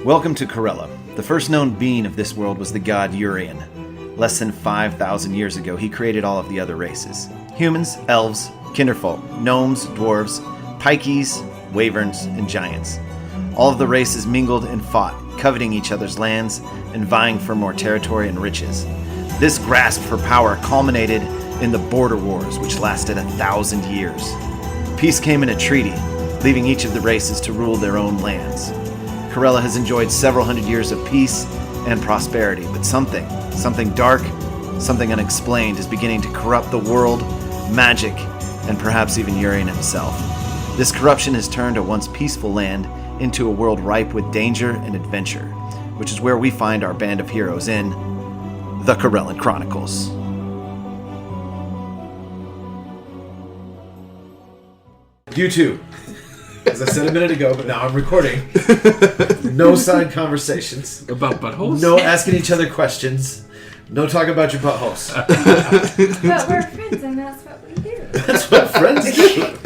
Welcome to Corella. The first known being of this world was the god Urian. Less than 5,000 years ago, he created all of the other races. Humans, elves, kinderfolk, gnomes, dwarves, pikeys, wyverns, and giants. All of the races mingled and fought, coveting each other's lands and vying for more territory and riches. This grasp for power culminated in the Border Wars, which lasted 1,000 years. Peace came in a treaty, leaving each of the races to rule their own lands. Corella has enjoyed several hundred years of peace and prosperity, but something dark, something unexplained is beginning to corrupt the world, magic, and perhaps even Urian himself. This corruption has turned a once peaceful land into a world ripe with danger and adventure, which is where we find our band of heroes in the Corellan Chronicles. You too. As I said a minute ago, but now I'm recording. No side conversations. About buttholes? No asking each other questions. No talking about your buttholes. But we're friends and that's what we do. That's what friends do.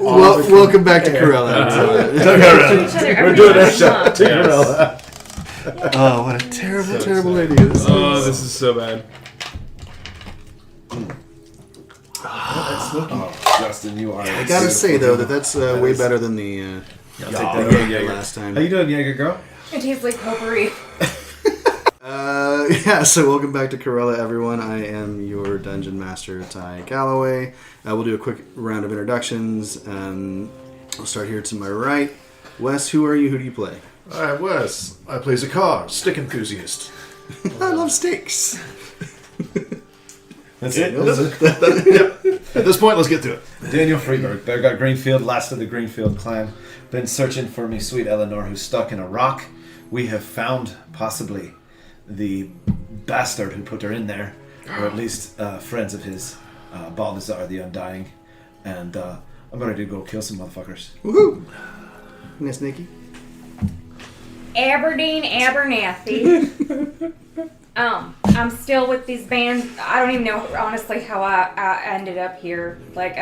Welcome back to Corella. We're doing that shot to Corella. Oh, what a terrible idea this is. Oh, this is so bad. Justin, you are. I gotta say though that's way better than the last time. How you doing, Jaeger girl? It tastes like potpourri. So welcome back to Corella, everyone. I am your Dungeon Master, Ty Calloway. We'll do a quick round of introductions. I'll start here to my right. Wes, who are you? Who do you play? I'm Wes. I play Z'kar, stick enthusiast. I love steaks. That's it? Yep. At this point, let's get to it. Daniel Freeberg, Beargut Greenfield, last of the Greenfield clan. Been searching for me, sweet Eleanor, who's stuck in a rock. We have found, possibly, the bastard who put her in there, or at least friends of his, Balthazar the Undying. And I'm ready to go kill some motherfuckers. Woohoo! Miss Nikki. Aberdeen Abernathy. I'm still with these bands. I don't even know, honestly, how I ended up here. Like,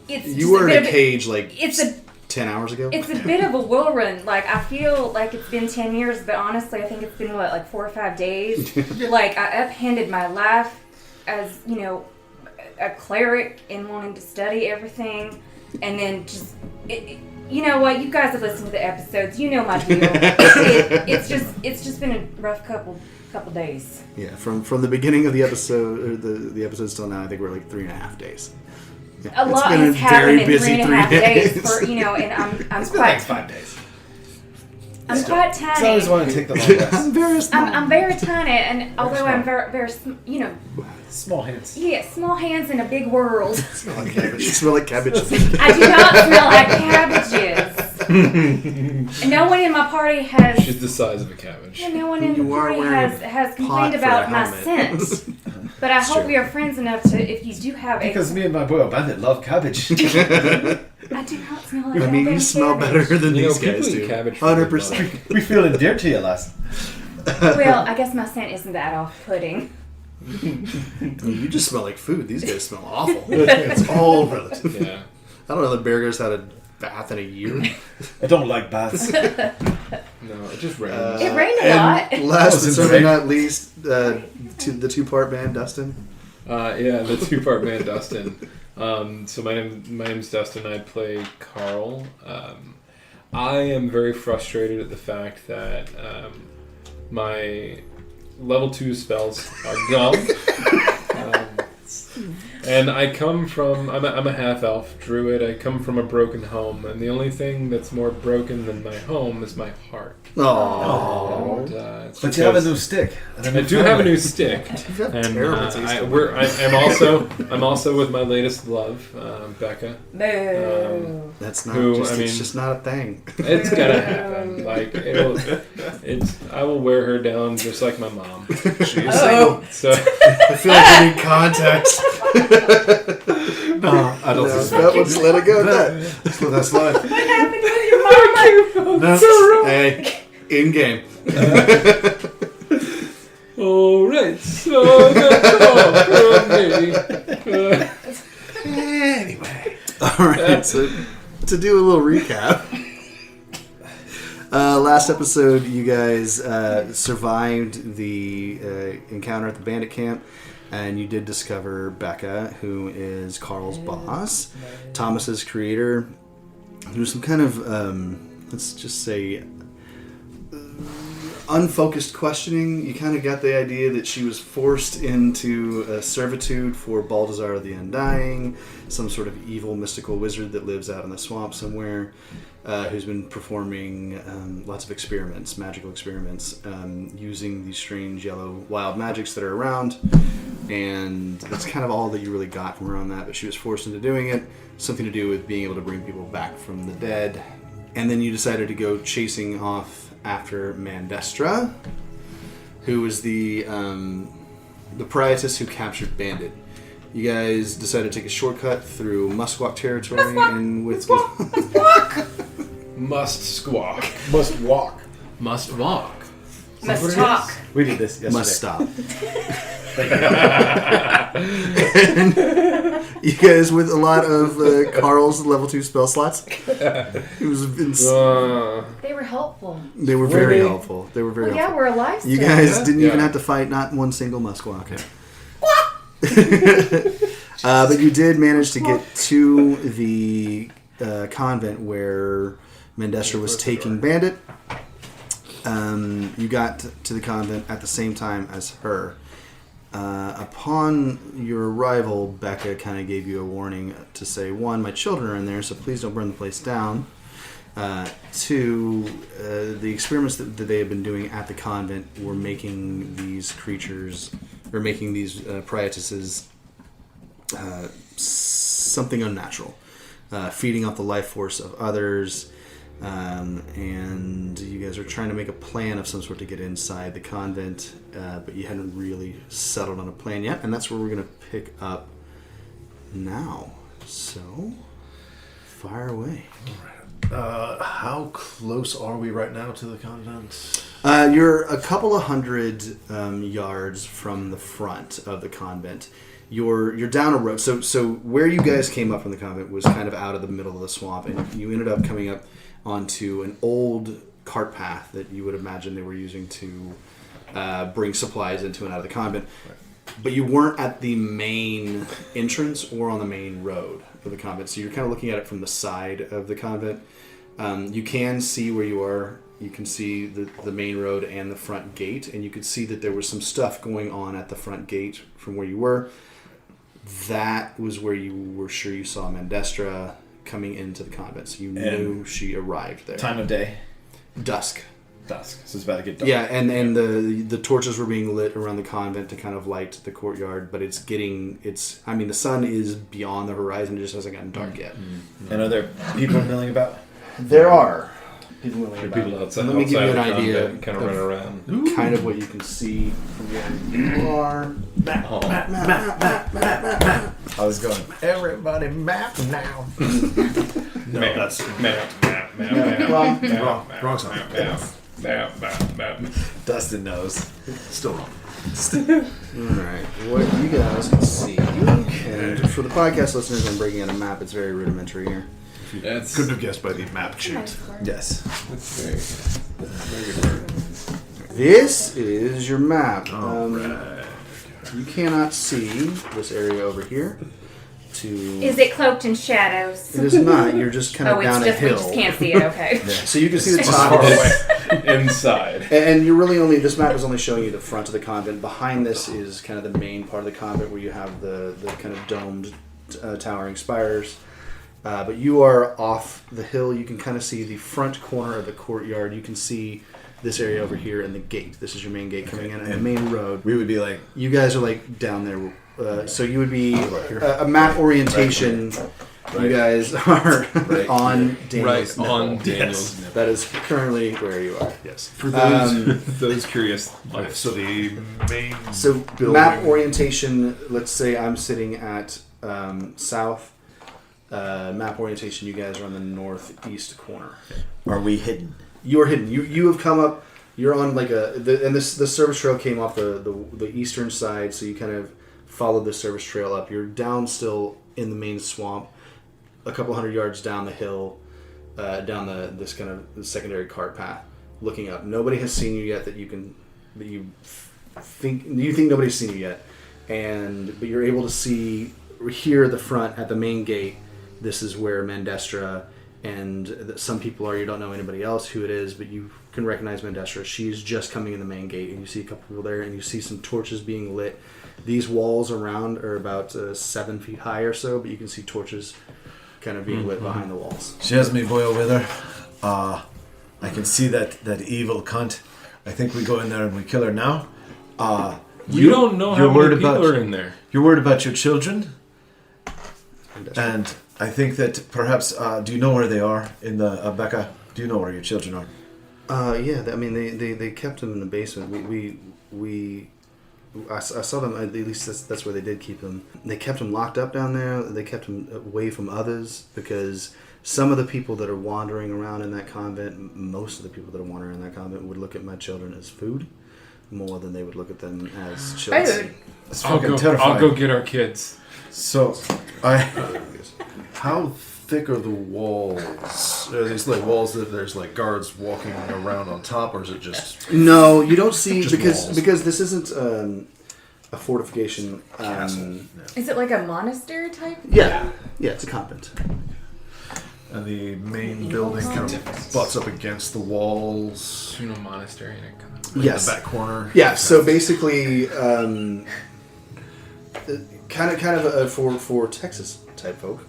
You were in a cage like it's 10 hours ago? It's a bit of a whirlwind. Like, I feel like it's been 10 years, but honestly, I think it's been, like 4 or 5 days. Like, I upended my life as, a cleric and wanting to study everything. And then just... you know what? You guys have listened to the episodes. You know my deal. It's just been a rough couple days. Yeah, from the beginning of the episode, or the episode till now, I think we're like 3.5 days. Yeah, a lot has happened in 3.5 days. For and I'm it's quite been like 5 days. I'm quite tiny. I always want to take the long rest. I'm very small. I'm very tiny, and although I'm very Small hands. Yeah, small hands in a big world. You smell like cabbage. I do not smell like cabbages. And no one in my party has. She's the size of a cabbage. No one in the party has complained about my scent. But I hope we are friends enough to, if you do have a... Because me and my boy Bandit love cabbage. I do not smell like you smell cabbage. better than these guys do. do. 100%. We feel endeared to you, lass. Well, I guess my scent isn't that off-putting. You just smell like food. These guys smell awful. It's all relative. Yeah. I don't know that Bear Grylls had a bath in a year. I don't like baths. No, it just rained. It rained a lot. Last but certainly not least, the two-part band, Dustin. Yeah, the two-part band, Dustin. So my name's Dustin. I play Carl. I am very frustrated at the fact that my level 2 spells are gum. And I come from... I'm a half-elf druid. I come from a broken home. And the only thing that's more broken than my home is my heart. Oh. But you have a new stick. I do have a new stick. And I'm also with my latest love, Becca. Boo. That's not it's just not a thing. It's gonna happen. Like I will wear her down just like my mom. She is single. So I feel like I need context. No, I don't think that one's let it go. That's life. What happened with your mama? No. Hey, in game. Alright, so that's all from me. Anyway. Alright, so to do a little recap. Last episode, you guys survived the encounter at the bandit camp, and you did discover Becca, who is Carl's boss, Thomas's creator. There was some kind of, let's just say, unfocused questioning. You kind of got the idea that she was forced into servitude for Balthazar the Undying, some sort of evil mystical wizard that lives out in the swamp somewhere, who's been performing lots of experiments, magical experiments, using these strange yellow wild magics that are around. And that's kind of all that you really got from her on that, but she was forced into doing it. Something to do with being able to bring people back from the dead. And then you decided to go chasing off after Mandestra, who was the priestess who captured Bandit. You guys decided to take a shortcut through Muskwalk territory and with Must squawk. Must walk. Must walk. Must talk. We did this yesterday. must stop. And you guys with a lot of Carl's level 2 spell slots. It was They were helpful. they were very helpful. They were very Well, yeah, helpful. we're alive still. You guys didn't even Yeah. have to fight not one single Muskwalk. But you did manage to get to the convent where Mandestra was taking Bandit. You got to the convent at the same time as her. Upon your arrival, Becca kind of gave you a warning to say, one, my children are in there, so please don't burn the place down. Two, the experiments that they had been doing at the convent were making these creatures, or making these priestesses something unnatural, feeding off the life force of others. And you guys are trying to make a plan of some sort to get inside the convent, but you hadn't really settled on a plan yet, and that's where we're going to pick up now. So, fire away. How close are we right now to the convent? You're a couple of hundred yards from the front of the convent. You're down a road. So where you guys came up from the convent was kind of out of the middle of the swamp, and you ended up coming up onto an old cart path that you would imagine they were using to bring supplies into and out of the convent. Right. But you weren't at the main entrance or on the main road of the convent, so you're kind of looking at it from the side of the convent. You can see where you are. You can see the main road and the front gate, and you could see that there was some stuff going on at the front gate from where you were. That was where you were sure you saw Mandestra coming into the convent, so you knew she arrived there. Time of day? Dusk. Dusk. So it's about to get dark. Yeah, and the torches were being lit around the convent to kind of light the courtyard, but the sun is beyond the horizon, it just hasn't gotten dark yet. Mm-hmm. And are there people milling about? There are people milling about. People outside, Let me give you an outside the idea convent, kind of run around. kind of what you can see from where you are. I was going, Everybody map now. No, Map. that's Map. wrong song. Map. Dustin knows. Still wrong. Alright, what you guys can see, and for the podcast listeners, I'm breaking out a map, it's very rudimentary here. That's Couldn't have guessed by the map chant. Yes. very good. This is your map. Alright. You cannot see this area over here. Is it cloaked in shadows? It is not. You're just kind of Oh, down it's just a hill. we just can't see it. Okay. So you can see the top. Far of it. away. Inside. And you're really only, this map is only showing you the front of the convent. Behind this is kind of the main part of the convent where you have the kind of domed, towering spires. But you are off the hill. You can kind of see the front corner of the courtyard. You can see this area over here and the gate. This is your main gate coming in, and the main road. We would be like, You guys are like down there. So you would be a map orientation. You guys are on Daniel's Right on nipple. Daniel's nipple. That is currently where you are. Yes. For those, Those curious. so the main So building. map orientation. Let's say I'm sitting at south. Map orientation. You guys are on the northeast corner. are we hidden? You are hidden. You have come up. You're on like the service trail came off the eastern side, so you kind of followed the service trail up. You're down still in the main swamp, a couple hundred yards down the hill. down this kind of secondary cart path, looking up. Nobody has seen you yet that you think nobody's seen you yet, but you're able to see here at the front at the main gate. This is where Mandestra and some people are. You don't know anybody else who it is, but you can recognize Mandestra. She's just coming in the main gate, and you see a couple people there, and you see some torches being lit. These walls around are about 7 feet high or so, but you can see torches kind of being lit behind the walls. She has me boil with her. I can see that evil cunt. I think we go in there and we kill her now. You don't know how many people are in there. You're worried about your children? And I think that perhaps, do you know where they are in the, Becca? Do you know where your children are? Yeah, I mean, they kept them in the basement. I saw them, at least that's where they did keep them. They kept them locked up down there. They kept them away from others because some of the people that are wandering around in that convent, most of the people that are wandering in that convent would look at my children as food more than they would look at them as children. That's fucking terrifying. I'll go get our kids. So, How thick are the walls? Are these like walls that there's like guards walking around on top, or is it just? No, you don't see Just walls. because this isn't a fortification. Is it like a monastery type? Yeah, it's a convent. And the main building kind of butts up against the walls. You know, monastery and a convent. Yes. The back corner. Yeah. So basically, kind of for Texas type folk.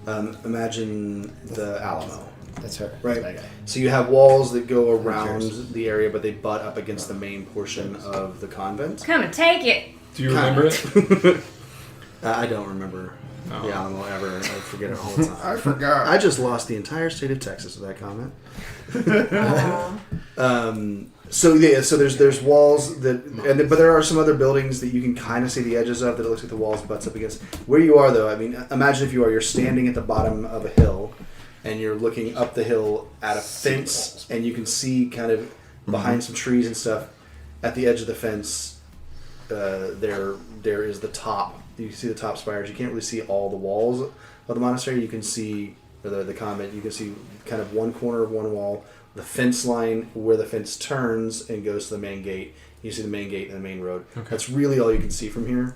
Imagine the Alamo. That's her. Right. That guy. So you have walls that go around the area, but they butt up against the main portion of the convent. Come and take it. Do you remember it? I don't remember the Alamo ever. I forget it all the time. I forgot. I just lost the entire state of Texas with that comment. So there's walls that, but there are some other buildings that you can kind of see the edges of that it looks like the walls butts up against. Where you are, though, I mean, imagine if you're standing at the bottom of a hill, and you're looking up the hill at a fence, and you can see kind of behind some trees and stuff at the edge of the fence. There is the top. You can see the top spires. You can't really see all the walls of the monastery. You can see the convent. You can see kind of one corner of one wall. The fence line where the fence turns and goes to the main gate. You see the main gate and the main road. Okay. That's really all you can see from here.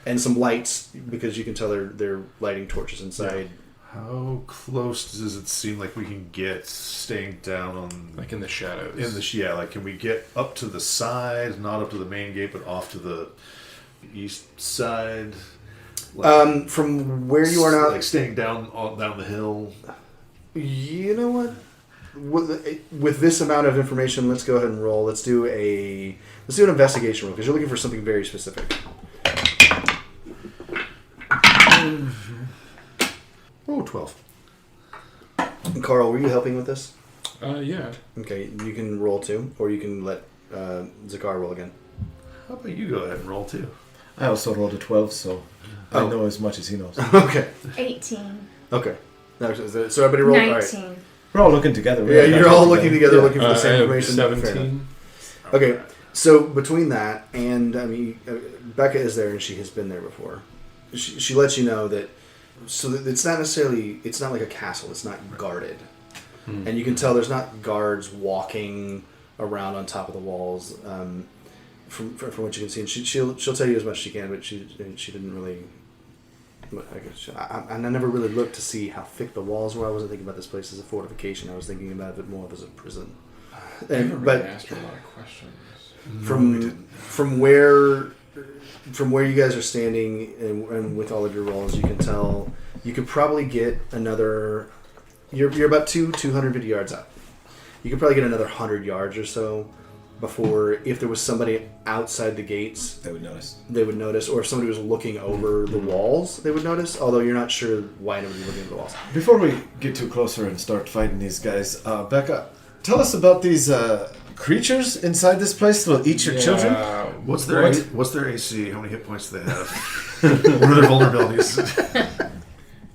And some lights, because you can tell they're lighting torches inside. Yeah. How close does it seem like we can get staying down on... Like in the shadows. Like can we get up to the side, not up to the main gate, but off to the east side? Like, from where you are now... Like staying down the hill? You know what? With this amount of information, let's go ahead and roll. Let's do an investigation roll because you're looking for something very specific. Oh, 12. And Carl, were you helping with this? Yeah. Okay, you can roll too, or you can let Z'kar roll again. How about you go ahead and roll too? I also rolled a 12, so I know as much as he knows. Okay. 18. Okay. So everybody roll. 19. All right. We're all looking together. Yeah, you're all looking together looking for the I same have information. 17. Okay, so between that and, I mean, Becca is there and she has been there before. She lets you know that, so that it's not like a castle, it's not guarded. And you can tell there's not guards walking around on top of the walls from what you can see. And she'll tell you as much as she can, but she didn't really... I never really looked to see how thick the walls were. I wasn't thinking about this place as a fortification. I was thinking about it more as a prison. But asked her a lot of questions. From where you guys are standing and with all of your rolls, you can tell you could probably get another. You're about 250 yards out. You could probably get another 100 yards or so before, if there was somebody outside the gates, they would notice, or if somebody was looking over the walls, they would notice, although you're not sure why nobody's looking at the walls. Before we get too closer and start fighting these guys, Becca, tell us about these creatures inside this place that will eat your children. What's their AC? How many hit points do they have? What are their vulnerabilities?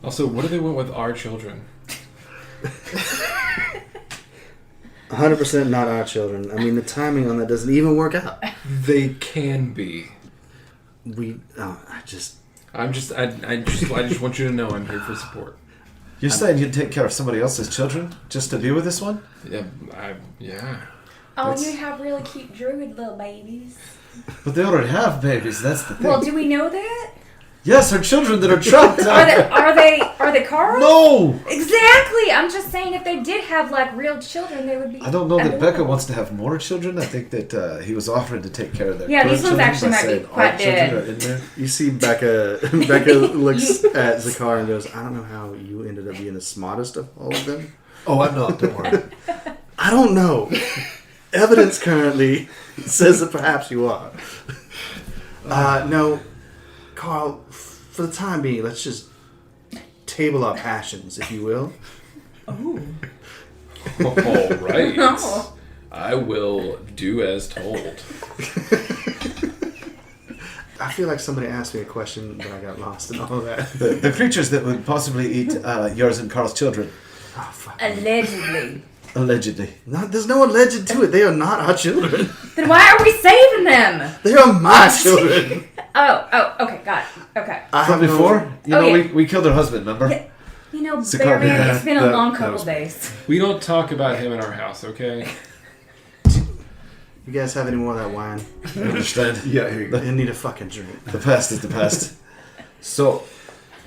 Also, what do they want with our children? 100% not our children. I mean, the timing on that doesn't even work out. They can be. I just want you to know I'm here for support. You're saying you'd take care of somebody else's children just to be with this one? Yeah. Oh, That's- you have really cute druid little babies. But they already have babies. That's the thing. Well, do we know that? Yes, her children that are trapped. Are they Carl? No. Exactly. I'm just saying, if they did have like real children, they would be. I don't know that adorable. Becca wants to have more children. I think that he was offering to take care of their Yeah, current these ones children actually by might be saying quite our children dead. are in there. You see Becca looks at Z'kar and goes, I don't know how you ended up being the smartest of all of them. Oh, I'm not. Don't worry. I don't know. Evidence currently says that perhaps you are. No, Carl, for the time being, let's just table our passions, if you will. All right. Oh. I will do as told. I feel like somebody asked me a question, but I got lost in all of that. The creatures that would possibly eat yours and Carl's children, Oh, fuck. Allegedly. allegedly. There's no alleged to it. They are not our children. Then why are we saving them? They are my children. Oh, okay, got it. Okay. I From have before, you Oh, know, yeah. we killed her husband, remember? Yeah. You know, Z'kar, Barry, yeah, it's been a that- long that couple was- days. We don't talk about him in our house, okay? You guys have any more of that wine? I understand. Yeah, here you go. I need a fucking drink. The past is the past. So,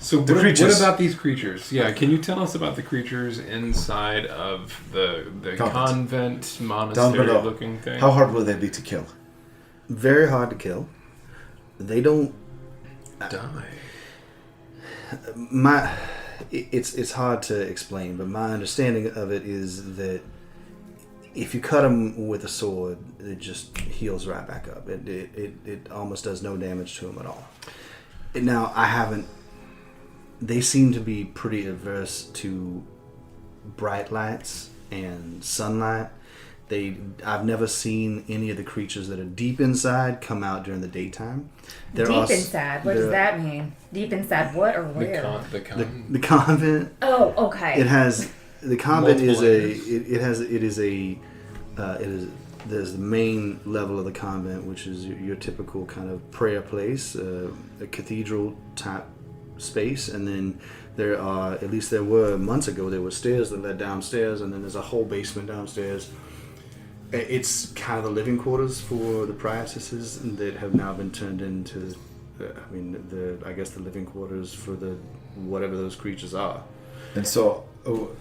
So The what creatures. about these creatures? Yeah, can you tell us about the creatures inside of the convent monastery below. looking thing? how hard will they be to kill? Very hard to kill. They don't. die? It's hard to explain, but my understanding of it is that if you cut them with a sword, it just heals right back up. It almost does no damage to them at all. Now, I haven't. They seem to be pretty averse to bright lights and sunlight. I've never seen any of the creatures that are deep inside come out during the daytime. Deep inside? What does that mean? Deep inside what or The where? The convent. Oh, okay. It has the convent is Multiple there's the main level of the convent, which is your typical kind of prayer place, a cathedral type space, and then there are, at least there were months ago, there were stairs that led downstairs, and then there's a whole basement downstairs. It's kind of the living quarters for the priestesses that have now been turned into, I guess the living quarters for the whatever those creatures are. And so,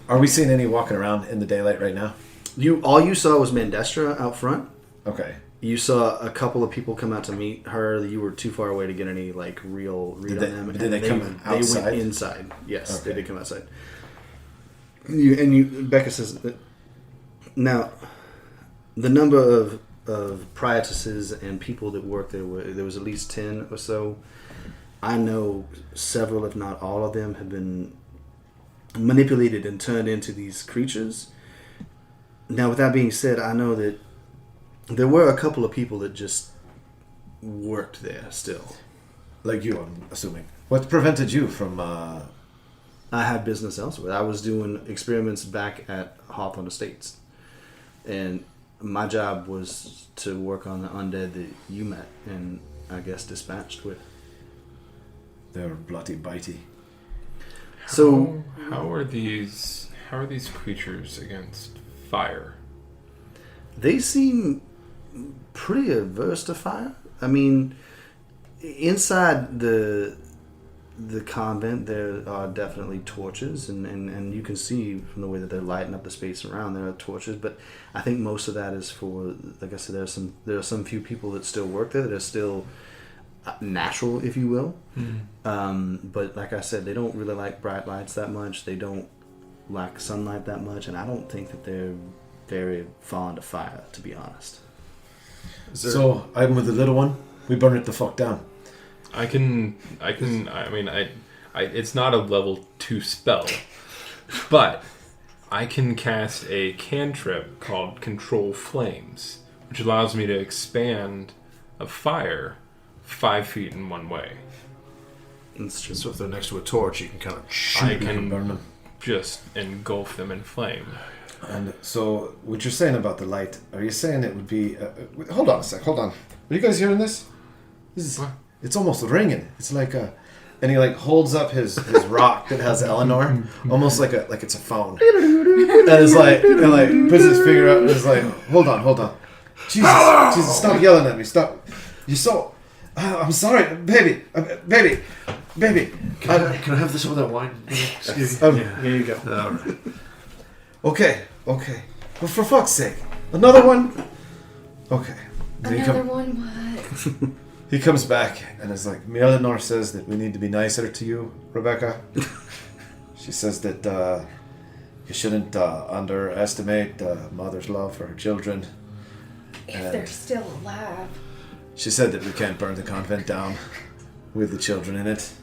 are we seeing any walking around in the daylight right now? All you saw was Mandestra out front. Okay. You saw a couple of people come out to meet her. You were too far away to get any real read on them. Did they come outside? They went inside. Yes, Okay. they did come outside. Becca says, now, the number of priestesses and people that worked there was at least 10 or so. I know several, if not all of them, have been manipulated and turned into these creatures. Now, with that being said, I know that there were a couple of people that just worked there still. Like you, I'm assuming. What prevented you from... I had business elsewhere. I was doing experiments back at Hawtorn Estates. And my job was to work on the undead that you met and, I guess, dispatched with. They're bloody bitey. So, how are these creatures against fire? they seem pretty averse to fire. I mean, inside the convent there are definitely torches, and you can see from the way that they're lighting up the space around, there are torches, but I think most of that is for, like I said, there are some few people that still work there that are still natural, if you will. But like I said, they don't really like bright lights that much. They don't like sunlight that much, and I don't think that they're very fond of fire, to be honest. So I'm with the little one. We burn it the fuck down. I mean, it's not a level 2 spell, but I can cast a cantrip called Control Flames, which allows me to expand a fire 5 feet in one way. It's true. So if they're next to a torch, you can kind of shoot I them. can burn them. just engulf them in flame. And so, what you're saying about the light, are you saying it would be... hold on a sec, hold on. Are you guys hearing this? What? It's almost ringing. It's like a and he like holds up his rock that has Eleanor, almost like it's a phone, and is like puts his finger up and is like, hold on, Jesus, stop yelling at me, stop, you're so, I'm sorry, baby. Can I have this with that wine? Excuse me. Here you go. All right. Okay, well, for fuck's sake, another one. Okay, then Another one, what? he comes back and is like, Eleanor says that we need to be nicer to you, Rebecca. She says that you shouldn't underestimate the mother's love for her children. If And they're still alive. she said that we can't burn the convent down with the children in it.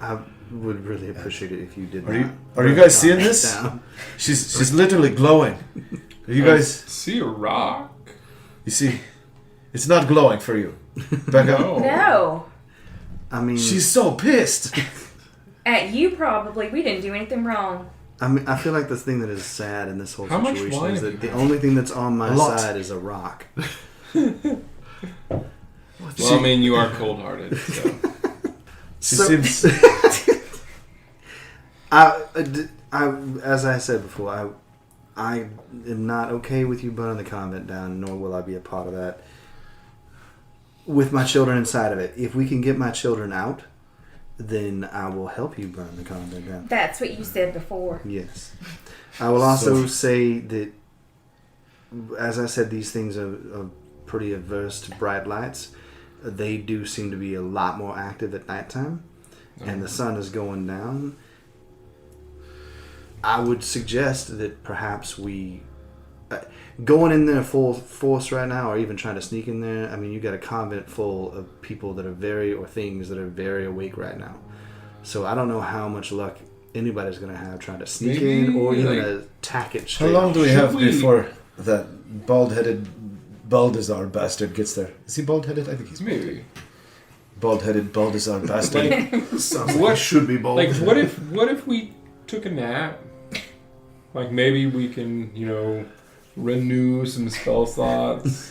I would really appreciate it if you did. Are you guys seeing this? She's literally glowing. Are you guys? See a rock? You see, it's not glowing for you, Becca. No. I mean, She's so pissed. At you, probably. We didn't do anything wrong. I mean, I feel like the thing that is sad in this whole How much situation wine is have that you the had? only thing that's on my A lot. side is a rock. Well, I mean, you are cold-hearted, so. She So- seems. I, as I said before, I am not okay with you burning the convent down, nor will I be a part of that. With my children inside of it, if we can get my children out, then I will help you burn the convent down. That's what you said before. Yes. I will also say that, as I said, these things are pretty averse to bright lights. They do seem to be a lot more active at nighttime, and the sun is going down. I would suggest that perhaps we... going in there full force right now, or even trying to sneak in there, I mean, you got a convent full of people that are or things that are very awake right now. So I don't know how much luck anybody's going to have trying to sneak Maybe, in or even like- attack it How straight long up. do we Should have we- before that bald-headed Baldassar bastard gets there? Is he bald-headed? I think he's Maybe. bald-headed Baldassar bastard. Sounds like What- it should be bold. Like, what if we took a nap? Like, maybe we can, renew some spell slots.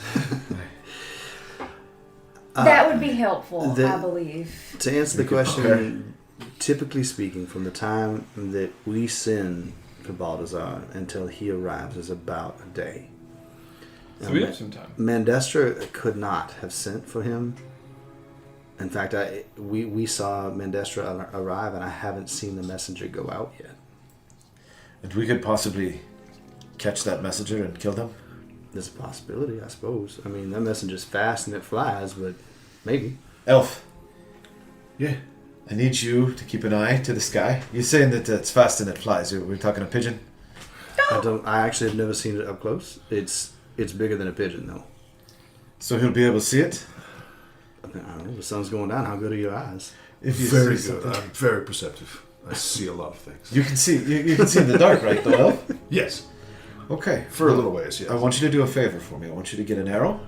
That would be helpful, the- I believe. To answer the Okay. question, typically speaking, from the time that we send for Baldassar until he arrives is about a day. So we have some time. Mandestra could not have sent for him. In fact, we saw Mandestra arrive, and I haven't seen the messenger go out yet. And we could possibly catch that messenger and kill them? There's a possibility, I suppose. I mean, that messenger's fast and it flies, but maybe. Elf, Yeah. I need you to keep an eye to the sky. You're saying that it's fast and it flies. We're talking a pigeon? I actually have never seen it up close. It's bigger than a pigeon, though. So he'll be able to see it? I don't know. The sun's going down. How good are your eyes? If you Very see good. something. I'm very perceptive. I see a lot of things. You can see. You can see in the dark, right, though, Elf? Yes. Okay. For a little ways, yes. I want you to do a favor for me. I want you to get an arrow.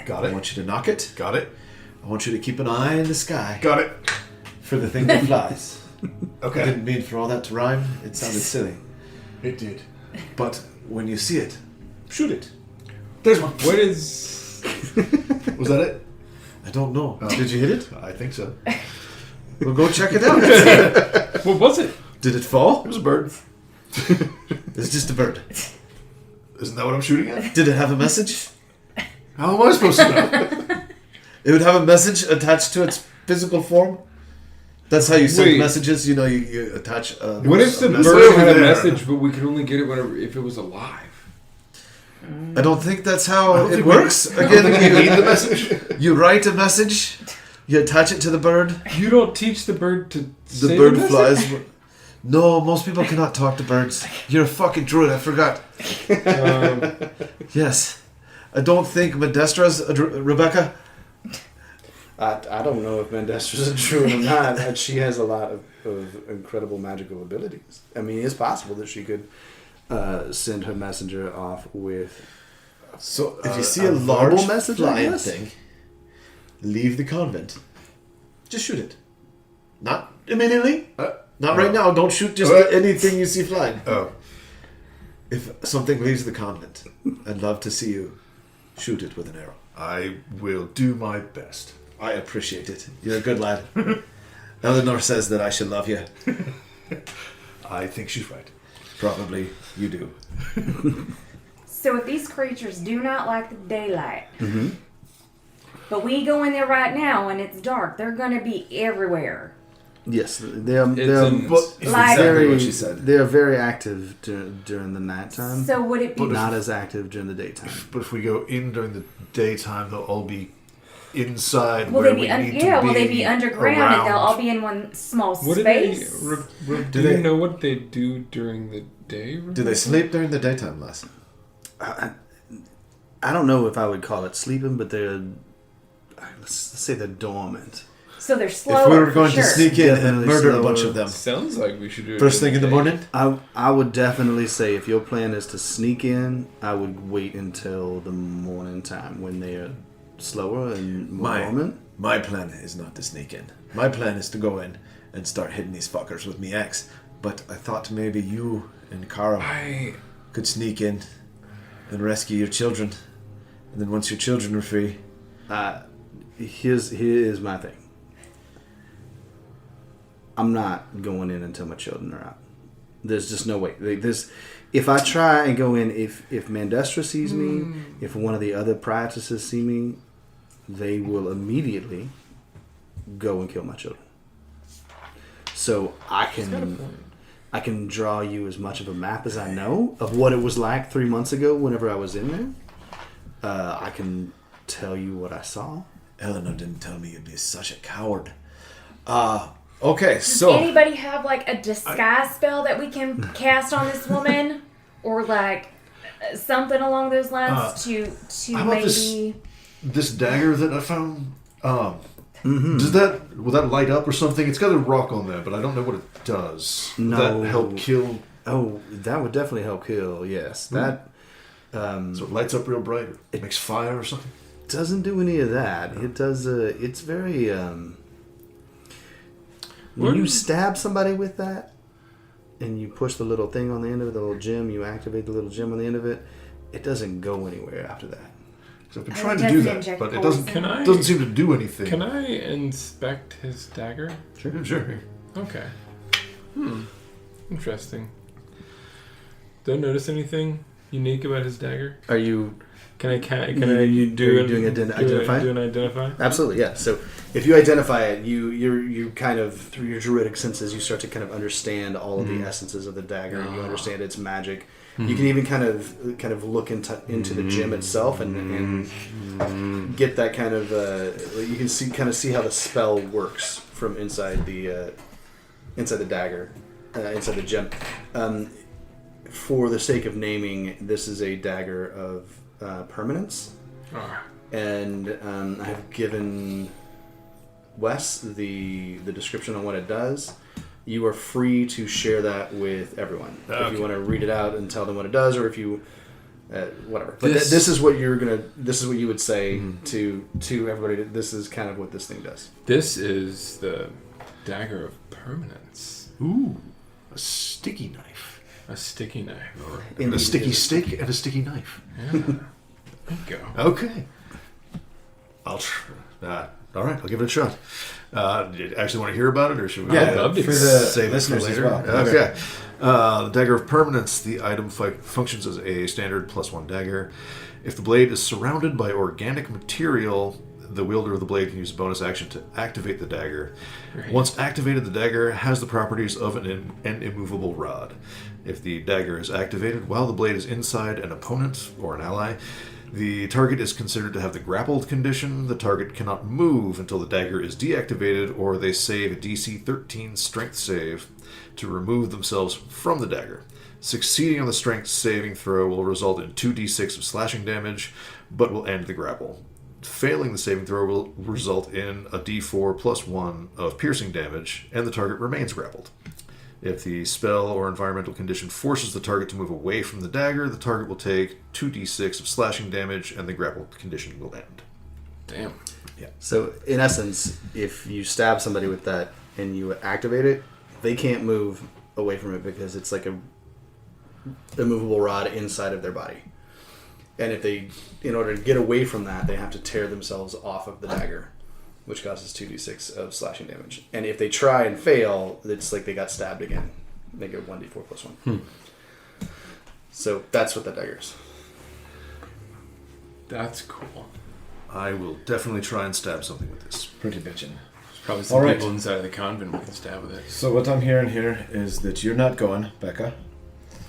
Got I it. want you to knock it. Got it. I want you to keep an eye in the sky Got it. for the thing that flies. I Okay. didn't mean for all that to rhyme. It sounded silly. It did. But when you see it, shoot it. There's one. What is... Was that it? I don't know. Oh. Did you hit it? I think so. We'll go check it out. What was it? Did it fall? It was a bird. It's just a bird. Isn't that what I'm shooting at? Did it have a message? How am I supposed to know? It would have a message attached to its physical form. That's how you send Wait. messages. You attach. What if the That's bird over had a there. message, but we could only get it if it was alive? I don't think that's how I don't it think works. I don't think you need the Again, message. you write a message. You attach it to the bird. You don't teach the bird to The say bird message? flies. No, most people cannot talk to birds. You're a fucking druid. I forgot. Yes, I don't think Modestra's Rebecca. I don't know if Mandestra's a druid or not. She has a lot of incredible magical abilities. I mean, it's possible that she could send her messenger off with... So if you see a a large verbal message, I flying guess? thing, leave the convent. Just shoot it. Not immediately. Not right now. Don't shoot just anything you see flying. Oh. If something leaves the convent, I'd love to see you shoot it with an arrow. I will do my best. I appreciate it. You're a good lad. Eleanor says that I should love you. I think she's right. Probably you do. So if these creatures do not like the daylight, but we go in there right now and it's dark, they're going to be everywhere. Yes, It's exactly what she said. They're very active during the nighttime. So would it be... Not as active during the daytime. But if we go in during the daytime, they'll all be inside Will where they be we need to be. will they be underground around. and they'll all be in one small What space? do you know what they do during the day? Do they sleep during the daytime, Les? I don't know if I would call it sleeping, but they're, let's say they're dormant. So they're slower. If we were going for sure. to sneak in and Definitely murder a slower. bunch of them Sounds like we should do it first thing in the during morning, I would definitely say if your plan is to sneak in, I would wait until the morning time when they are slower and more dormant. my plan is not to sneak in. My plan is to go in and start hitting these fuckers with me axe. But I thought maybe you and Carl could sneak in and rescue your children. And then once your children are free... Here's my thing. I'm not going in until my children are out. There's just no way. If I try and go in, if Mandestra sees me, if one of the other priestesses see me, they will immediately go and kill my children. So I can draw you as much of a map as I know of what it was like 3 months ago whenever I was in there. I can tell you what I saw. Eleanor didn't tell me you'd be such a coward. Okay, so... Does anybody have like a disguise spell that we can cast on this woman? Or like something along those lines to how about maybe... This dagger that I found, will that light up or something? It's got a rock on there, but I don't know what it does. No. Will that help kill? Oh, that would definitely help kill, yes. That So it lights up real bright, or it makes fire or something? doesn't do any of that. It does, it's very, when you stab somebody with that, and you push the little thing on the end of it, the little gem, you activate the little gem on the end of it, it doesn't go anywhere after that. So I've been trying to do that, but it doesn't seem to do anything. Can I inspect his dagger? Sure. Okay. Interesting. Don't notice anything unique about his dagger? Are you... Can I doing an identify? Absolutely, yeah. So if you identify it, you kind of, through your druidic senses, you start to kind of understand all of the essences of the dagger. You understand its magic. You can even kind of look into the gem itself and get that kind of you can see how the spell works from inside the dagger, inside the gem. For the sake of naming, this is a dagger of permanence, and I have given Wes the description on what it does. You are free to share that with everyone if you want to read it out and tell them what it does, or if you whatever. But this is what this is what you would say to everybody. This is kind of what this thing does. This is the dagger of permanence. Ooh, a sticky knife. A sticky knife. And a sticky stick and a sticky knife. Yeah. There you go. Okay. All right, I'll give it a shot. Do you actually want to hear about it, or should we? I'd love to for the save it for listeners as later? well. Okay. The Dagger of Permanence. The item functions as a standard +1 dagger. If the blade is surrounded by organic material, the wielder of the blade can use a bonus action to activate the dagger. Right. Once activated, the dagger has the properties of an immovable rod. If the dagger is activated while the blade is inside an opponent or an ally, the target is considered to have the grappled condition. The target cannot move until the dagger is deactivated, or they save a DC 13 strength save to remove themselves from the dagger. Succeeding on the strength saving throw will result in 2d6 of slashing damage, but will end the grapple. Failing the saving throw will result in a d4 +1 of piercing damage, and the target remains grappled. If the spell or environmental condition forces the target to move away from the dagger, the target will take 2d6 of slashing damage, and the grapple condition will end. Damn. Yeah. So, in essence, if you stab somebody with that and you activate it, they can't move away from it because it's like a immovable rod inside of their body. And if they, in order to get away from that, they have to tear themselves off of the dagger. which causes 2d6 of slashing damage. And if they try and fail, it's like they got stabbed again. They go 1d4 plus 1. So that's what that dagger is. That's cool. I will definitely try and stab something with this. Pretty bitchin'. There's probably some All right. people inside of the convent we can stab with it. So what I'm hearing here is that you're not going, Becca.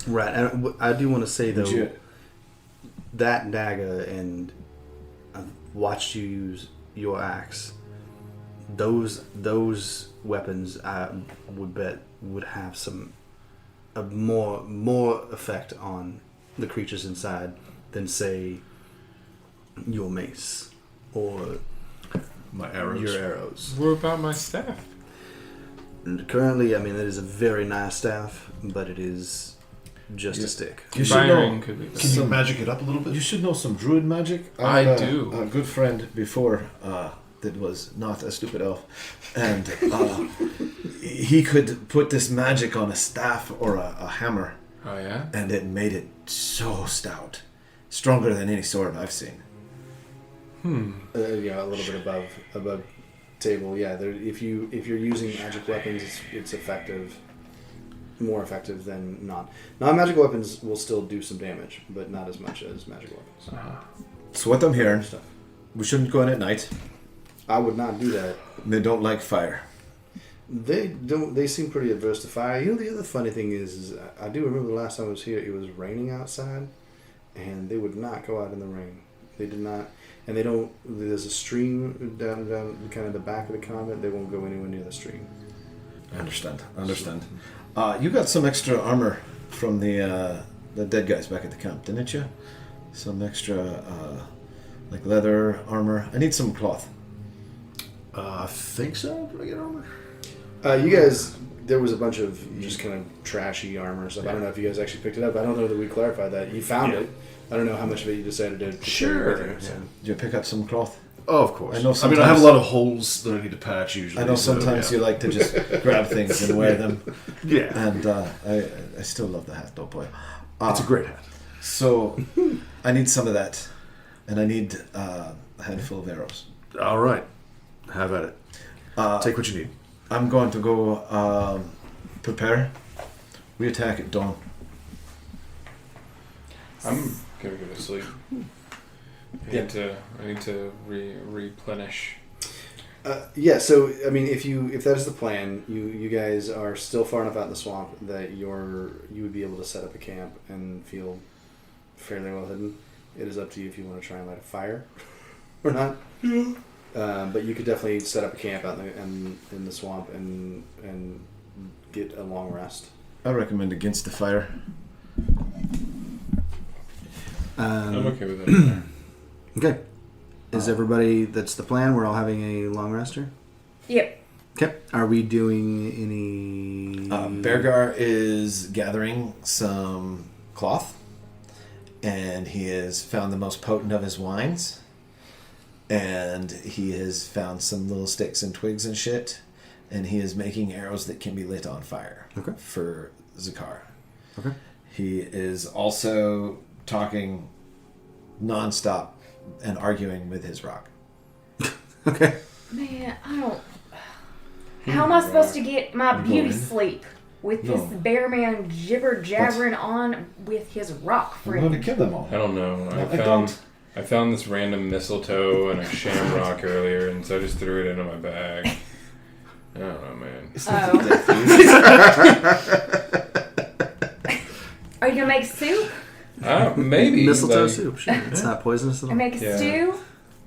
Right. And I do want to say, though, Would you- that dagger, and I've watched you use your axe, those weapons, I would bet, would have a more effect on the creatures inside than, say, your mace or My arrows. your arrows. What about my staff? And currently, I mean, it is a very nice staff, but it is just a stick. You should Firing know. could be better. Can you magic it up a little bit? You should know some druid magic. I had do. A good friend before that was not a stupid elf, and he could put this magic on a staff or a hammer, Oh, yeah? and it made it so stout, stronger than any sword I've seen. A little bit above table. Yeah, if you're using magic weapons, it's effective, more effective than not. Non-magic weapons will still do some damage, but not as much as magic weapons. So what I'm hearing, Stuff. we shouldn't go in at night. I would not do that. They don't like fire. They don't. They seem pretty adverse to fire. You know, the other funny thing is I do remember the last time I was here, it was raining outside, and they would not go out in the rain. They did not. And they don't. There's a stream down kind of the back of the convent. They won't go anywhere near the stream. I understand. You got some extra armor from the dead guys back at the camp, didn't you? Some extra like leather armor. I need some cloth. I think so. Did I get armor? You guys, there was a bunch of just kind of trashy armor and stuff. I don't know if you guys actually picked it up. I don't know that we clarified that. You found it. I don't know how much of it you decided to Sure. carry with you, so. Did you pick up some cloth? Oh, of course. I know I mean, I have a sometimes- lot of holes that I need to patch usually. I know so, sometimes yeah. you like to just grab things and wear them, Yeah. and I still love the hat, though, boy. It's a great hat. So I need some of that, and I need a handful of arrows. All right. Have at it. Take what you need. I'm going to go prepare. We attack at dawn. I'm gonna go to sleep. I need to replenish. Yeah, so I mean, if that is the plan, you guys are still far enough out in the swamp that you would be able to set up a camp and feel fairly well hidden. It is up to you if you want to try and light a fire or not. But you could definitely set up a camp out in the swamp and get a long rest. I recommend against the fire. I'm okay with that. Okay. Is everybody, that's the plan? We're all having a long rester? Yep. Okay. Are we doing any... Bergar is gathering some cloth, and he has found the most potent of his wines, and he has found some little sticks and twigs and shit, and he is making arrows that can be lit on fire for Z'kar. Okay. He is also talking nonstop and arguing with his rock. Okay. Man, I don't. How am I supposed to get my beauty sleep with this bear man jibber jabbering on with his rock I'm going to friend? kill them all. I don't know. No, I found this random mistletoe and a shamrock earlier, and so I just threw it into my bag. I don't know, man. Are you gonna make soup? Maybe. Mistletoe like, soup. Sure. It's not poisonous at Or all. make a Yeah. stew?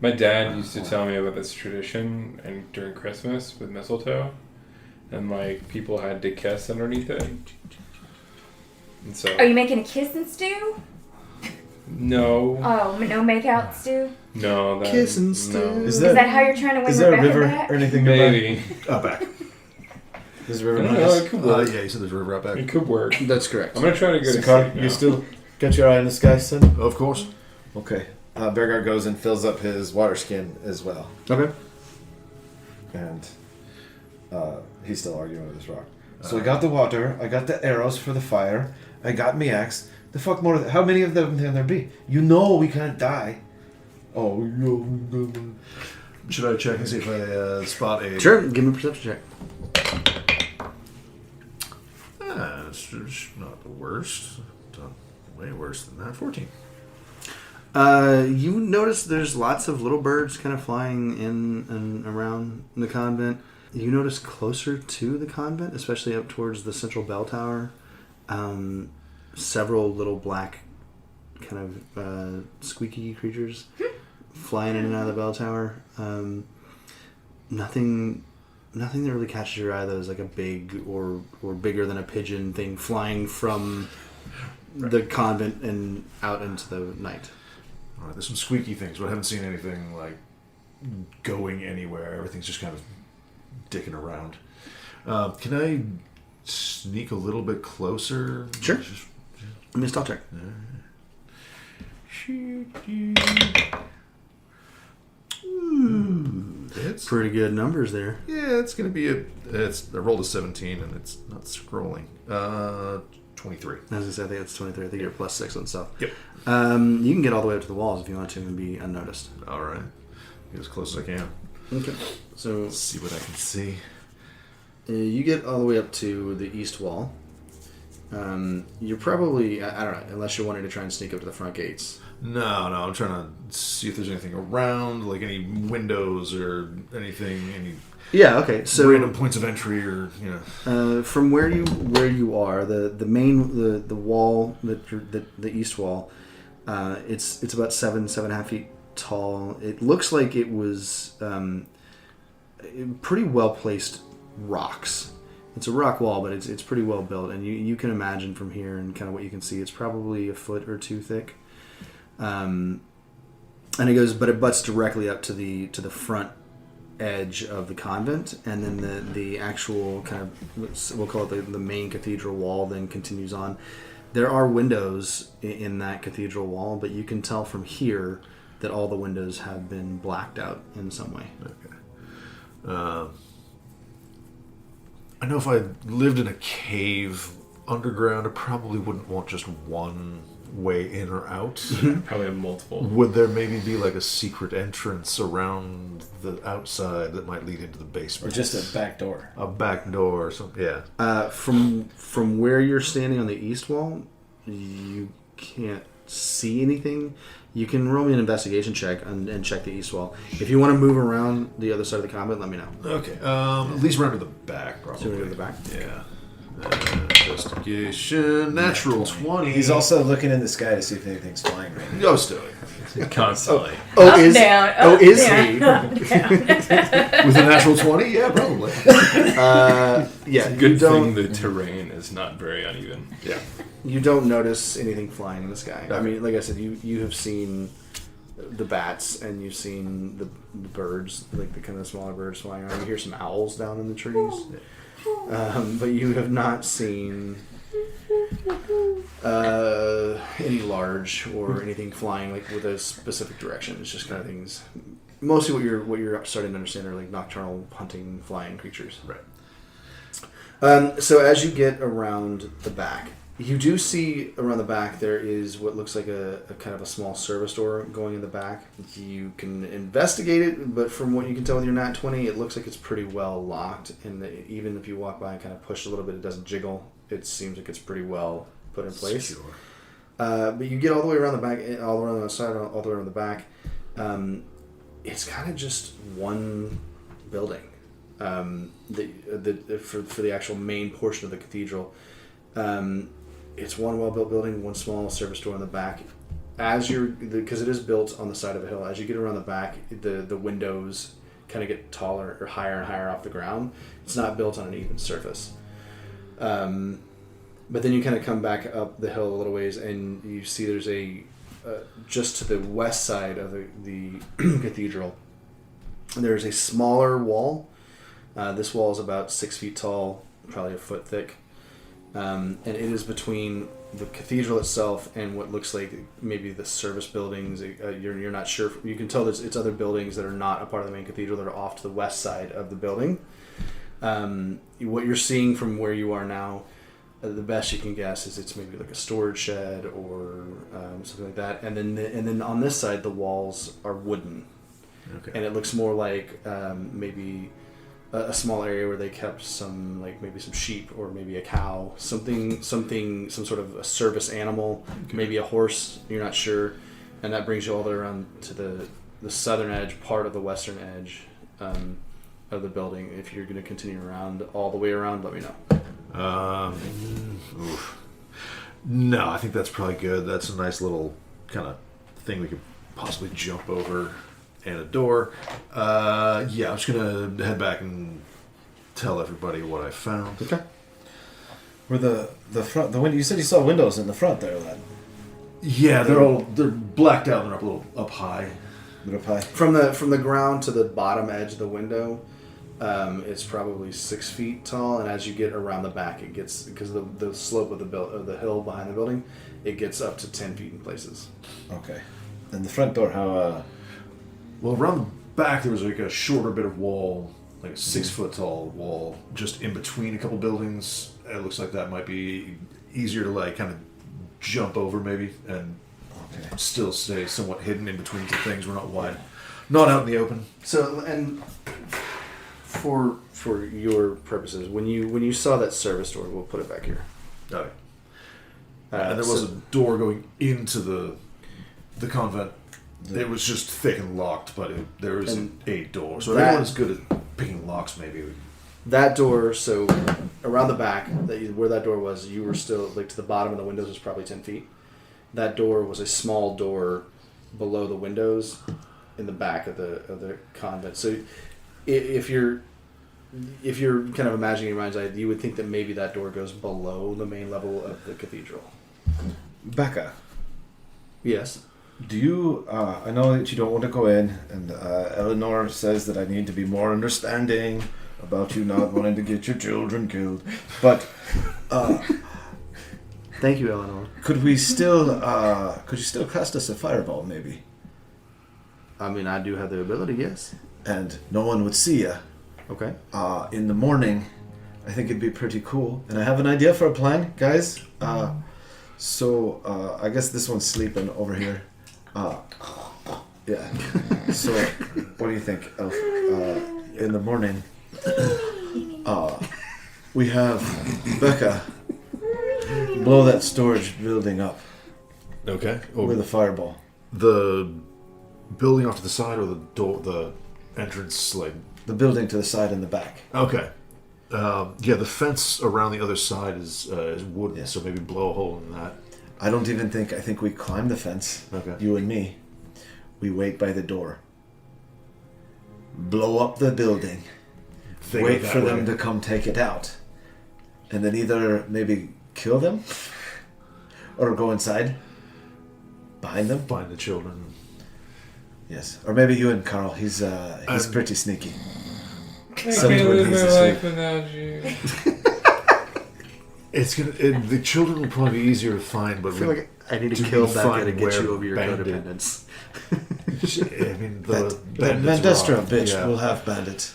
My dad used to tell me about this tradition, and during Christmas with mistletoe, and like people had to kiss underneath it. And so Are you making a kissing stew? no, Oh, no make-out stew? no, that, Kiss and no. stew. Is Is that how you're trying to win Is there a Rebecca river back? or anything nearby? Maybe. Back. There's a river I don't near know. us? It could work. Yeah, you said there's a river out back. It could work. That's correct. I'm gonna try to go to Z'kar, sleep now. you still got your eye on the sky, son? Of course. Okay. Bergar goes and fills up his water skin as well. Okay. And he's still arguing with his rock. So I got the water, I got the arrows for the fire, I got me axe. The fuck more? How many of them can there be? You know we can't die. Oh, Should I check and see if I spot a... Sure, give me a perception check. It's not the worst. Done way worse than that. 14. You notice there's lots of little birds kind of flying in and around the convent. You notice closer to the convent, especially up towards the central bell tower, several little black kind of squeaky creatures flying in and out of the bell tower. Nothing that really catches your eye, though, is like a big or bigger than a pigeon thing flying from the convent and out into the night. All right, there's some squeaky things, but I haven't seen anything like going anywhere. Everything's just kind of dicking around. Can I sneak a little bit closer? Sure. Let me stop check. It's Pretty good numbers there. yeah. It's gonna be I rolled a 17 and it's not scrolling. 23. As I said, I think it's 23. I think you're plus 6 on stuff. Yep. You can get all the way up to the walls if you want to and be unnoticed. All right. Get as close as I can. Okay. So Let's see what I can see. you get all the way up to the east wall. You're probably, I don't know, unless you're wanting to try and sneak up to the front gates. No, I'm trying to see if there's anything around, like any windows or anything, any Yeah, okay. So random points of entry or, you know. from where you are, the main the wall, the east wall, it's about 7.5 feet tall. It looks like it was pretty well placed rocks. It's a rock wall, but it's pretty well built, and you can imagine from here and kind of what you can see. It's probably a foot or two thick, and it butts directly up to the front edge of the convent, and then the actual kind of, we'll call it the main cathedral wall, then continues on. There are windows in that cathedral wall, but you can tell from here that all the windows have been blacked out in some way. Okay. I know if I lived in a cave underground, I probably wouldn't want just one way in or out. Probably have multiple. Would there maybe be like a secret entrance around the outside that might lead into the Or basement? just a back door. A back door or something, yeah. From where you're standing on the east wall, you can't see anything. You can roll me an investigation check and check the east wall. If you want to move around the other side of the convent, let me know. Okay, at least round to the back, probably. So we go to the back? Yeah. Investigation, natural 20. He's also looking in the sky to see if anything's flying right now. No, still. Constantly. Oh, Up, is down, oh up, is down, he? up, down. With a natural 20? Yeah, probably. Yeah. Good you don't, thing the terrain is not very uneven. Yeah. You don't notice anything flying in the sky. I Okay. mean, like I said, you have seen the bats and you've seen the birds, like the kind of smaller birds flying around. You hear some owls down in the trees. But you have not seen any large or anything flying like with a specific direction. It's just kind of things. Mostly what you're starting to understand are like nocturnal hunting flying creatures. Right. So as you get around the back, you do see around the back there is what looks like a kind of a small service door going in the back. You can investigate it, but from what you can tell with your nat 20, it looks like it's pretty well locked. And even if you walk by and kind of push a little bit, it doesn't jiggle. It seems like it's pretty well put in place. Secure. But you get all the way around the back, all around the side, all the way around the back. It's kind of just one building. For the actual main portion of the cathedral. It's one well-built building, one small service door in the back. Because it is built on the side of a hill, as you get around the back, the windows kind of get taller or higher and higher off the ground. It's not built on an even surface. But then you kind of come back up the hill a little ways, and you see there's just to the west side of the cathedral, there's a smaller wall. This wall is about 6 feet tall, probably a foot thick. And it is between the cathedral itself and what looks like maybe the service buildings. You're not sure. You can tell it's other buildings that are not a part of the main cathedral that are off to the west side of the building. What you're seeing from where you are now, the best you can guess is it's maybe like a storage shed or something like that. And then on this side, the walls are wooden. Okay. And it looks more like maybe a small area where they kept some, like maybe some sheep or maybe a cow, some sort of a service animal, maybe a horse. You're not sure, and that brings you all the way around to the southern edge, part of the western edge of the building. If you're going to continue around all the way around, let me know. No, I think that's probably good. That's a nice little kind of thing we could possibly jump over, and a door. I'm just gonna head back and tell everybody what I found. Okay. Were the front the window? You said you saw windows in the front there, then. Yeah, they're blacked out. They're up a little up high. From the ground to the bottom edge of the window, it's probably 6 feet tall, and as you get around the back, it gets, because of the slope of the hill behind the building, it gets up to 10 feet in places. Okay. And the front door, how? Well, around the back there was like a shorter bit of wall, like a 6 foot tall wall, just in between a couple buildings. It looks like that might be easier to like kind of jump over maybe, and still stay somewhat hidden in between two things. We're not out in the open. So, and for your purposes, when you saw that service door, we'll put it back here. Okay. And there was a door going into the convent. It was just thick and locked, but there was a door. So everyone's good at picking locks, maybe. That door, so around the back, where that door was, you were still, like, to the bottom of the windows was probably 10 feet. That door was a small door below the windows in the back of the convent. So if you're kind of imagining in your mind's eye, you would think that maybe that door goes below the main level of the cathedral. Becca. Yes. Do you? I know that you don't want to go in, and Eleanor says that I need to be more understanding about you not wanting to get your children killed. But thank you, Eleanor. Could you still cast us a fireball, maybe? I mean, I do have the ability, yes. And no one would see you. Okay. In the morning, I think it'd be pretty cool. And I have an idea for a plan, guys. So I guess this one's sleeping over here. Yeah. So, what do you think, Elf? In the morning, we have Becca blow that storage building up. Okay. With a fireball. The building off to the side, or the door, the entrance, like the building to the side and the back. Okay. The fence around the other side is wooden, Yeah. so maybe blow a hole in that. I think we climb the fence. Okay. You and me. We wait by the door. Blow up the building. Wait for them to come take it out. And then either maybe kill them or go inside behind them. Find the children. Yes. Or maybe you and Carl. He's pretty sneaky. I can't live my life without you. The children will probably be easier to find, but I feel like I need to kill Becca to get you over your codependence. I mean, that Vandestra bitch will have Bandit.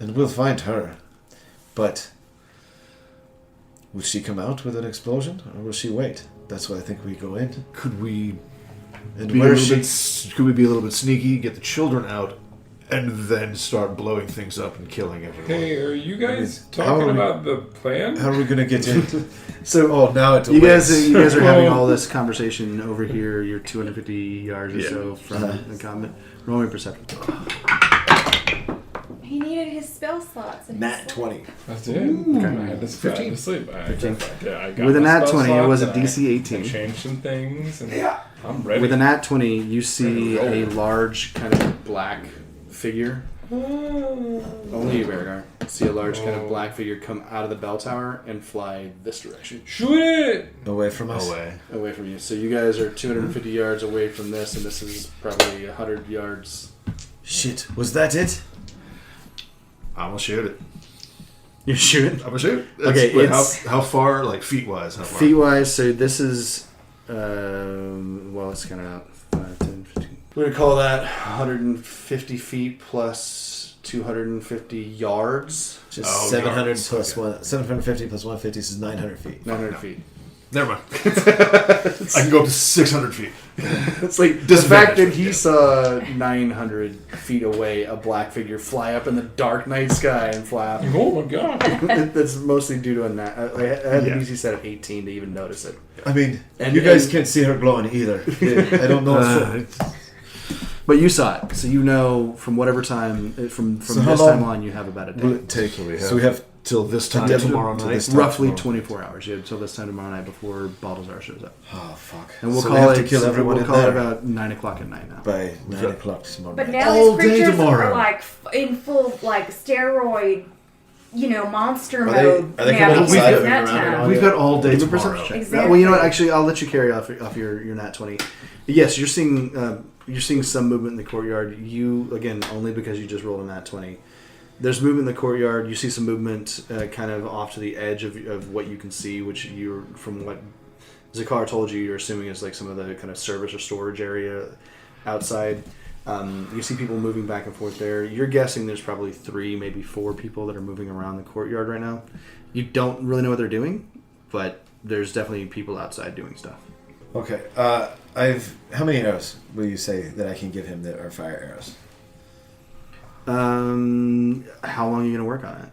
And we'll find her. But will she come out with an explosion, or will she wait? That's why I think we go in. Could we And be where a she? could we be a little bit sneaky, get the children out, and then start blowing things up and killing everyone? Hey, are you guys how talking are we- about the plan? How are we gonna get in? So, Now it's a you guys waste. are having all this conversation over here. You're 250 yards or so from the convent. Roll me perception. He needed his spell slots. And Nat 20. That's it. I had to 15. to sleep. I got With a my nat spell 20, it was a slots, and DC I 18. changed some things, and I'm ready. With a nat 20, you see a large kind of black figure. Only you, Beargar. See a large kind of black figure come out of the bell tower and fly this direction. Shoot it! Away from us. Away from you. So you guys are 250 yards away from this, and this is probably 100 yards. Shit. Was that it? I'm gonna shoot it. You're shooting? I'm gonna shoot. Okay, Wait, it's... how far? Like feet wise? How far? Feet wise, so this is... well, it's kind of out. 5, 10, 15. We're going to call that 150 feet plus 250 yards. Just 700 yards. plus one. 750 plus 150 is 900 feet. 900 feet. Never mind. I can go up to 600 feet. It's like the fact that he saw 900 feet away a black figure fly up in the dark night sky and flap. Oh my god. That's mostly due to I had an easy set of 18 to even notice it. I mean, And- you guys and- can't see her glowing either. I don't know. But you saw it, so you know from whatever time, from So how this long time on, you have about a day. will it take? So we have till this time Yeah, tomorrow till night. this time. Roughly tomorrow. 24 hours. You have until this time tomorrow night before Baltazar shows up. Oh fuck! And we'll So call we have it to kill everyone We'll in call it there about 9 o'clock at night now. by 9 o'clock tomorrow. But night. now All these day creatures tomorrow. are like in full like steroid, monster Are they- mode. are they now coming because outside it's or nut around time. it? We've got all day Give a tomorrow. perception check. Exactly. Well, you know what? Actually, I'll let you carry off your nat 20. Yes, you're seeing some movement in the courtyard. You again only because you just rolled a nat 20. There's movement in the courtyard. You see some movement kind of off to the edge of what you can see, which you're from what Z'kar told you. You're assuming is like some of the kind of service or storage area outside. You see people moving back and forth there. You're guessing there's probably 3, maybe 4 people that are moving around the courtyard right now. You don't really know what they're doing, but there's definitely people outside doing stuff. Okay. How many arrows will you say that I can give him that are fire arrows? How long are you going to work on it?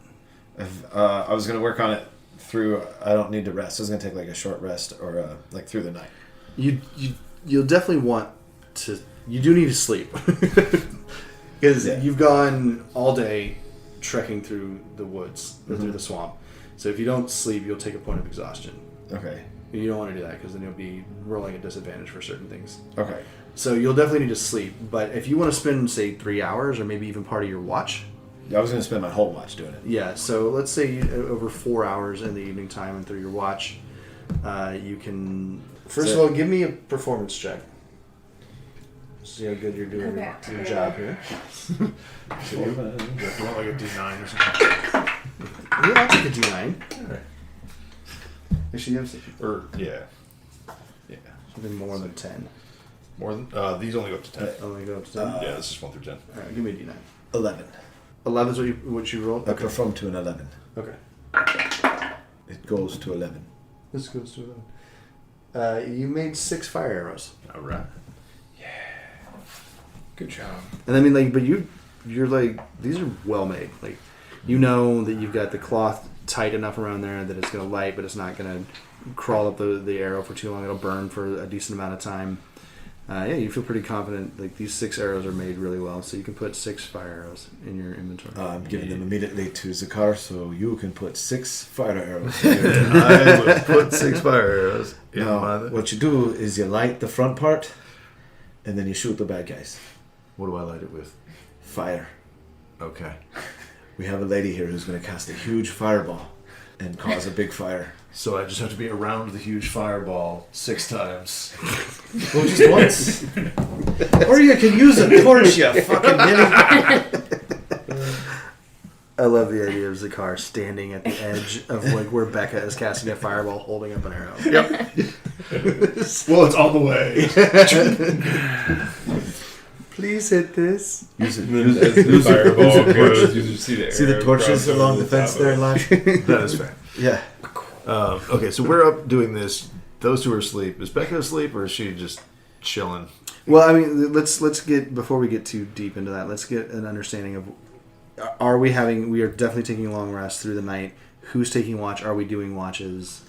I was going to work on it through. I don't need to rest. I was going to take like a short rest or like through the night. You'll definitely want to. You do need to sleep because you've gone all day trekking through the woods or through the swamp. So if you don't sleep, you'll take a point of exhaustion. Okay. You don't want to do that because then you'll be rolling a disadvantage for certain things. Okay. So you'll definitely need to sleep. But if you want to spend, say, 3 hours or maybe even part of your watch, I was going to spend my whole watch doing it. yeah. So let's say over 4 hours in the evening time and through your watch, you can. First of all, give me a performance check. See how good you're doing Okay. your job here. So you want like a D9 or something? Yeah, I'll take a D9. Alright. Actually, you have Or, yeah. Yeah. something more than 10. More than, these only go up to 10. Only go up to 10. Yeah, this is 1 through 10. All right, give me a D9. 11. 11 is what you rolled? I performed to an 11. Okay. It goes to 11. This goes to 11. You made 6 fire arrows. Alright. Good job. And I mean, like, but you're like, these are well made. Like, you know that you've got the cloth tight enough around there that it's going to light, but it's not going to crawl up the arrow for too long. It'll burn for a decent amount of time. Yeah, you feel pretty confident. Like, these 6 arrows are made really well, so you can put 6 fire arrows in your inventory. I'm giving them immediately to Z'kar, so you can put 6 fire arrows. I will put 6 fire arrows in Now, my... what you do is you light the front part, and then you shoot the bad guys. What do I light it with? Fire. Okay. We have a lady here who's going to cast a huge fireball and cause a big fire. So I just have to be around the huge fireball 6 times. Well, just once. Or you can use a torch, you fucking ninny. I love the idea of Z'kar standing at the edge of like where Becca is casting a fireball, holding up an arrow. Yep. Well, it's on the way. Please hit this. Use it. And then as the fireball goes, you just see the See the arrow torches cross over along the top fence of there, it. Lash? That is fair. Yeah. Okay, so we're up doing this. Those 2 are asleep. Is Becca asleep, or is she just chilling? Well, I mean, let's get before we get too deep into that. Let's get an understanding of we are definitely taking a long rest through the night. Who's taking watch? Are we doing watches?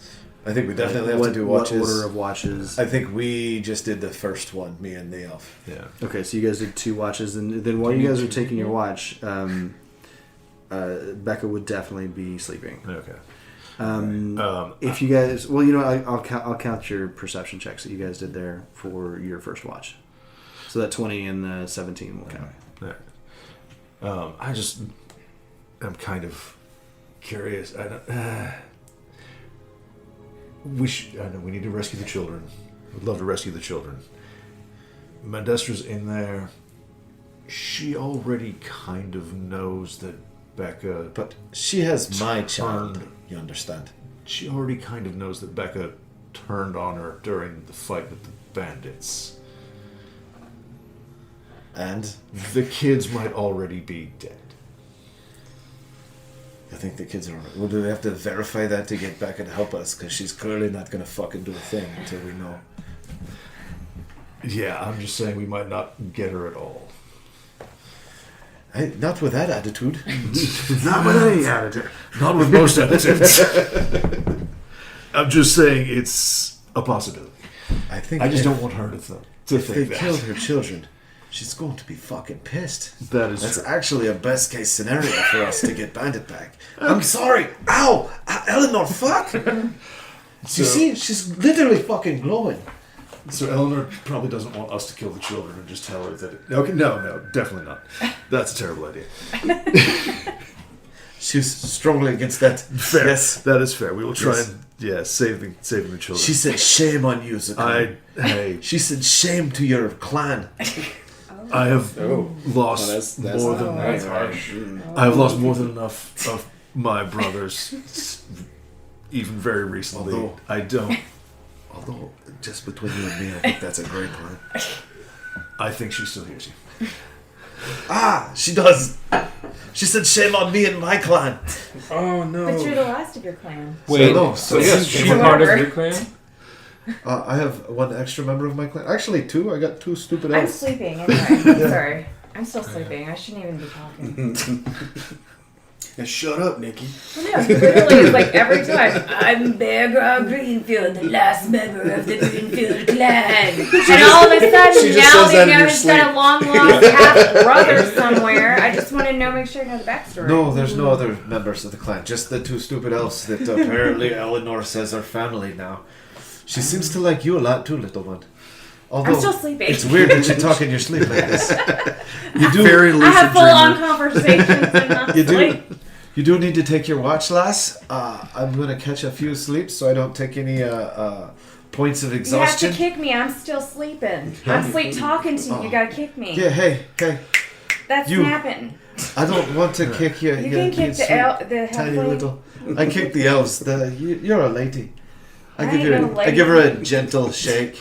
I think we definitely have What- to do what watches. order of watches? I think we just did the first one, me and the elf. Yeah. Okay, so you guys did 2 watches, and then while you guys are taking your watch, Becca would definitely be sleeping. Okay. If you guys, well, you know, I'll count your perception checks that you guys did there for your first watch. So that 20 and the 17 will count. Right. I just am kind of curious. I know we need to rescue the children. We'd love to rescue the children. Mandestra's in there. She already kind of knows that Becca... But she has my child, Turned. you understand? She already kind of knows that Becca turned on her during the fight with the bandits. And The kids might already be dead. you think the kids are... Well, do we have to verify that to get Becca to help us? Because she's clearly not going to fucking do a thing until we know. Yeah, I'm just saying we might not get her at all. Hey, not with that attitude. Not with any attitude. Not with most attitudes. I'm just saying it's a possibility. I think I just if- don't want her to think If they that. killed her children, she's going to be fucking pissed. That is That's true. actually a best case scenario for us to get Bandit back. I'm sorry. Ow! Eleanor, fuck! You see, she's literally fucking glowing. So Eleanor probably doesn't want us to kill the children and just tell her that... Okay, no, definitely not. That's a terrible idea. She's strongly against that. Fair. Yes. That is fair. We will try Yes. and, saving the children. She said shame on you, Z'kar. Hey, She said shame to your clan. I have lost that's more than... That's harsh. I have lost more than enough of my brothers, even very recently. Although, just between you and me, I think that's a great plan. I think she still hears you. Ah, she does. She said shame on me and my clan. Oh no. But you're the last of your clan. Wait, no. so Yes, is she sure. part of your clan? I have one extra member of my clan. Actually, two. I got two stupid I'm elves. sleeping anyway. Sorry. I'm still sleeping. I shouldn't even be talking. Yeah, shut up, Nikki. No, literally, it's like every time. I'm Bear Grog Greenfield, the last member of the Greenfield clan. And all of a she sudden, just now says they that in know your he's got a sleep. long lost half brother somewhere. I just want to know, make sure you know the backstory. No, there's no other members of the clan. Just the two stupid elves that apparently Eleanor says are family now. She seems to like you a lot too, little one. Although I'm still sleeping. it's weird that you talk in your sleep like this. You do. Very lucid I have full on dreamer. conversations and not You do. sleep. You do need to take your watch, lass. I'm gonna catch a few sleeps so I don't take any points of You have exhaustion. to kick me. I'm still sleeping. I'm sleep talking to you. You gotta kick me. Yeah, hey. That's you- snapping. I don't want to kick you. You can kick the tiny halfling. little. I kick the elves. You're a lady. I I give ain't her. no I give her a lady. gentle shake.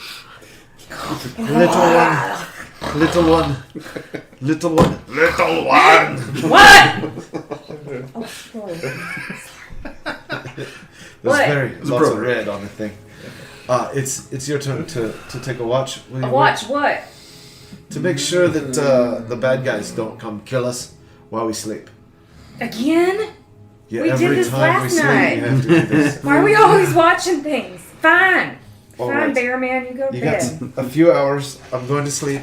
Little one. Little one. Little one. Little one. What? Oh, sorry. There's What? lots of appropriate. red on the thing. It's your turn to take a watch. Will you Watch what? wait? To make sure that the bad guys don't come kill us while we sleep. Again? Yeah, We did every this time we last sleep, night. you have to do this. Why are we always watching things? Fine. All Fine, right. Bear Man. You go to You got bed. a few hours. I'm going to sleep.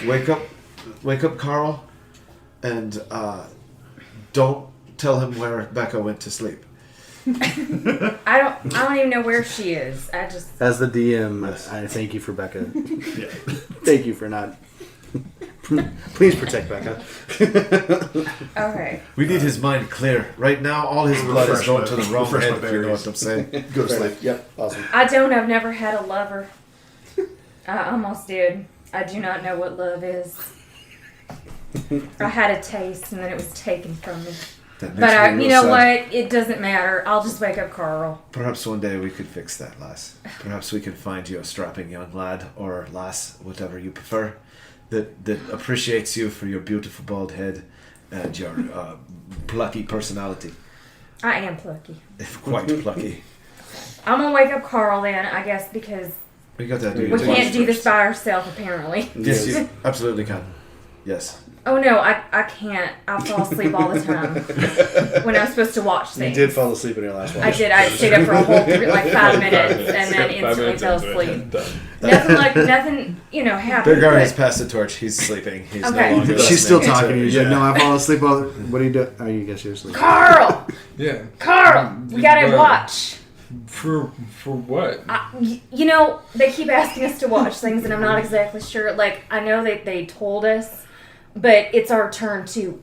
Wake up, Carl, and don't tell him where Becca went to sleep. I don't even know where she is. I just. As the DM, Yes. I thank you for Becca. Yeah. Thank you for not. Please protect Becca. Okay. We need his mind clear. Right now, all his blood is Refresh going my- to the wrong refresh my head, if you know berries. what I'm saying. Go to sleep. Yep, awesome. I don't. I've never had a lover. I almost did. I do not know what love is. I had a taste and then it was taken from me. That makes But me you real know sad. what? It doesn't matter. I'll just wake up Carl. Perhaps one day we could fix that, lass. Perhaps we can find you a strapping young lad or lass, whatever you prefer, that appreciates you for your beautiful bald head and your plucky personality. I am plucky. Quite plucky. I'm gonna wake up Carl then, I guess, because We got that. we can't do this by ourselves apparently. Yes, you absolutely can. Yes. Oh no, I can't. I fall asleep all the time when I'm supposed to watch You things. did fall asleep in your last one. I did. I stayed up for a whole 5 minutes and then Yeah, 5 instantly minutes fell into it. asleep. Done. Nothing, happened. Bergar but- has passed the torch. He's sleeping. He's Okay. no longer She's still listening talking to you. She's like, Yeah. no, I fall asleep all. What do you do? Oh, you guess you're asleep. Carl, Yeah. Carl, we gotta Well, watch. For what? They keep asking us to watch things, and I'm not exactly sure. Like, I know that they told us, but it's our turn to.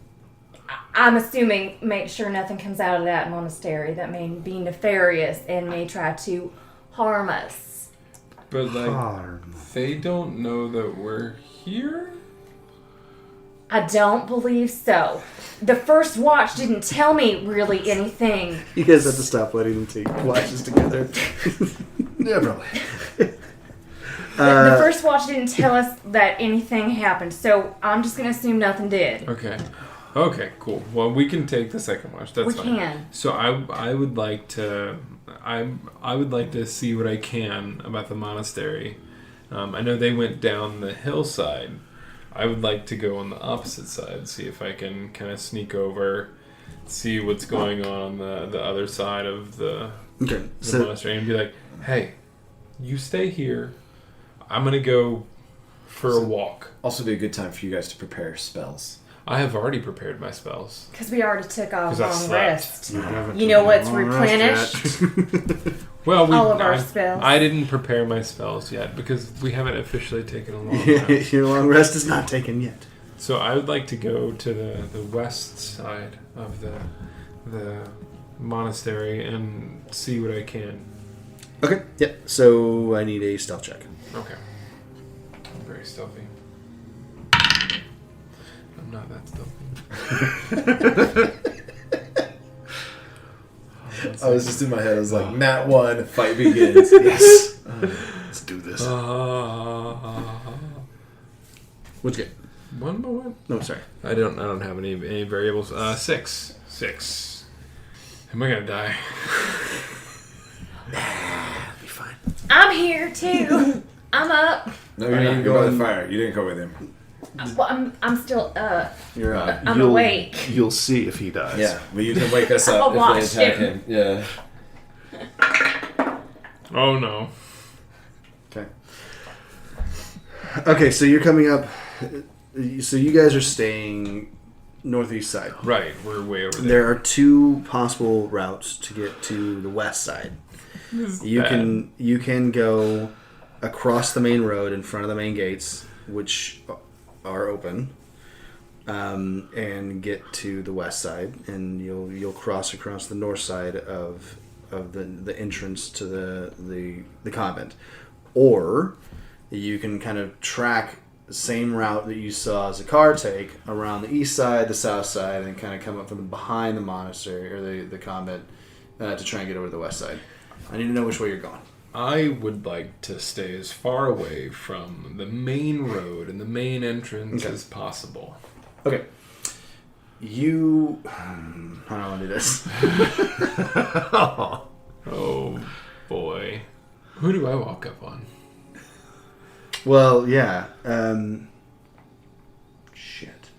I'm assuming make sure nothing comes out of that monastery that may be nefarious and may try to harm us. But like, Hawtorn. they don't know that we're here. I don't believe so. The first watch didn't tell me really anything. You guys have to stop letting them take watches together. Yeah, probably. The first watch didn't tell us that anything happened, so I'm just gonna assume nothing did. Okay. Okay, cool. Well, we can take the second watch. That's We fine. can. So I would like to I would like to see what I can about the monastery. I know they went down the hillside. I would like to go on the opposite side, see if I can kind of sneak over, see what's going on the other side of the monastery, and be like, "Hey, you stay here. I'm gonna go for a walk." Also, be a good time for you guys to prepare spells. I have already prepared my spells. Because we already took a 'Cause I long slept. rest. You haven't You know taken what's a long rest replenished? yet. Well, All of our spells. I didn't prepare my spells yet because we haven't officially taken a long rest. Your long rest is not taken yet. So I would like to go to the west side of the monastery and see what I can. Okay. Yep. So I need a stealth check. Okay. I'm very stealthy. I'm not that stealthy. I was just in my head. I was like, Nat 1, fight begins. Yes. Let's do this. What'd you get? One by one. No, sorry. I don't have any variables. 6. Am I gonna die? Be fine. I'm here too. I'm up. No, you're not. You're by the fire. You didn't go with him. Well, I'm still up. You're up. I'm awake. You'll see if he dies. Yeah, but you can wake us up I'll if watch they attack him. him. Yeah. Oh no. Okay, so you're coming up. So you guys are staying northeast side. Right, we're way over there. There are two possible routes to get to the west side. You can go across the main road in front of the main gates, which are open, and get to the west side, and you'll cross across the north side of the entrance to the convent, or you can kind of track the same route that you saw Z'kar take around the east side, the south side, and kind of come up from behind the monastery or the convent to try and get over to the west side. I need to know which way you're going. I would like to stay as far away from the main road and the main entrance as possible. Okay. How do I want to do this? Oh boy. Who do I walk up on? Well, yeah. Shit.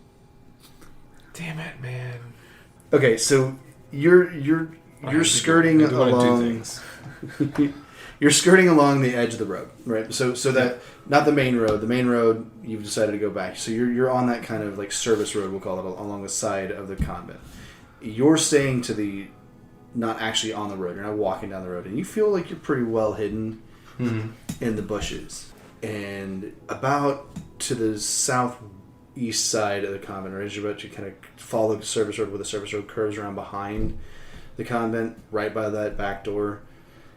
Damn it, man. Okay, so you're skirting I do wanna do along. things. You're skirting along the edge of the road, right? So that not the main road. The main road you've decided to go back. So you're on that kind of like service road, we'll call it, along the side of the convent. You're staying to the not actually on the road. You're not walking down the road, and you feel like you're pretty well hidden in the bushes. And about to the southeast side of the convent, right as you're about to kind of follow the service road, where the service road curves around behind the convent, right by that back door,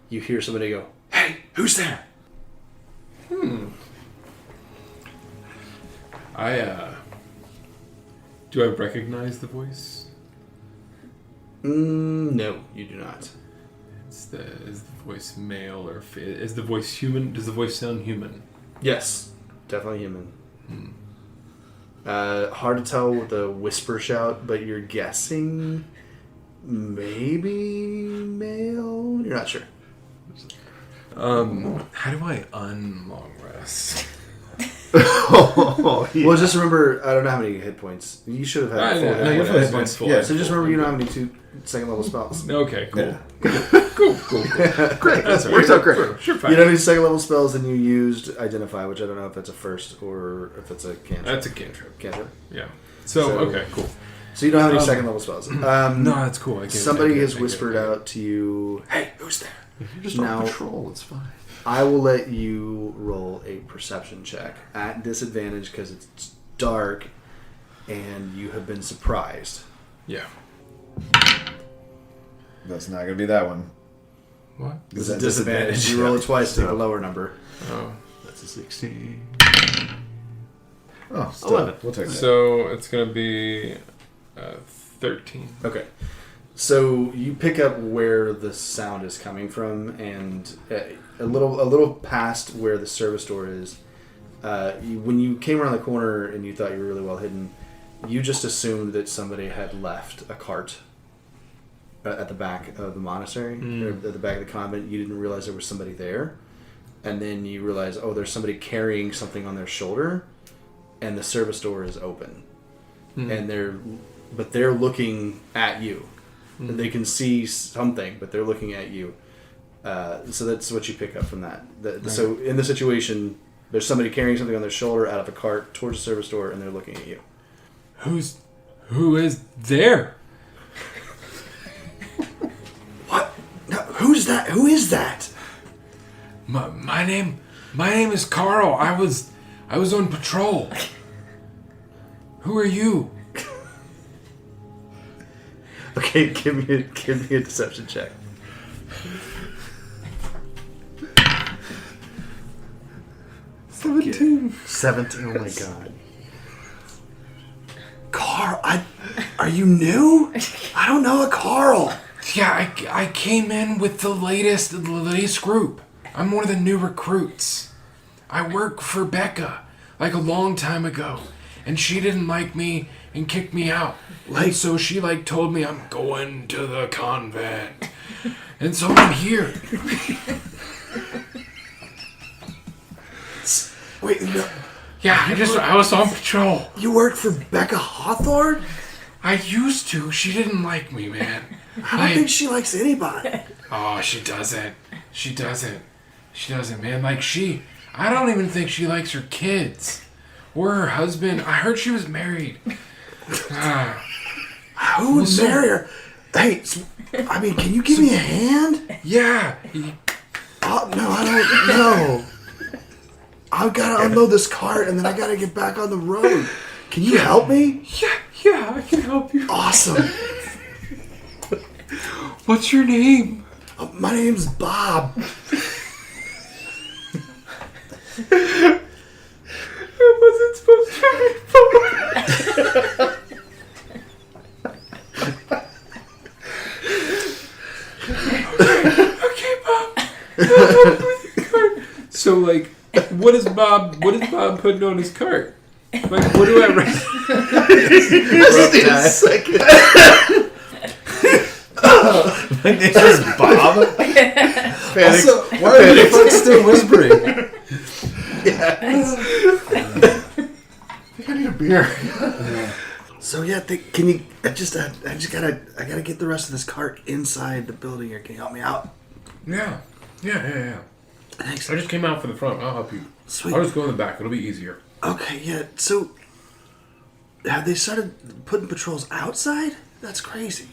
you hear somebody go, "Hey, who's there?" Do I recognize the voice? No, you do not. Is the voice male or is the voice human? Does the voice sound human? Yes, definitely human. Hard to tell with a whisper shout, but you're guessing maybe male. You're not sure. How do I unlong rest? Oh, yeah. Well, just remember, I don't know how many hit points. You should have had full hit you're points. full hit points. Full. Yeah, so just remember you don't have any 2 second level spells. Okay, cool. Yeah. Cool. Great. That's Works out great. Sure, fine. You don't have any second level spells, and you used Identify, which I don't know if that's a first or if it's a cantrip. That's a cantrip. Cantrip. Yeah. So okay, cool. So you don't have any second level spells. No, that's cool. I get it, Somebody I get has it. whispered out to you, "Hey, who's there?" You're just Now- on patrol. It's fine. I will let you roll a perception check at disadvantage because it's dark and you have been surprised. Yeah. That's not gonna be that one. What? It's a disadvantage. You roll it twice, take a lower number. Oh. That's a 16. Oh, still, 11. We'll take that. So it's gonna be 13. Okay. So you pick up where the sound is coming from, and a little past where the service door is. When you came around the corner and you thought you were really well hidden, you just assumed that somebody had left a cart at the back of the monastery, or at the back of the convent. You didn't realize there was somebody there. And then you realize, oh, there's somebody carrying something on their shoulder, and the service door is open. And they're looking at you. And they can see something, but they're looking at you. So that's what you pick up from that. So in the situation, there's somebody carrying something on their shoulder out of a cart towards the service door, and they're looking at you. Who is there? What? No, who's that? Who is that? My name is Carl. I was on patrol. Who are you? Okay, give me a deception check. 17. 17. Oh my god. Carl, are you new? I don't know a Carl. Yeah, I came in with the latest group. I'm one of the new recruits. I work for Becca, like a long time ago, and she didn't like me and kicked me out. And so she told me I'm going to the convent, and so I'm here. Wait, no. Yeah, I was on patrol. You work for Becca Hawtorn? I used to. She didn't like me, man. I don't think she likes anybody. Oh, she doesn't. She doesn't, man. I don't even think she likes her kids. Or her husband. I heard she was married. Who would marry her? Hey, can you give me a hand? Yeah. Oh, no, I don't know. I've got to unload this cart, and then I got to get back on the road. Can you help me? Yeah, I can help you. Awesome. What's your name? My name's Bob. I wasn't supposed to be Okay, Bob. So, what is Bob putting on his cart? What do I write? Just need a second. My name is Bob. Also, why are you folks still whispering? I think I need a beer. So yeah, can you? I gotta get the rest of this cart inside the building here. Can you help me out? Yeah. Thanks. I just came out for the front. I'll help you. Sweet. I'll just go in the back. It'll be easier. Okay, yeah. So have they started putting patrols outside? That's crazy.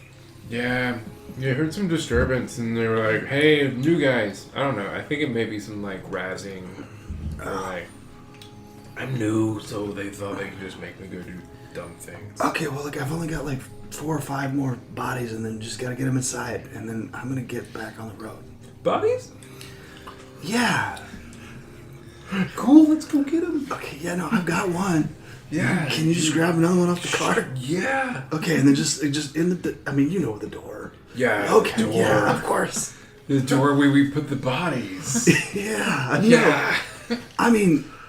Yeah, I heard some disturbance, and they were like, "Hey, new guys." I don't know. I think it may be some razzing, or I'm new, so they thought they could just make me go do dumb things. Okay, well look, I've only got 4 or 5 more bodies, and then just gotta get them inside, and then I'm gonna get back on the road. Bodies? Yeah. Cool. Let's go get them. Okay, yeah, no, I've got one. Yeah. Can you just grab another one off the cart? Yeah. Okay, and then just in the. you know the door. Yeah. Okay. The door. Yeah, of course. The door where we put the bodies. Yeah. I know. Yeah.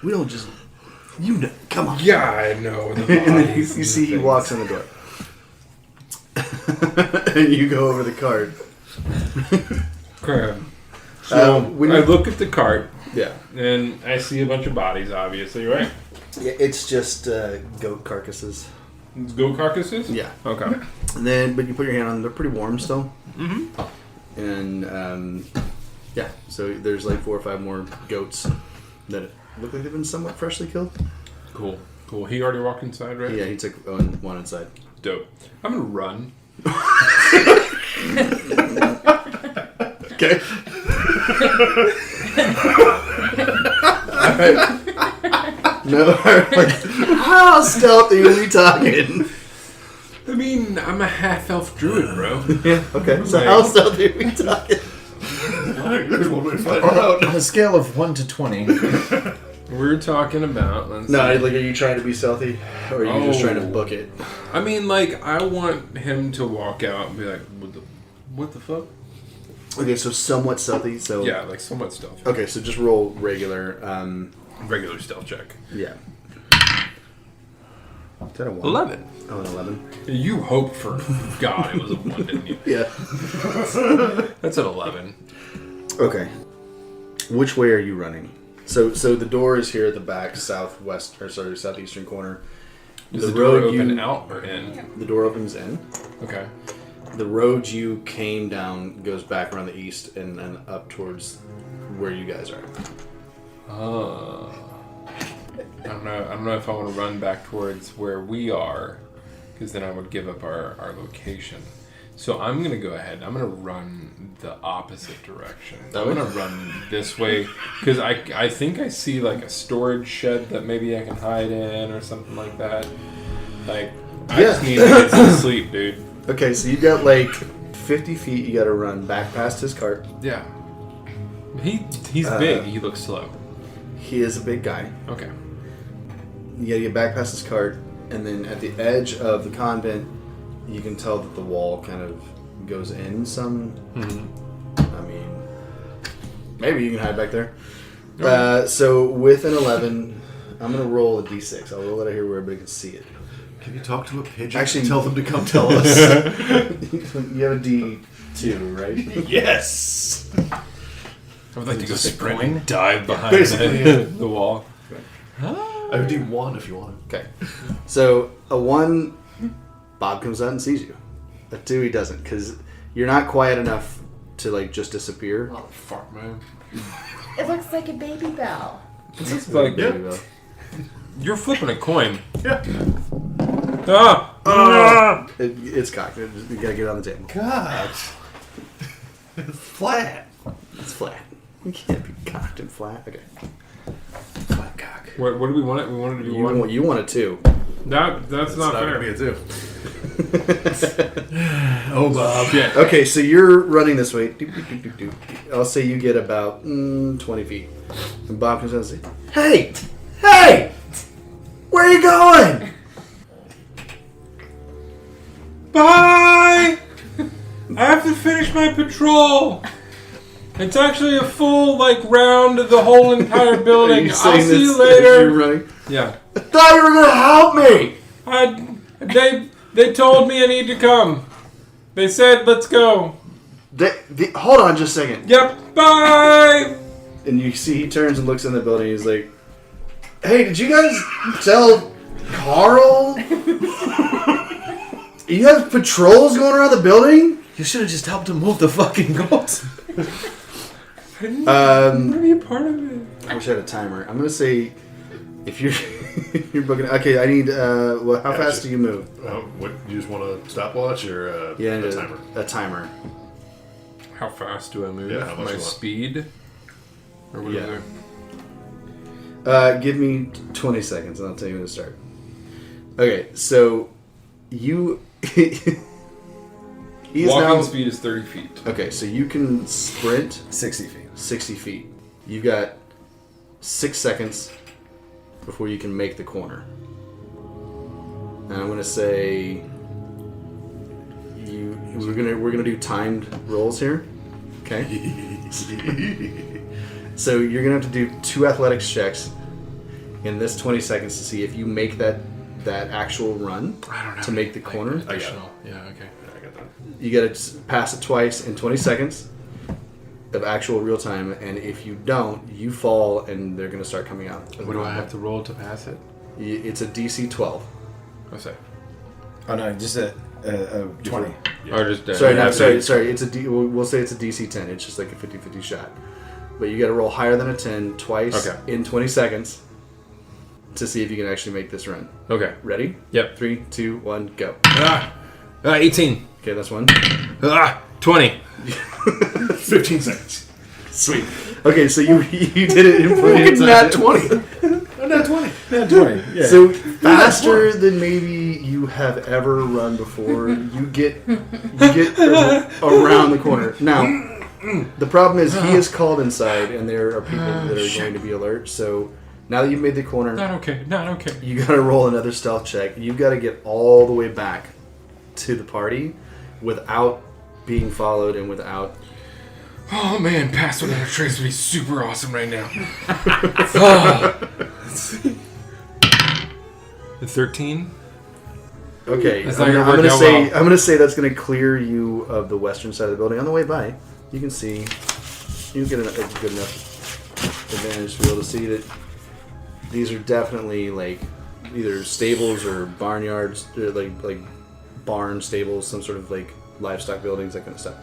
We don't just. Come on. Yeah, I know. The And then bodies. you see he walks in the door. And you go over the cart. Okay. So when I you- look at the cart, Yeah. and I see a bunch of bodies, obviously, right? Yeah, it's just goat carcasses. Goat carcasses? Yeah. Okay. And then, but you put your hand on them, they're pretty warm still. Mm-hmm. And, yeah, so there's 4 or 5 more goats that look like they've been somewhat freshly killed. Cool. He already walked inside, right? Yeah, he took one inside. Dope. I'm gonna run. Okay. No, how stealthy are we talking? I mean, I'm a half-elf druid, bro. Yeah, okay. So how stealthy are we talking? There's one way to find out. On a scale of 1 to 20. We're talking about... Let's No, see. are you trying to be stealthy? Or are you just trying to book it? I mean, I want him to walk out and be like, what the fuck? Okay, so somewhat stealthy, so... Yeah, somewhat stealth. Okay, so just roll regular, Regular stealth check. yeah. Got a 1. 11. Oh, an 11. You hoped for God it was a 1, didn't you? Yeah. That's an 11. Okay. Which way are you running? So the door is here at the back, southeastern corner. Does the door open out or in? The door opens in. Okay. The road you came down goes back around the east and then up towards where you guys are. I don't know if I want to run back towards where we are, because then I would give up our location. So I'm going to go ahead. I'm going to run the opposite direction. I'm going to run this way, because I think I see like a storage shed that maybe I can hide in or something like that. Like, I just need to get some sleep, dude. Okay, so you got like 50 feet you got to run back past his cart. Yeah. He's big. He looks slow. He is a big guy. Okay. You got to get back past his cart, and then at the edge of the convent, you can tell that the wall kind of goes in some. Mm-hmm. I mean, maybe you can hide back there. So with an 11, I'm going to roll a d6. I'll roll it out here where everybody can see it. Can you talk to a pigeon? Actually, and tell them to come tell us. You have a D2, right? Yes. I would like to go sprint coin? and dive behind the wall. I have D1 if you want. Okay. So a 1, Bob comes out and sees you. A 2, he doesn't, because you're not quiet enough to like just disappear. Oh fuck, man! It looks like a baby bell. This is like Yeah. you're flipping a coin. Yeah. It's cocked. You gotta get it on the table. God. It's flat. It's flat. You can't be cocked and flat. Okay. Flat cock. What do we want it? We wanted to be one. You want a 2. That's not fair. Gonna be a 2. Oh, Bob. Yeah. Okay, so you're running this way. Doop, doop, doop, doop, doop. I'll say you get about 20 feet. And Bob comes out and says, Hey! Where are you going? Bye! I have to finish my patrol. It's actually a full round of the whole entire building. I'll see you You're later. running. Yeah. I thought you were going to help me! They told me I need to come. They said let's go. Hold on just a second. Yep. Bye. And you see he turns and looks in the building. He's like, Hey, did you guys tell Carl? You have patrols going around the building? You should have just helped him move the fucking goats. I didn't want to be a part of it. I wish I had a timer. I'm going to say, if you're you're booking... Okay, I need... how fast do you move? What, you just want a stopwatch or a timer? A timer. How fast do I move? Yeah, how much my you want? speed? Or what Yeah. is it? Give me 20 seconds and I'll tell you when to start. Okay, so you... Walking speed is 30 feet. Okay, so you can sprint 60 feet. 60 feet. You've got 6 seconds before you can make the corner. And I'm gonna say we're gonna do timed rolls here. Okay. So you're gonna have to do 2 athletics checks in this 20 seconds to see if you make that actual run I don't know. to make the corner. Additional. Yeah, okay. I got that. You gotta pass it twice in 20 seconds of actual real time, and if you don't, you fall and they're gonna start coming out. What do I have to roll to pass it? It's a DC 12. What's that? Oh no, just a 20. Yeah. Or just Sorry. It's we'll say it's a DC 10. It's just like a 50-50 shot. But you got to roll higher than a 10 twice in 20 seconds to see if you can actually make this run. Okay. Ready? Yep. 3, 2, 1, go. 18. Okay, that's one. 20. 15 seconds. Sweet. Okay, so you did it in plenty of time. Nat 20. Nat 20. Yeah, 20. Yeah. So faster than maybe you have ever run before, you get around the corner. Now, the problem is he is called inside, and there are people that are going to be alert. So now that you've made the corner, Not okay. you got to roll another stealth check. You've got to get all the way back to the party without being followed and without. Oh man, pass without a trace would be super awesome right now. 13? Okay, It's I'm not gonna work out say well. I'm gonna say that's gonna clear you of the western side of the building. On the way by, you can see, you get a good enough advantage to be able to see that these are definitely like either stables or barnyards, like barn stables, some sort of like livestock buildings, that kind of stuff.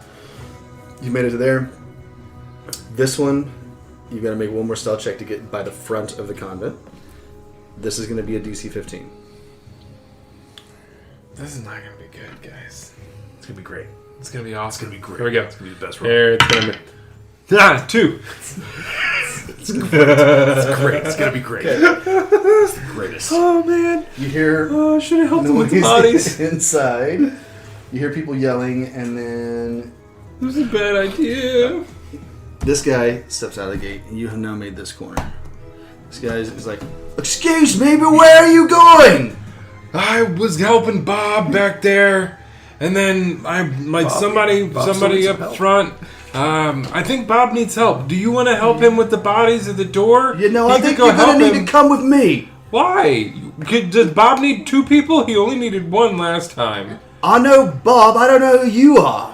You made it to there. This one, you got to make one more stealth check to get by the front of the convent. This is going to be a DC 15. This is not gonna be good, guys. It's gonna be great. It's gonna be awesome. It's gonna be great. Here we go. It's gonna be the best roll. There, it's gonna be. 2. It's great. It's gonna be great. It's the greatest. Oh man. You hear Oh, I should have helped him with the noise bodies. inside. You hear people yelling, and then It was a bad idea. this guy steps out of the gate, and you have now made this corner. This guy is like, "Excuse me, but where are you going?" I was helping Bob back there, and then somebody needs some up help. front. I think Bob needs help. Do you want to help him with the bodies at the door? You know, He I could think go you're gonna help need him. to come with me. Why? Does Bob need 2 people? He only needed 1 last time. I know Bob. I don't know who you are.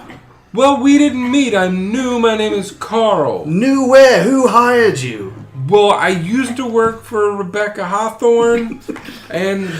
Well, we didn't meet. I'm new. My name is Carl. New where? Who hired you? Well, I used to work for Rebecca Hawthorn,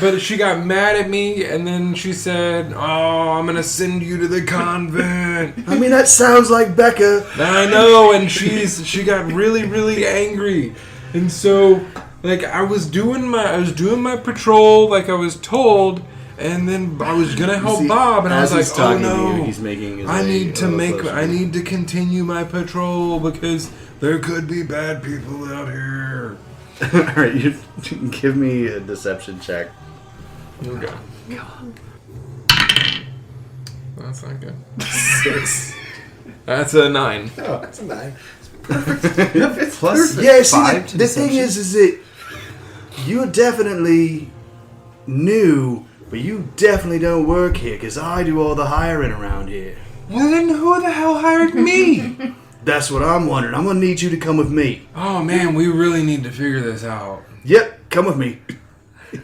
but she got mad at me, and then she said, "Oh, I'm gonna send you to the convent." I mean, that sounds like Becca. I know, and she got really, really angry, and so like I was doing my patrol like I was told, and then I was gonna help See, Bob, and I was as like, he's "Oh talking to no, you, he's making his I way need to a little closer. I need to continue my patrol because there could be bad people out here." All right, you give me a deception check. Okay. That's not good. 6. That's a 9. Oh, that's a 9. Plus Yeah, see, 5 to the thing deception. is that you're definitely new, but you definitely don't work here, because I do all the hiring around here. Well, then who the hell hired me? That's what I'm wondering. I'm going to need you to come with me. Oh man, we really need to figure this out. Yep, come with me.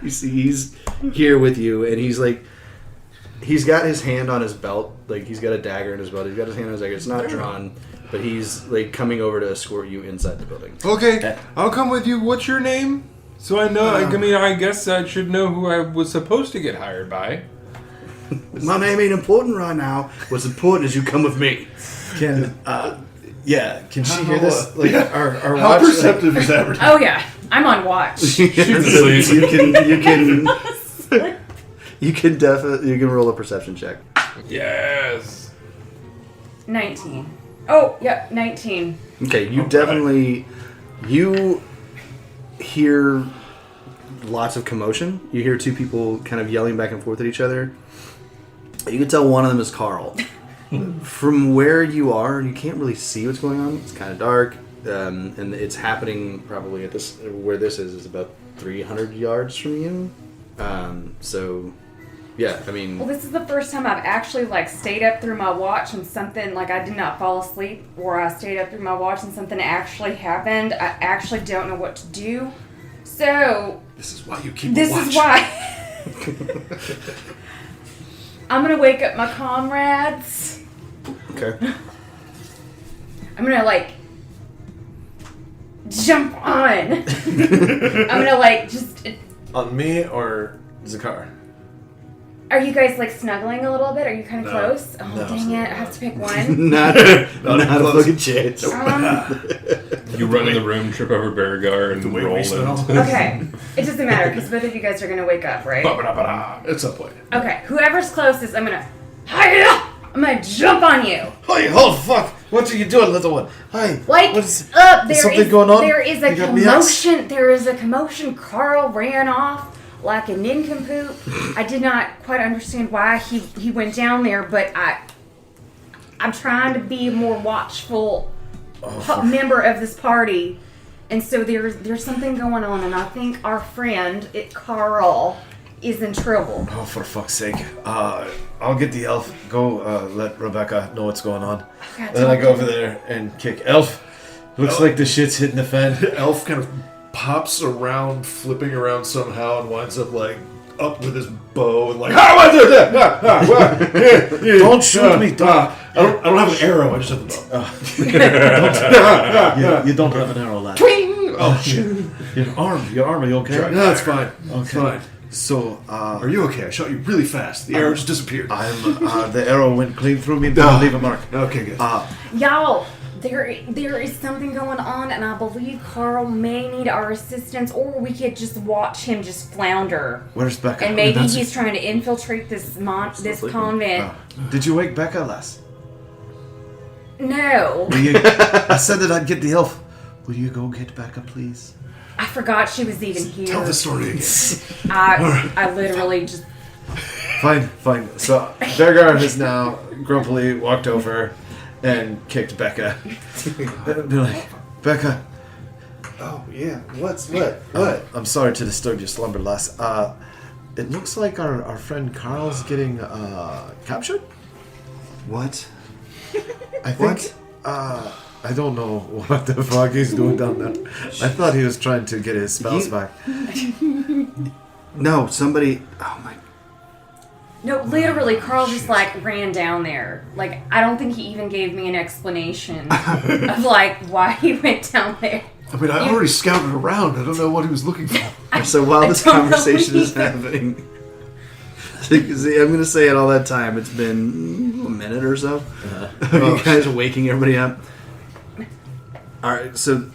You see, he's here with you, and he's like, he's got his hand on his belt. Like, he's got a dagger in his belt. He's got his hand on his dagger. It's not drawn, but he's, like, coming over to escort you inside the building. Okay, I'll come with you. What's your name? So I know. I guess I should know who I was supposed to get hired by. My name ain't important right now. What's important is you come with me. Can can she hear this? Like our How watch, perceptive is that? Oh yeah, I'm on watch. you can roll a perception check. Yes. 19. Oh, yep, 19. Okay, you definitely you hear lots of commotion. You hear 2 people kind of yelling back and forth at each other. You can tell one of them is Carl. From where you are, you can't really see what's going on. It's kind of dark, and it's happening probably at this where this is about 300 yards from you. So, yeah, I mean, Well, this is the first time I've actually like stayed up through my watch and something like I did not fall asleep, or I stayed up through my watch and something actually happened. I actually don't know what to do. So This is why you keep this a watch. is why I'm gonna wake up my comrades. okay. I'm gonna like jump on. I'm gonna like just. on me or Z'kar? Are you guys like snuggling a little bit? Are you kind of No. close? Oh No, dang it! I have to pick one. not Not a close. fucking chance. You run in the room, trip over Beargar, and way roll we in. smell. Okay, it doesn't matter because both of you guys are gonna wake up, right? It's up point. Okay, whoever's closest, I'm gonna. Hiya! I'm gonna jump on you. Hey, oh fuck! What are you doing, little one? Hi. Like, What is? there something is- going on? There is a You got me asked? commotion. There is a commotion. Carl ran off like a nincompoop. I did not quite understand why he went down there, but I'm trying to be a more watchful member of this party, and so there's something going on, and I think our friend Carl is in trouble. Oh, for fuck's sake! I'll get the elf. Go let Rebecca know what's going on. God, Then I go over there and kick elf. Looks like the shit's hitting the fan. Elf kind of pops around, flipping around somehow, and winds up like up with his bow and like, don't shoot me, dog. I don't have an arrow. I just have the bow. You don't have an arrow, lad. Oh shit! Your arm, are you okay? No, it's fine. It's fine. So, Are you okay? I shot you really fast. The arrow just disappeared. the arrow went clean through me and didn't leave a mark. Okay, good. Y'all, there is something going on, and I believe Carl may need our assistance, or we could just watch him just flounder. Where's Becca? And maybe he's trying to infiltrate this convent. Did you wake Becca, lass? No. I said that I'd get the elf. Will you go get Becca, please? I forgot she was even here. Tell the story again. I literally just... Fine. So, Z'kar has now grumpily walked over and kicked Becca. They're like, Becca. Oh, yeah. What? I'm sorry to disturb your slumber, lass. It looks like our friend Carl's getting captured? What? I think... I don't know what the fuck he's doing down there. I thought he was trying to get his spells back. No, somebody... Oh, my... No, literally, Carl just, like, ran down there. Like, I don't think he even gave me an explanation of, like, why he went down there. I mean, I already scouted around. I don't know what he was looking for. So while this conversation is happening... See, I'm going to say it all that time. It's been a minute or so. Of you guys waking everybody up. All right, so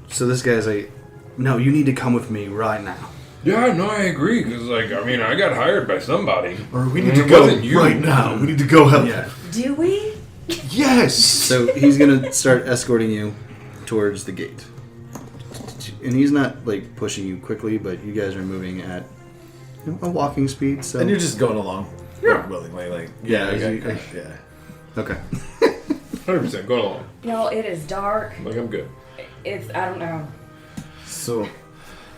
this guy's like, no, you need to come with me right now. Yeah, no, I agree. Because, like, I mean, I got hired by somebody. Or we need to go right now. We need to go help. Yeah. Do we? Yes. So he's going to start escorting you towards the gate. And he's not, like, pushing you quickly, but you guys are moving at a walking speed. So. And you're just going along willingly, like... Yeah. Yeah. Okay. 100% going along. Y'all, it is dark. Like, I'm good. I don't know. So,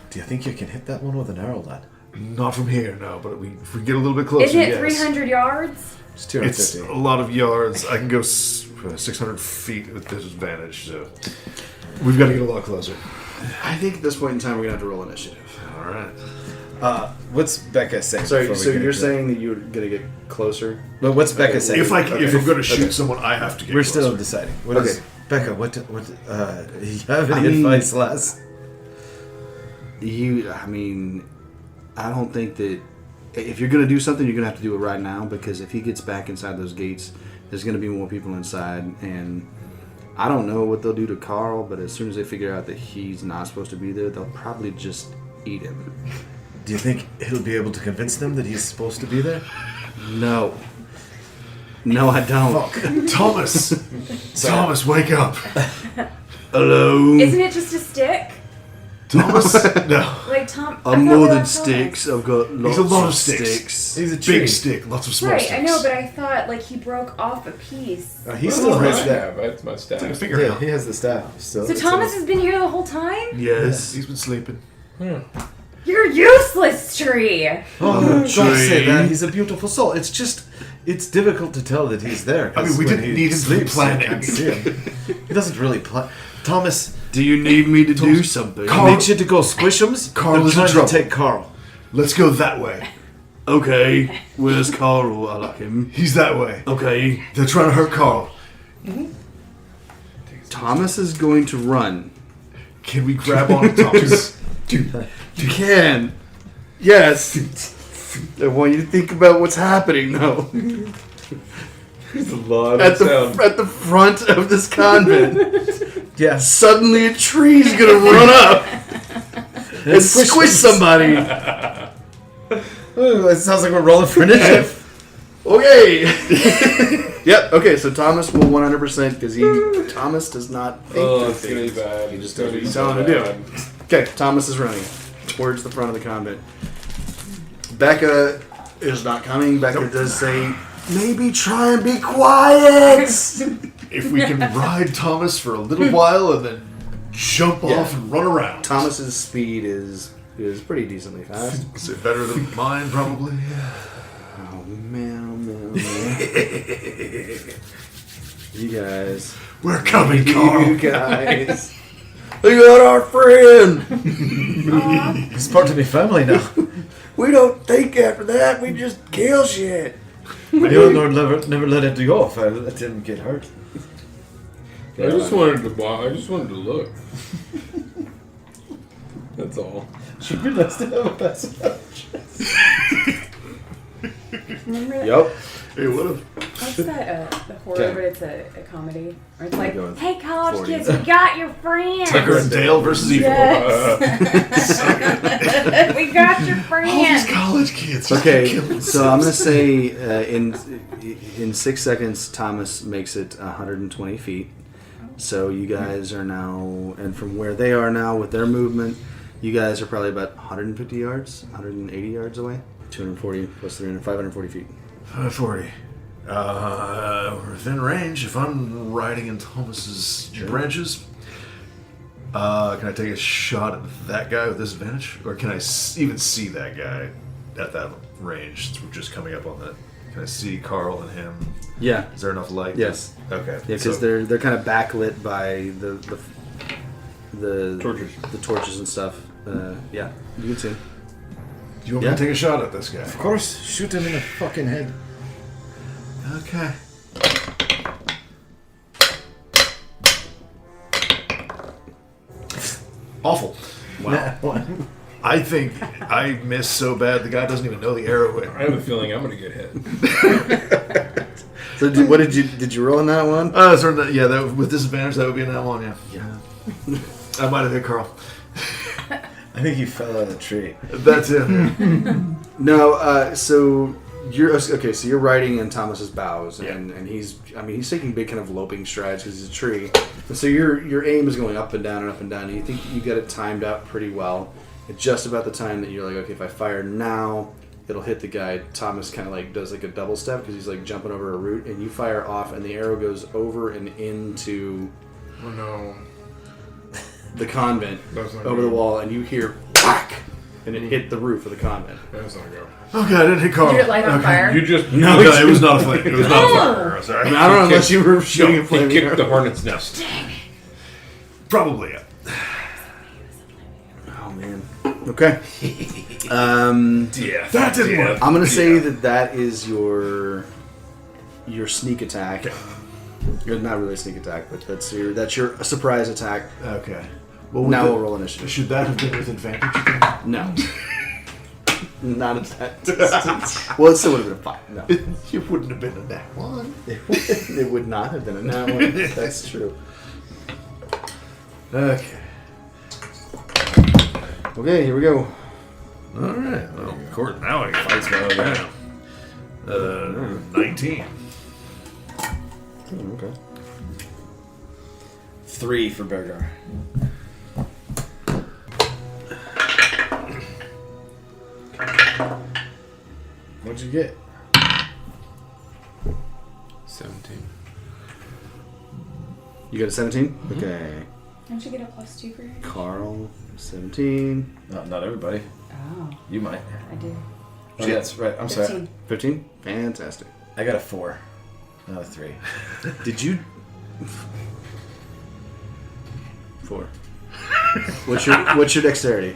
do you think you can hit that one with an arrow, lad? Not from here, no. But if we get a little bit closer, Isn't it yes. 300 yards? It's It's 250. a lot of yards. I can go 600 feet with disadvantage, so we've got to get a lot closer. I think at this point in time we're going to have to roll initiative. All right. What's Becca saying? Sorry, before we so get you're into it? saying that you're going to get closer? But what's Becca saying? If I'm going to shoot someone, I have to get We're closer. still deciding. What is Becca, what, you have any I mean- advice, lass? I don't think that... If you're going to do something, you're going to have to do it right now, because if he gets back inside those gates, there's going to be more people inside, and I don't know what they'll do to Carl, but as soon as they figure out that he's not supposed to be there, they'll probably just eat him. Do you think he'll be able to convince them that he's supposed to be there? No. No, I don't. Fuck. Thomas! Thomas, wake up! Hello? Isn't it just a stick? Thomas? No. Like, Tom... I I'm thought more we than were sticks. I've got lots a lot of of sticks. sticks. He's a tree. Big stick, lots of small Right, sticks. I know, but I thought, like, he broke off a piece. He What still do I has that. have? That's my staff. Take a finger Yeah, out. he has the staff. So Thomas has been here the whole time? Yes. He's been sleeping. You're useless, tree! Oh, don't say Tree. that. He's a beautiful soul. It's just... It's difficult to tell that he's there. I mean, we when didn't he need him for sleeps, planning. you can't see him. He doesn't really plan. Thomas, Do you need me to do something? I need you to go squish him. Carl They're is in trying to trouble. take Carl. Let's go that way. Okay. Where's Carl? I like him. He's that way. Okay. They're trying to hurt Carl. Thomas is going to run. Can we grab on Thomas? You can. Yes. I want you to think about what's happening, though. There's a lot At of sound. the front of this convent, Yes. suddenly a tree's gonna run up and squish somebody. Ooh, it sounds like we're rolling for initiative. Okay. Yep. Okay. So Thomas will 100% because Thomas does not think. Oh, for it's going to be things. bad. He just It's gonna does what be he's so telling him to do. bad. Okay. Thomas is running towards the front of the convent. Becca is not coming. Becca does say, "Maybe try and be quiet." If we can ride Thomas for a little while and then jump Yeah. off and run around. Thomas's speed is pretty decently fast. Is it better than mine, probably? Oh man, you guys. We're coming, Carl. You guys. We got our friend. He's part of my family now. We don't think after that. We just kill shit. Elenor never let it go if I let him get hurt. I just wanted to look. That's all. She realized to have a best. Remember that? Yep. Hey, what if... What's that? The horror, Okay. but it's a comedy. Or it's like, going hey, college 40. kids, we got your friend. Tucker and Dale versus Evil. Yes. We got your All friend. these college kids. just Okay, killing so I'm gonna say in 6 seconds, Thomas makes it 120 feet. So you guys are now, and from where they are now with their movement, you guys are probably about 150 yards, 180 yards away. 240 plus 300, 540 feet. 540. We're within range. If I'm riding in Thomas's branches, can I take a shot at that guy with disadvantage? Or can I even see that guy at that range since we're just coming up on that? Can I see Carl and him? Yeah. Is there enough light? Yes. Okay. Yeah, because they're kind of backlit by the Torches. the torches and stuff. Yeah, you can see. Do you want me to take a shot at this guy? Of course, shoot him in the fucking head. Okay. Awful. Wow. I think I missed so bad the guy doesn't even know the arrow went. I have a feeling I'm gonna get hit. So what did you roll on that one? That, with disadvantage, that would be an L1, yeah. I might have hit Carl. I think he fell out of the tree. That's it. No. So you're okay. So you're riding in Thomas's bows, and he's taking big kind of loping strides because he's a tree. And so your aim is going up and down and up and down. And you think you got it timed out pretty well. At just about the time that you're like, okay, if I fire now, it'll hit the guy. Thomas kind of like does like a double step because he's like jumping over a root, and you fire off, and the arrow goes over and into Oh no. the convent That's not over the good. wall, and you hear whack, and it hit the roof of the convent. That's not go. Okay, I didn't hit Carl. Did it light on fire? You just No, it was not a flame. It was not a fire. Sorry. I mean, I don't know unless you were shooting a he flaming kicked arrow. the hornet's nest. Probably, yeah. Oh man. Okay. Yeah, that didn't work. I'm gonna say that is your sneak attack. Not really a sneak attack, but that's your surprise attack. Okay. Well, Now we'll roll initiative. Should that have been with advantage? No. Not at that distance. Well, it still would have been a 5. No. It wouldn't have been a nat one. It would not have been a nat one. That's true. Okay. Okay, here we go. All right. Well, of course, now I can fight down. 19. Okay. 3 for Bergar. What'd you get? 17. You got a 17? Okay. Don't you get a +2 for your? Carl, 17. Not everybody. Oh, You might. I do. Oh, that's right. I'm sorry. 15. 15? Fantastic. I got a 4. Not a 3. Did you... 4. What's your dexterity?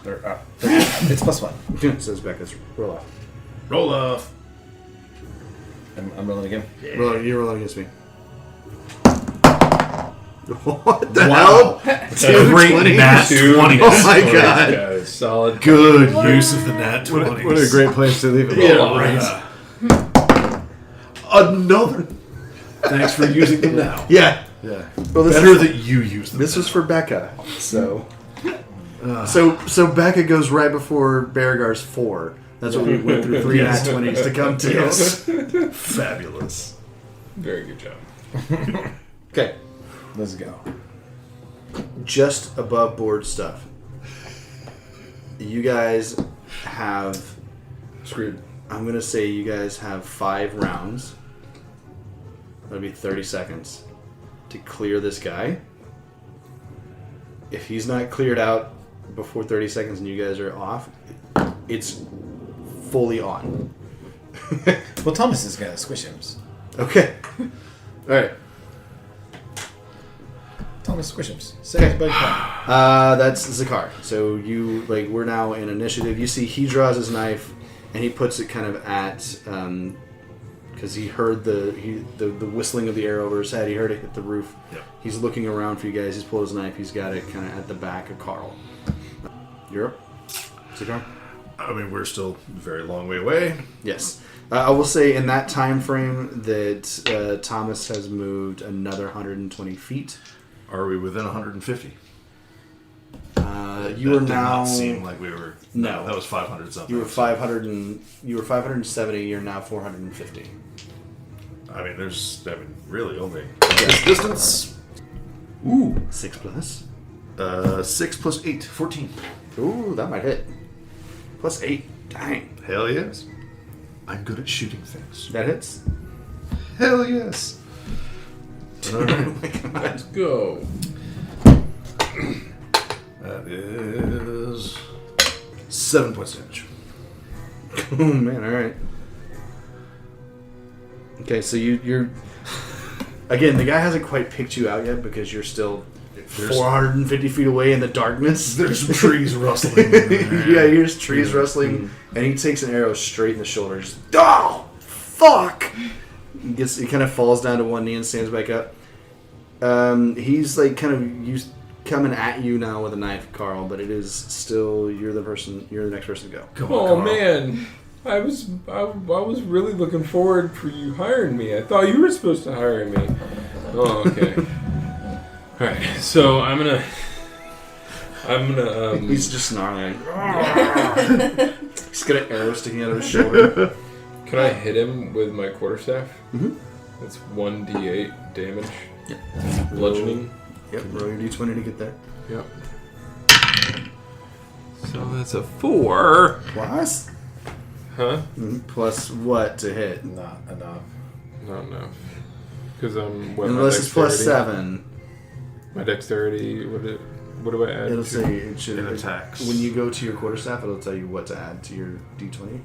It's +1. Says back. Let's roll off. Roll off. I'm rolling again. You're rolling against me. What the Wow. hell? Great nat 20. Oh my god. Yeah, solid. Good use of the nat 20. What a great place to leave it. Yeah, right. Another. Thanks for using them now. Yeah. Yeah. Well, Better that you use them. This was for Becca. So Becca goes right before Beargar's 4. That's what we went through 3 nat 20s to come to. Yes. Fabulous. Very good job. Okay. Let's go. Just above board stuff. You guys have... Screwed. I'm going to say you guys have 5 rounds. That'll be 30 seconds to clear this guy. If he's not cleared out before 30 seconds and you guys are off, it's fully on. Well, Thomas is gonna squish him. Okay. All right. Thomas want to squish him. Say his bug pop. That's Z'kar. So you we're now in initiative. You see he draws his knife and he puts it kind of at because he heard the whistling of the arrow over his head. He heard it hit the roof. Yep. He's looking around for you guys. He's pulled his knife. He's got it kind of at the back of Cahrell. You're up, Z'kar? I mean, we're still a very long way away. Yes. I will say in that time frame that Thomas has moved another 120 feet. Are we within 150? You are Did now. not seem like we were. No. That was 500 something. You were 500 and you were 570. You're now 450. I mean, really only this distance. Ooh, 6 plus. 6 plus 8, 14. Ooh, that might hit. Plus 8. Dang, Hell yes. I'm good at shooting things. that hits. Hell yes. All right. Let's go. That is 7 points damage. Oh man, all right. Okay, so you're again. The guy hasn't quite picked you out yet because you're still 450 feet away in the darkness. There's some trees rustling. Yeah, he hears trees rustling, and he takes an arrow straight in the shoulder. Just, oh, fuck! He kind of falls down to one knee and stands back up. He's coming at you now with a knife, Cahrell, but it is still you're the next person to go. Come Oh on, Cahrell. man, I was really looking forward for you hiring me. I thought you were supposed to hire me. Oh, okay. All right, so I'm gonna. He's just snarling. He's got an arrow sticking out of his shoulder. Can I hit him with my quarterstaff? Mhm. That's 1d8 damage. Yep. Bludgeoning. Yep, roll your d20 to get there. Yep. So that's a 4. Plus? Huh? Plus what to hit? Not enough. Not enough. Because I'm. Unless it's plus 7. My dexterity. What do I add? It'll to- say it should. It attacks. When you go to your quarterstaff, it'll tell you what to add to your d20.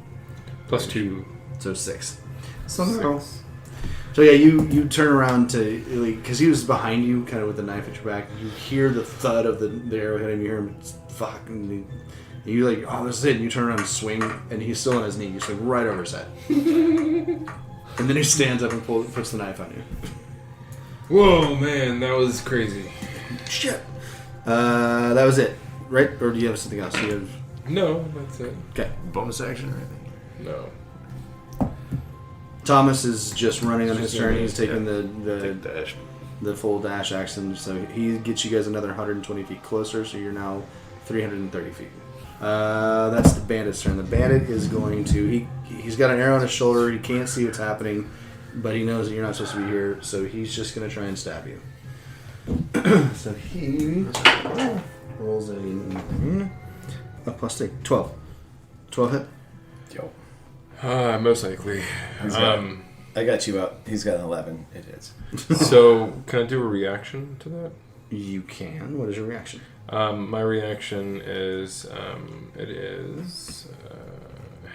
plus 2. So 6. So yeah, you turn around to because he was behind you, kind of with the knife at your back. You hear the thud of the arrowhead, and you hear him fuck, and you oh, this is it. And you turn around and swing, and he's still on his knee. You swing right over his head, and then he stands up and puts the knife on you. Whoa, man, that was crazy. Shit. That was it, right? Or do you have something else? You have No, that's it. okay. Bonus action or anything? No. Thomas is just running on his Just turn. running, He's taking Take dash. the full dash action, so he gets you guys another 120 feet closer, so you're now 330 feet. That's the bandit's turn. The bandit is going to... He's got an arrow on his shoulder. He can't see what's happening, but he knows that you're not supposed to be here, so he's just going to try and stab you. So he rolls a plus 8. 12. 12 hit? Yo. Most likely. I got you up. He's got an 11. It is. So, can I do a reaction to that? You can. What is your reaction? My reaction is, it is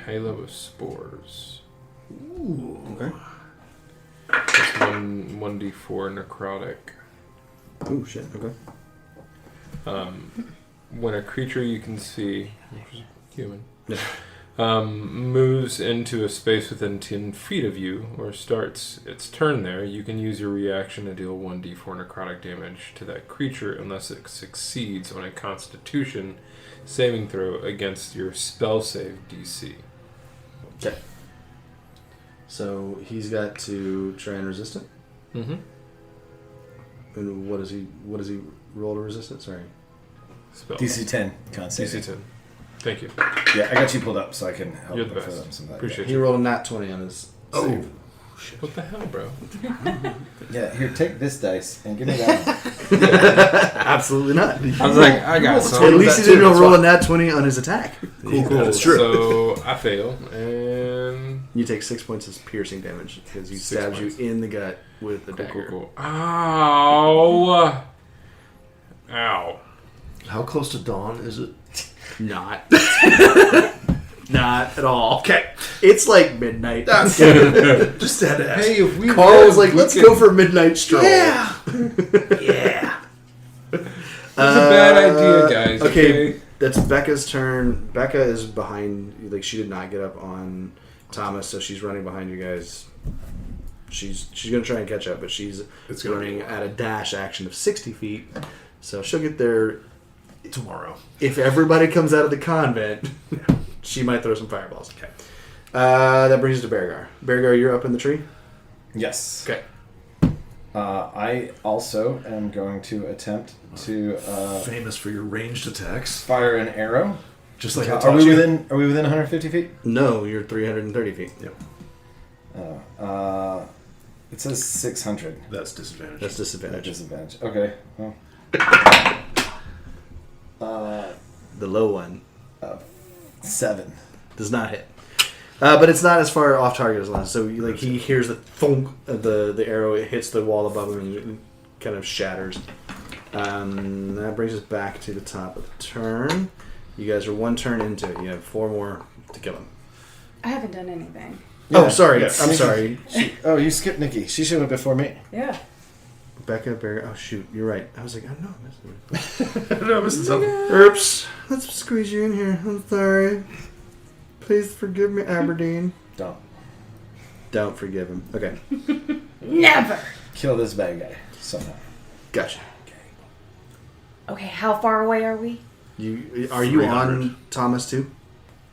Halo of Spores. Ooh. Okay. It's 1d4 necrotic. Oh shit. Okay. When a creature you can see, which is human, Yeah. moves into a space within 10 feet of you, or starts its turn there, you can use your reaction to deal 1d4 necrotic damage to that creature unless it succeeds on a Constitution saving throw against your spell save DC. Okay. So he's got to try and resist it. Mm-hmm. And what does he roll to resist it? Sorry. Spell. DC 10. Con saving. DC 10. Thank you. Yeah, I got you pulled up so I can help You're the for best. them. Something like Appreciate He you. rolled a nat 20 on his save. What the hell, bro? that. Yeah, here, take this dice and give me that one. Absolutely not. I was like, I got some. At least he didn't roll a nat 20 on his attack. Cool. That's true. So I fail, and You take 6 points of piercing damage because he 6 stabs points. you in the gut with the dagger. cool. Ow! Ow! How close to dawn is it? Not. Not at all. Okay. It's like midnight. Just had to ask. Hey, if we Carl was like, we let's can- go for a midnight stroll. Yeah. Yeah. It's a bad idea, guys. Okay. That's Becca's turn. Becca is behind. Like, she did not get up on Thomas, so she's running behind you guys. She's gonna try and catch up, but she's running at a dash action of 60 feet. So she'll get there tomorrow. If everybody comes out of the convent, she might throw some fireballs. Okay. That brings us to Beargar. Beargar, you're up in the tree? Yes. Okay. I also am going to attempt to famous for your ranged attacks. Fire an arrow. Just like Are we within 150 feet? No, you're 330 feet. Yep. It says 600. That's disadvantage. That's disadvantage. Okay. Well. The low one. 7. Does not hit. But it's not as far off target as last. So he hears the thunk of the arrow. It hits the wall above him and it kind of shatters. That brings us back to the top of the turn. You guys are one turn into it. You have 4 more to kill him. I haven't done anything. Oh, sorry. Yes. I'm sorry. You skipped Nikki. She should have before me. Yeah. Becca, Bear. Oh, shoot. You're right. I was like, I know. I'm missing something. Oops. Let's squeeze you in here. I'm sorry. Please forgive me, Aberdeen. Don't forgive him. Okay. Never. Kill this bad guy somehow. Gotcha. Okay, how far away are we? Are you on Thomas too?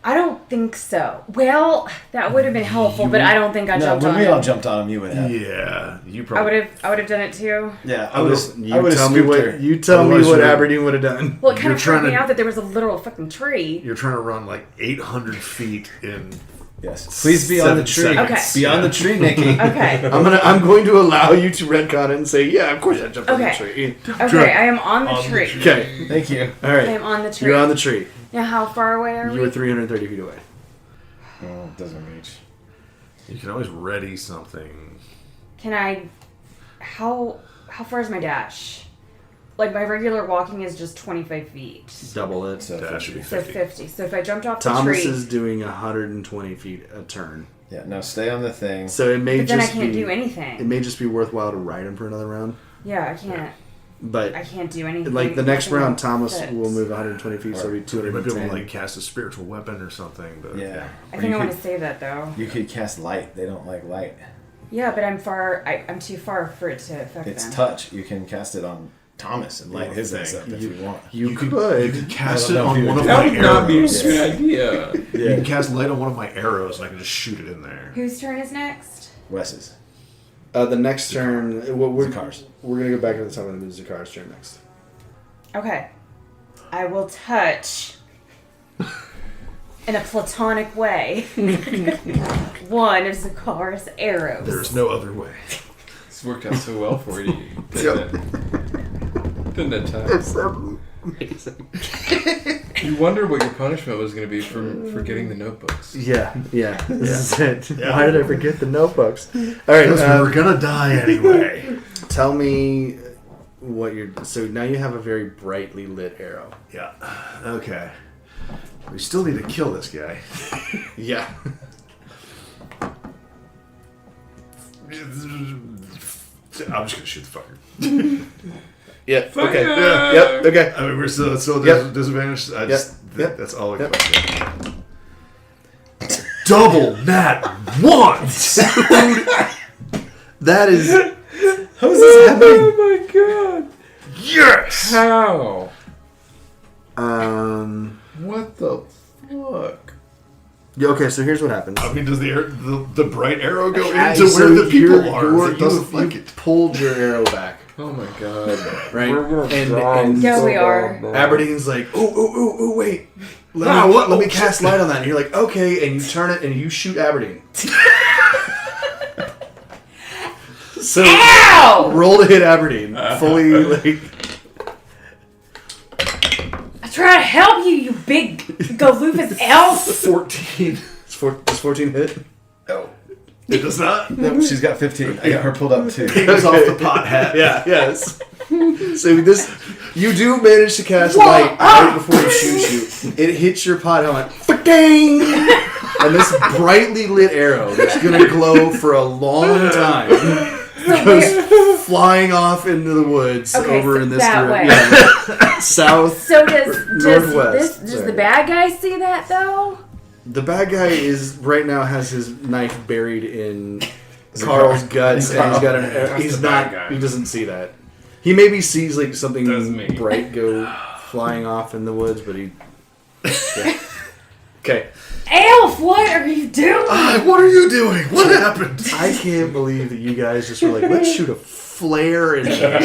I don't think so. Well, that would have been helpful, but I don't think I jumped on when we him. all jumped on him, you would have. Yeah, you probably. I would have done it too. Yeah, I You would have tell me Otherwise what you're- Aberdeen would have done. Well, it kind You're of freaked me trying to- out that there was a literal fucking tree. You're trying to run like 800 feet in. Yes. Please be on the 7 tree. seconds. Okay. Be on the tree, Nikki. Okay. I'm going to allow you to retcon it and say, yeah, of course I jumped on the Okay. tree. Okay, I am on the tree. Okay. Thank you. All I right. am on the tree. You're on the tree. Now, how far away are You we? were 330 feet away. Oh, it doesn't reach. You can always ready something. Can I? How far is my dash? Like, my regular walking is just 25 feet. Double it. So That should be So 50. 50. So if I jumped off the Thomas tree, is doing 120 feet a turn. Yeah, no, stay on the thing. So it may but then I just can't be do anything. it may just be worthwhile to ride him for another round. Yeah, I can't. But I can't do anything. like the next Nothing round, Thomas fits. will move 120 feet, so it'll be You might be able 210. to like cast a spiritual weapon or something. But Yeah. I Or think you I want could- to save that though. You could cast light. They don't like light. Yeah, but I'm far. I'm too far for it to affect It's them. touch. You can cast it on Thomas and light his ass up if you want. You could. cast I it don't know on if you one would of do my That would not be a arrows. good idea. You can cast light on one of my arrows, and I can just shoot it in there. Whose turn is next? Wes's. The next turn, we're Z'kar's. we're gonna go back to the top of the Z'kar's turn next. Okay. I will touch in a platonic way one of Z'kar's arrows. There's no other way. It's worked out so well for you. Didn't it, Ty? Amazing. You wonder what your punishment was going to be for getting the notebooks. Yeah. This is it. Why did I forget the notebooks? All right, Because we were gonna die anyway. tell me what you're. So now you have a very brightly lit arrow. Yeah. Okay. We still need to kill this guy. Yeah. I'm just gonna shoot the fucker. Yeah. Fire! Okay. Yep. Okay. I mean, we're still Yep. disadvantaged. Yep. That's all I Yep. can do. Double nat once. That is. How is this happening? Oh my god! Yes. How? What the fuck? Yeah, okay, so here's what happens. I mean, does the bright arrow go Ah, into so where the people you're- are? It doesn't you like it. pulled your arrow back, Oh my god. right? We're gonna And die Yeah, so we are. bad. Aberdeen's like, oh, wait. Ah, Let me cast light on that. And you're like, okay, and you turn it and you shoot Aberdeen. So Ow! roll to hit Aberdeen. Fully like I try to help you, you big galoofus elf. 14. does 14 hit? Oh. It does not. Nope, she's got 15. I got her pulled up too. It goes off the pot hat. Yeah, yes. So this you do manage to cast light right before he shoots you. It hits your pot helmet. Ba-ding! And this brightly lit arrow that's gonna glow for a long time goes flying off into the woods over in this that way. Yeah, south. So does northwest. does Sorry. the bad guy see that though? The bad guy is right now has his knife buried in Carl's guts, and he's got an. He's the bad not. guy. He doesn't see that. He maybe sees like something That's me. bright go flying off in the woods, but he. Yeah. Okay. Elf, what are you doing? What are you doing? What happened? I can't believe that you guys just were like, let's shoot a flare in here. I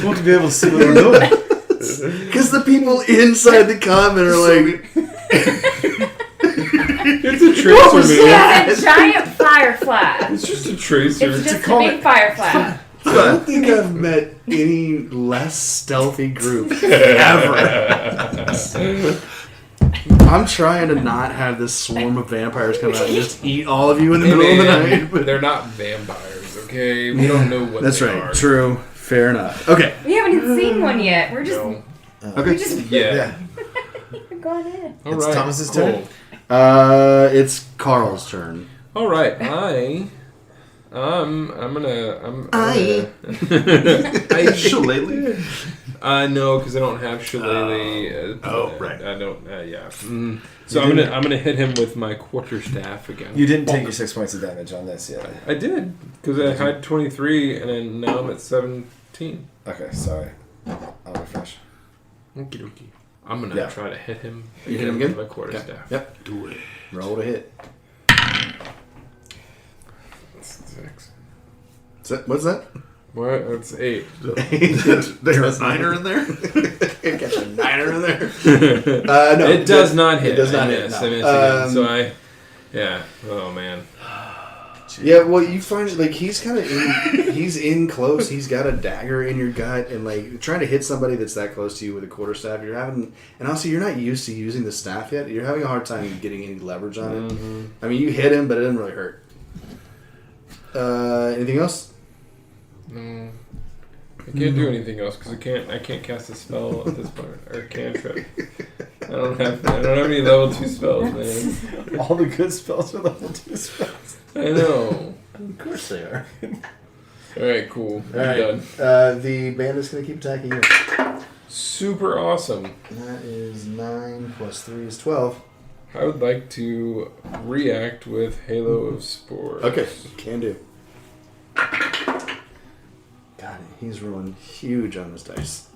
want to be able to see what we're doing. Because the people inside the convent are like, It's a tracer, man. It's a giant firefly. It's just a tracer. It's just a big firefly. I don't think I've met any less stealthy group ever. I'm trying to not have this swarm of vampires come out and just eat all of you in the middle of the night. But They're not vampires, okay? We don't know what that's they right. are. True. Fair enough. Okay. We haven't even seen one yet. We're just No. Okay. Yeah. go ahead. All It's right. Thomas's cool. turn? It's Carl's turn. All right. I'm Shillelagh? No, because I don't have shillelagh. Right. I don't. Yeah. So I'm gonna hit him with my quarterstaff again. You didn't take your 6 points of damage on this yet. I did because I had 23 and then now I'm at 17. Okay, sorry. I'll refresh. Okie dokie. I'm gonna Yeah. try to hit him. You hit him again? with my quarterstaff. Yep. Do it. Roll to hit. 6. What's that? What? That's 8. There's a niner in there? Catch a niner in there. No, It does not hit. It does not I hit. miss. No. I miss again. So yeah. Oh man. Yeah, well, you find like he's kind of he's in close. He's got a dagger in your gut, and like trying to hit somebody that's that close to you with a quarterstaff, you're having. And also, you're not used to using the staff yet. You're having a hard time getting any leverage on it. I mean, you hit him, but it didn't really hurt. Anything else? No. I can't do anything else because I can't cast a spell at this point or a cantrip. I don't have any level 2 spells, man. All the good spells are level 2 spells. I know. Of course they are. All right, cool. All I'm right. done. The bandit's gonna keep attacking you. Super awesome. That is 9 plus 3 is 12. I would like to react with Halo of Spores. Okay, can do. God, he's rolling huge on this dice.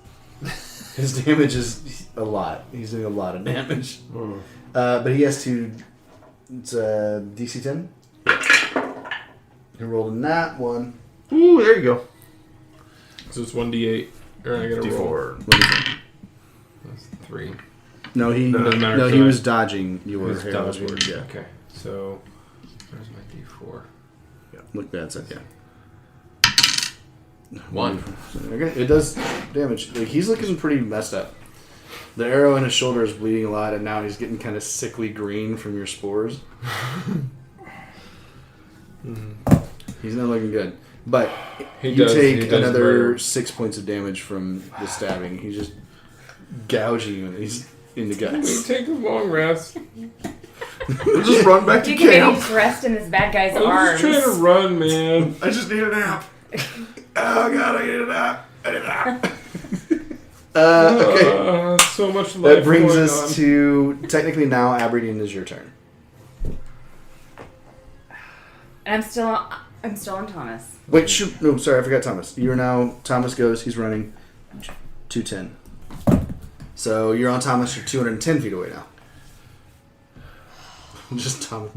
His damage is a lot. He's doing a lot of damage. But he has to. It's DC 10. He rolled a nat 1. Ooh, there you go. So it's 1d8. Or I gotta roll. D4. That's 3. No, he doesn't matter, no, so he I- was dodging your It's Halo dodge Sword. word. Yeah. Okay. So where's my d4? Look, that's it. Yeah. 1. Okay, it does damage. Like, he's looking pretty messed up. The arrow in his shoulder is bleeding a lot, and now he's getting kind of sickly green from your spores. He's not looking good. But He you does- take he does another murder. 6 points of damage from the stabbing. He's just gouging you, and he's in the We guts. take a long rest. We'll just run back to You can maybe camp. just rest in this bad guy's I was arms. just trying to run, man. I just need a nap. Oh god, I need a nap. I need a nap. Okay. So much life That brings going us on. to, technically now, Aberdeen is your turn. And I'm still on Thomas. Wait, shoot. No, sorry, I forgot Thomas. You're now, Thomas goes, he's running 210. So you're on Thomas, you're 210 feet away now. Just Thomas.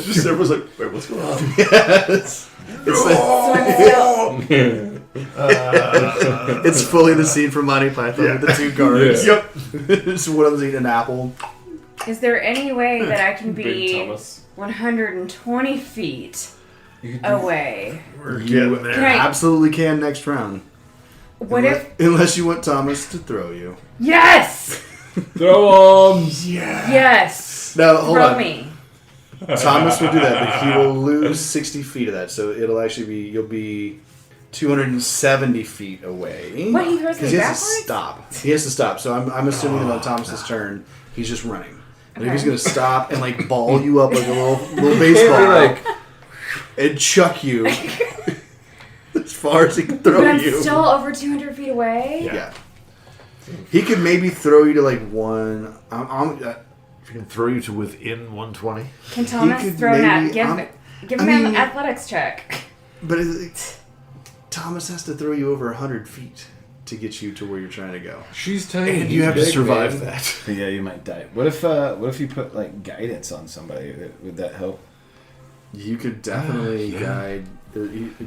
Just everyone's like, wait, what's going on? Yes. It's, So I'm still. it's fully the scene from Monty Python with the two guards. Yeah. Yep. Just one of them's eating an apple. Is there any way that I can Big be Thomas. 120 feet away? We're You getting there. Can I- absolutely can next round. What if? Unless you want Thomas to throw you. Yes! Throw arms. Yes! Now, hold Throw on. me. Thomas will do that, but he will lose 60 feet of that. So it'll actually be, you'll be 270 feet away. What, he throws me Because he has to backwards? stop. He has to stop. So I'm assuming that on Thomas's turn, he's just running. And if he's gonna stop and like ball you up like a little baseball, like and chuck you as far as he can throw But I'm you. still over 200 feet away. Yeah. He could maybe throw you to like one. If he can throw you to within 120. Can Thomas could throw that? maybe- Give I him an mean- athletics check. But Thomas has to throw you over 100 feet to get you to where you're trying to go. she's tiny. And you have to big, survive man. that. But yeah, you might die. What if you put like guidance on somebody? Would that help? You could definitely guide.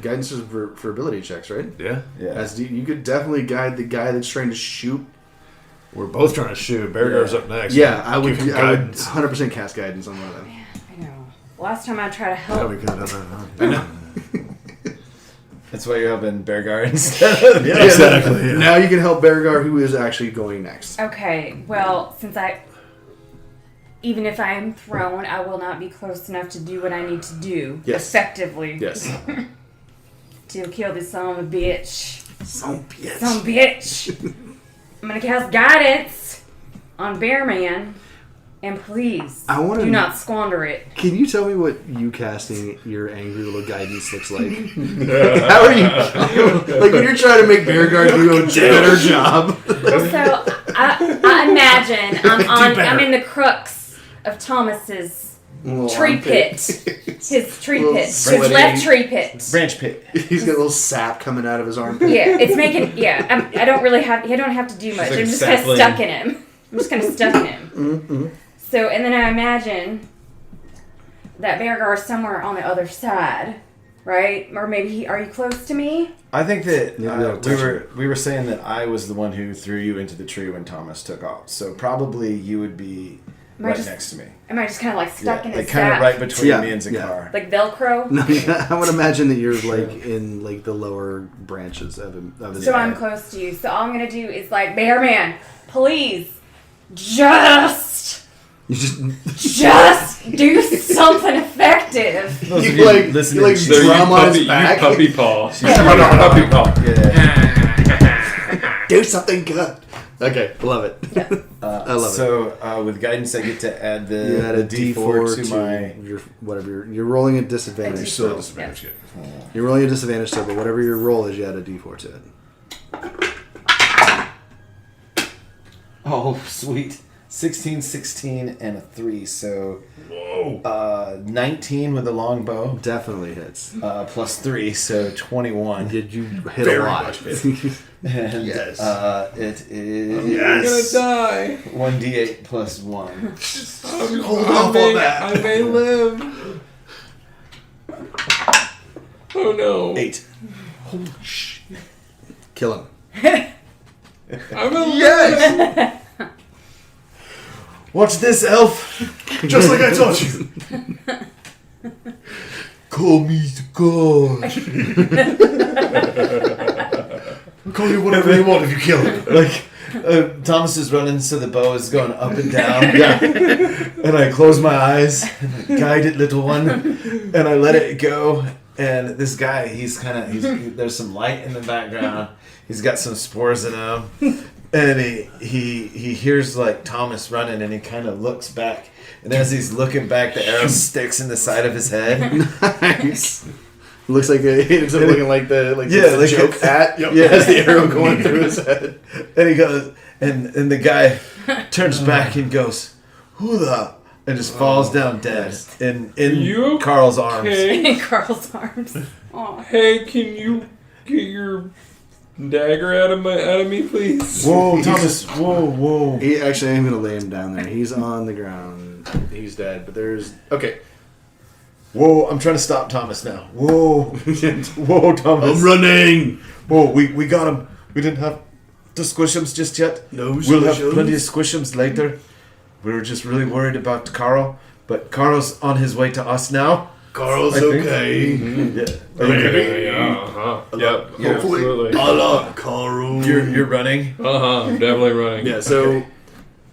Guidance is for ability checks, right? Yeah. Yeah. You could definitely guide the guy that's trying to shoot. We're both trying to shoot. Beargar's up next. Yeah, I would. Give him I would guidance. 100% cast guidance on one of them. I know. Last time I tried to Yeah, help. we could have done that. That's why you're helping Beargar instead of Yeah, exactly. Yeah. Now you can help Beargar, who is actually going next. Okay, well, even if I am thrown, I will not be close enough to do what I need to do Yes. effectively Yes. to kill this son of a bitch. Some bitch. Son of a bitch. I'm gonna cast guidance on Bearman, and please I wanna- do not squander it. Can you tell me what you casting your angry little guidance looks like? How are you? Like when you're trying to make Beargar do a better job. So I imagine I'm in the crux of Thomas's Little tree armpit. pit. His tree Little pit. His sweaty- left tree pit. branch pit. He's got a little sap coming out of his armpit. Yeah, it's making. Yeah, I don't really have. I don't have to do much. like I'm a just kind of sapling. stuck in him. I'm just kind of stuck in him. Mm-hmm. So, and then I imagine that Beargar is somewhere on the other side, right? Or maybe are you close to me? I think that Yeah, yeah, we were saying that I was the one who threw you into the tree when Thomas took off. So probably you would be Am I right just- next to me. Am I just kind of like stuck in like his kind of sap? right between Yeah, me and yeah. Z'kar. Like Velcro? No, I would imagine that you're like in like the lower branches of his. So I'm close to you. So all I'm gonna do is like, Bearman, please, just do something effective. Those of You like listening you like to- So drum on his you back. puppy paw. Puppy paw. Yeah. Do something good. Okay, love it. I love it. So with guidance, I get to add You add a the D4 to my. your whatever you're rolling a disadvantage. A Still D4. at disadvantage. Yeah. You're rolling a disadvantage still, but whatever your roll is, you add a D4 to it. Oh, sweet. 16, 16, and a 3. So Whoa. 19 with a long bow. Definitely hits. Plus 3, so 21. Did you hit Very a lot? much hit. And Yes. it is Yes. I'm gonna die. 1d8 plus 1. Hold off on that. I may live. Oh no. 8. Holy shit. Kill him. I'm a Yes. Watch this, elf! Just like I told you. Call me the god. I'll call you whatever you want if you kill him. Like, Thomas is running, so the bow is going up and down. And I close my eyes, and I guide it, little one, and I let it go. And this guy, there's some light in the background. He's got some spores in him. And he hears like Thomas running, and he kind of looks back. And as he's looking back, the arrow sticks in the side of his head. Nice. Looks like it ends up looking like the Yeah, like joke a- hat. Yeah. Has the arrow going through his head. And he goes, and the guy turns back and goes, "Who the?" and just falls down dead in You Carl's arms. okay? In Carl's arms. Aw. Hey, can you get your dagger out of me, please? Whoa, Thomas! Whoa! Actually, I'm going to lay him down there. He's on the ground. He's dead. But there's... Okay. Whoa! I'm trying to stop Thomas now. Whoa! Whoa, Thomas! I'm running! Whoa! We got him. We didn't have to squish him just yet. No We'll have squishums. plenty of squishums later. We were just really worried about Carl, but Carl's on his way to us now. Carl's I think. okay. Yeah. Are you ready? Yep. Yeah. Absolutely. I love Carl. You're running. I'm definitely running. Yeah, so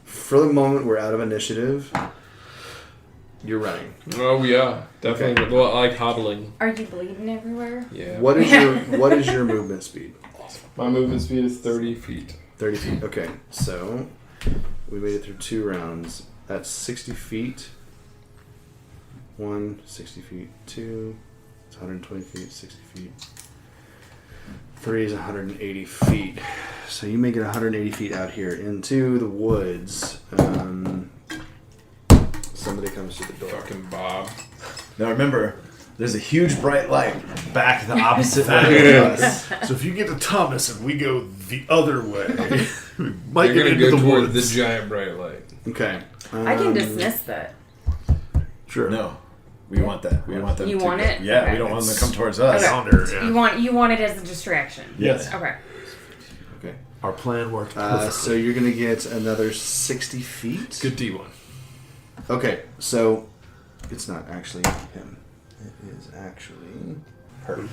for the moment, we're out of initiative. You're running. Oh yeah, definitely. Okay. Well, I like hobbling. Are you bleeding everywhere? Yeah. What is your movement speed? My movement speed is 30 feet. 30 feet. Okay, so we made it through 2 rounds. That's 60 feet. 1, 60 feet. 2, it's 120 feet, 60 feet. 3 is 180 feet. So you make it 180 feet out here into the woods. Somebody comes to the door. Fucking Bob. Now remember, there's a huge bright light back the opposite way of us. So if you get to Thomas and we go the other way, we might You're get gonna into go the toward woods. the giant bright light. Okay. I can dismiss that. Sure. No, we want that. We want them. You to want it? Yeah, Okay. we don't want them to come towards us. Okay. Yonder, yeah. You want it as a distraction. Yes. Okay. Okay. Our plan worked perfectly. So you're going to get another 60 feet. Good D1. Okay, so it's not actually him. It is actually her.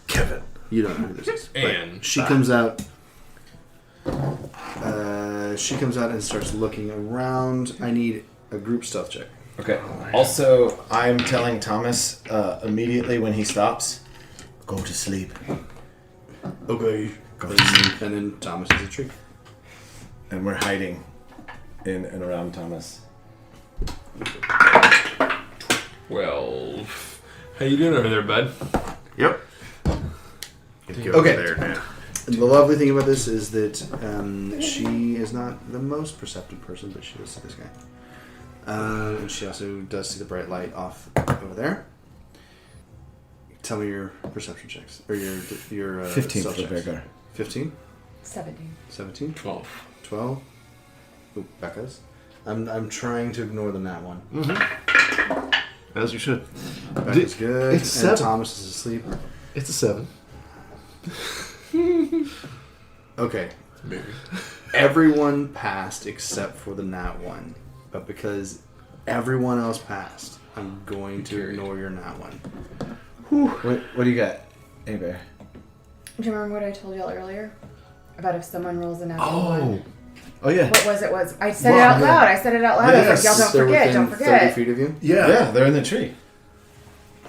Kevin. You don't know who this is. And She comes out. She comes out and starts looking around. I need a group stealth check. Okay. Also, I'm telling Thomas immediately when he stops, go to sleep. Okay. Go to sleep. And then Thomas is a tree. And we're hiding in and around Thomas. 12. How you doing over there, bud? Yep. Go Okay. there now. And the lovely thing about this is that she is not the most perceptive person, but she does see this guy. And she also does see the bright light off over there. Tell me your perception checks. Or your 15 stealth for checks. Vergar. 15? 17. 17? 12. 12? Ooh, Becca's. I'm trying to ignore the nat one. As you should. Becca's good. It's and 7. Thomas is asleep. It's a 7. Okay. Maybe. Everyone passed except for the nat one. But because everyone else passed, I'm going to ignore your nat one. What do you got? Hey, Bear. Do you remember what I told y'all earlier? About if someone rolls a natural one? Oh, yeah. What was it? I said it out loud. I said it out loud. I was like, y'all They're don't forget. within Don't 30 forget. feet of you? Yeah, they're in the tree.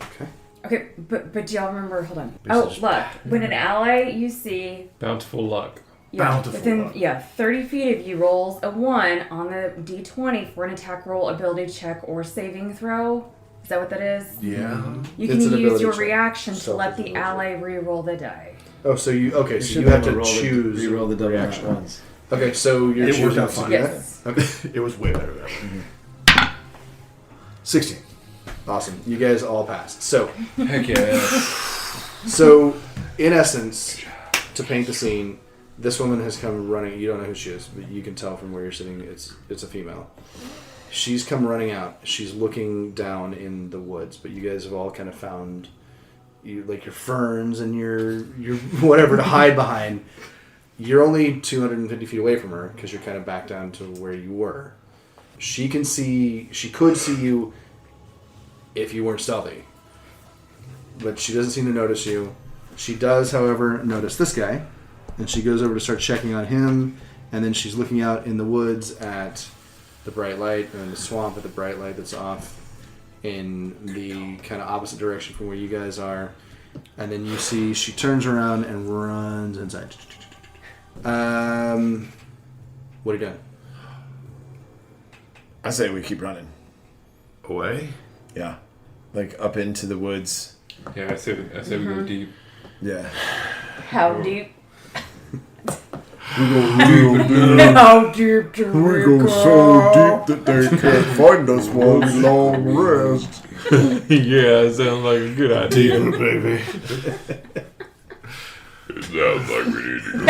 Okay. Okay, but do y'all remember? Hold on. Oh, look. When an ally you see, Bountiful luck. Bountiful luck. 30 feet of you rolls a 1 on the d20 for an attack roll, ability check, or saving throw. Is that what that is? Yeah. You can It's an use ability your check. reaction to So let it's an the ability ally re-roll the die. Oh, so you okay? So should you have be to able to choose. Re-roll the double reaction. nat ones. Okay, so you're It choosing worked out to fine. do Yes. that? Okay, It was way better that way. 16. awesome. You guys all passed. So, Heck yeah. so in essence, to paint the scene, this woman has come running. You don't know who she is, but you can tell from where you're sitting. It's a female. She's come running out. She's looking down in the woods, but you guys have all kind of found your ferns and your whatever to hide behind. You're only 250 feet away from her because you're kind of back down to where you were. She could see you if you weren't stealthy, but she doesn't seem to notice you. She does, however, notice this guy, and she goes over to start checking on him, and then she's looking out in the woods at the bright light, and the swamp at the bright light that's off in the kind of opposite direction from where you guys are. And then you see she turns around and runs inside. What are you doing? I say we keep running. Away? Yeah. Like up into the woods. Yeah, I say we go deep. Yeah. How deep? How deep do we go? that they can't find us while we long rest. Yeah, sounds like a good idea. Deeper, baby. It sounds like we need to go.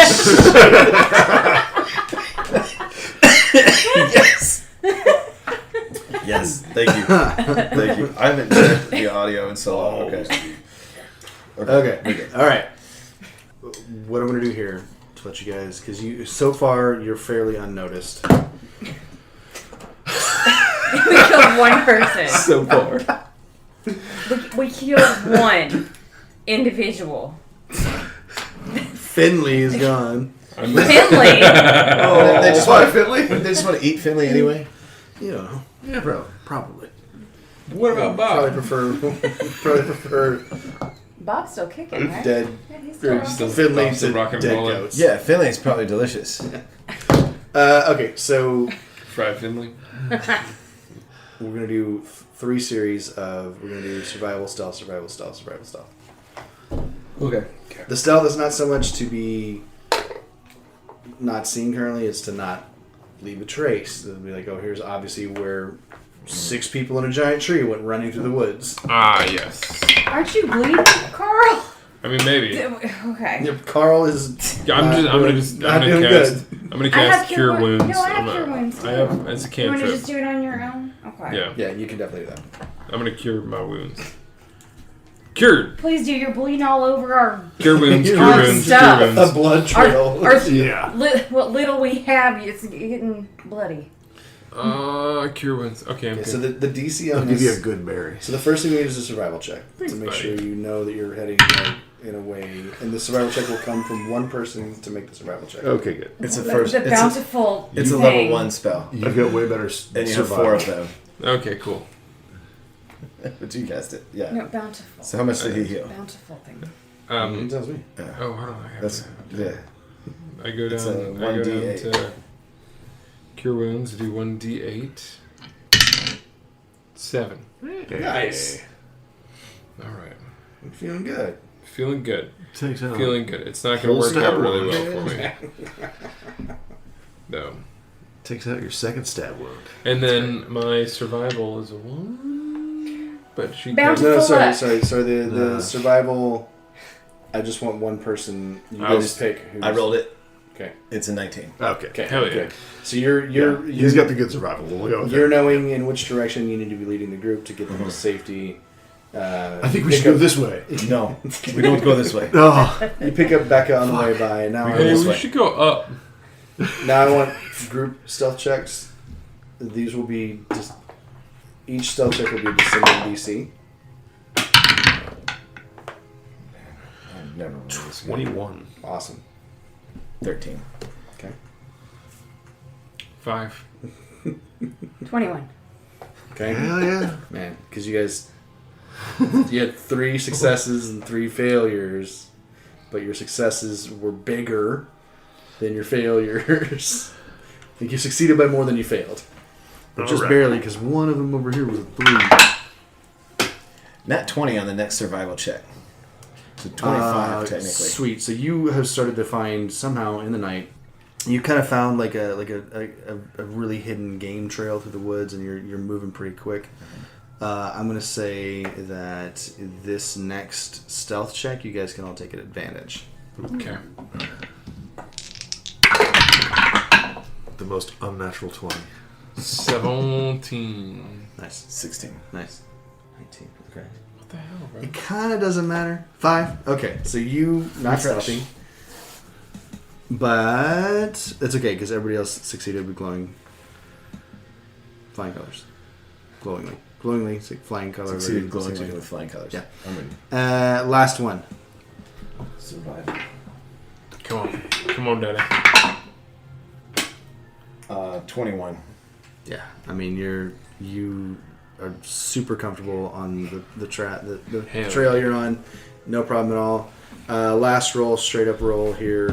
Yes. Yes. Thank you. Thank you. I haven't checked the audio in so long. Okay. Okay. All right. What I'm going to do here to let you guys, because so far you're fairly unnoticed. We killed one person. So far. We killed one individual. Finley is gone. Finley. Oh, they just want Finley? They just want to eat Finley anyway. You know, Yeah, bro. Probably. What about probably Bob? prefer Bob's still kicking, right? dead Yeah, he's or still Finley Bob's still to rock and dead rolling. goats. Yeah, Finley's probably delicious. Okay, so Fried Finley. We're going to do 3 series of... We're going to do survival, stealth, survival, stealth, survival, stealth. Okay. The stealth is not so much to be not seen currently, it's to not leave a trace. It'll be like, oh, here's obviously where 6 people in a giant tree went running through the woods. Ah, yes. Aren't you bleeding, Carl? I mean, maybe. Okay. Yep, Carl is. Yeah, I'm gonna cast Cure Wounds. No, I have Cure Wounds. I have. It's a You want to cantrip. just do it on your own? Okay. Yeah. Yeah, you can definitely do that. I'm gonna cure my wounds. Cured. Please do. You're bleeding all over our Cure wounds. Cure Our wounds. stuff. Cure A wounds. blood trail. Yeah. what little we have. It's getting bloody. Cure wounds. Okay, I'm Okay, good. so the DC I'll on give you a this. good berry. So the first thing we need is a survival check Thanks, to make buddy. sure you know that you're heading in a way. And the survival check will come from one person to make the survival check. Okay, good. It's a The- first. The It's bountiful. a thing. level 1 spell, You've got way better and you have 4 of them. Okay, cool. But you guessed it. Yeah. No, bountiful. So how much did he heal? Bountiful thing. He tells me. Oh, hold on. I have That's to- yeah. I go It's down. a I go down 1d8. to Cure Wounds. Do 1d8. 7. Nice. All right. I'm feeling good. Feeling good. Takes out. Feeling good. It's not going Full to work out stab really wound. well for me. No. Takes out your second stab wound. And then my survival is a 1. But she Bounty- can. No, Full up. sorry. The No. survival. I just want one person. You I guys was- pick. Who's, I rolled it. Okay. It's a 19. Okay. Okay. Hell yeah. Good. So you're He's got the good survival. We'll go with You're that. knowing in which direction you need to be leading the group to get them to safety. I think we pick should go up- this way. No, we don't go this way. Oh, You pick up Becca on the way by, and now I, Hey, this we way. should go up. now I want group stealth checks. These will be just each stealth check will be a descending DC. I've never rolled this good. 21. Awesome. 13. Okay. 5. 21. Okay. Hell yeah. Man, because you guys, you had 3 successes and 3 failures, but your successes were bigger than your failures. I think you succeeded by more than you failed. But just Alright. barely, because one of them over here was a 3. Nat 20 on the next survival check. So 25 technically. Sweet. So you have started to find somehow in the night. You kind of found like a really hidden game trail through the woods, and you're moving pretty quick. I'm gonna say that this next stealth check, you guys can all take an advantage. Okay. The most unnatural 20. 17. Nice, 16. nice. 19. Okay. What the hell, bro? It kind of doesn't matter. 5. Okay, so you not Refresh. stealthy, but it's okay because everybody else succeeded with glowing flying colors. Glowingly, flying colors. Succeeded glowingly with flying colors. Yeah. I'm ready. Last one. Survival. Come on, Daddy. 21. Yeah, I mean you are super comfortable on the Hell trail yeah. you're on, no problem at all. Last roll, straight up roll here.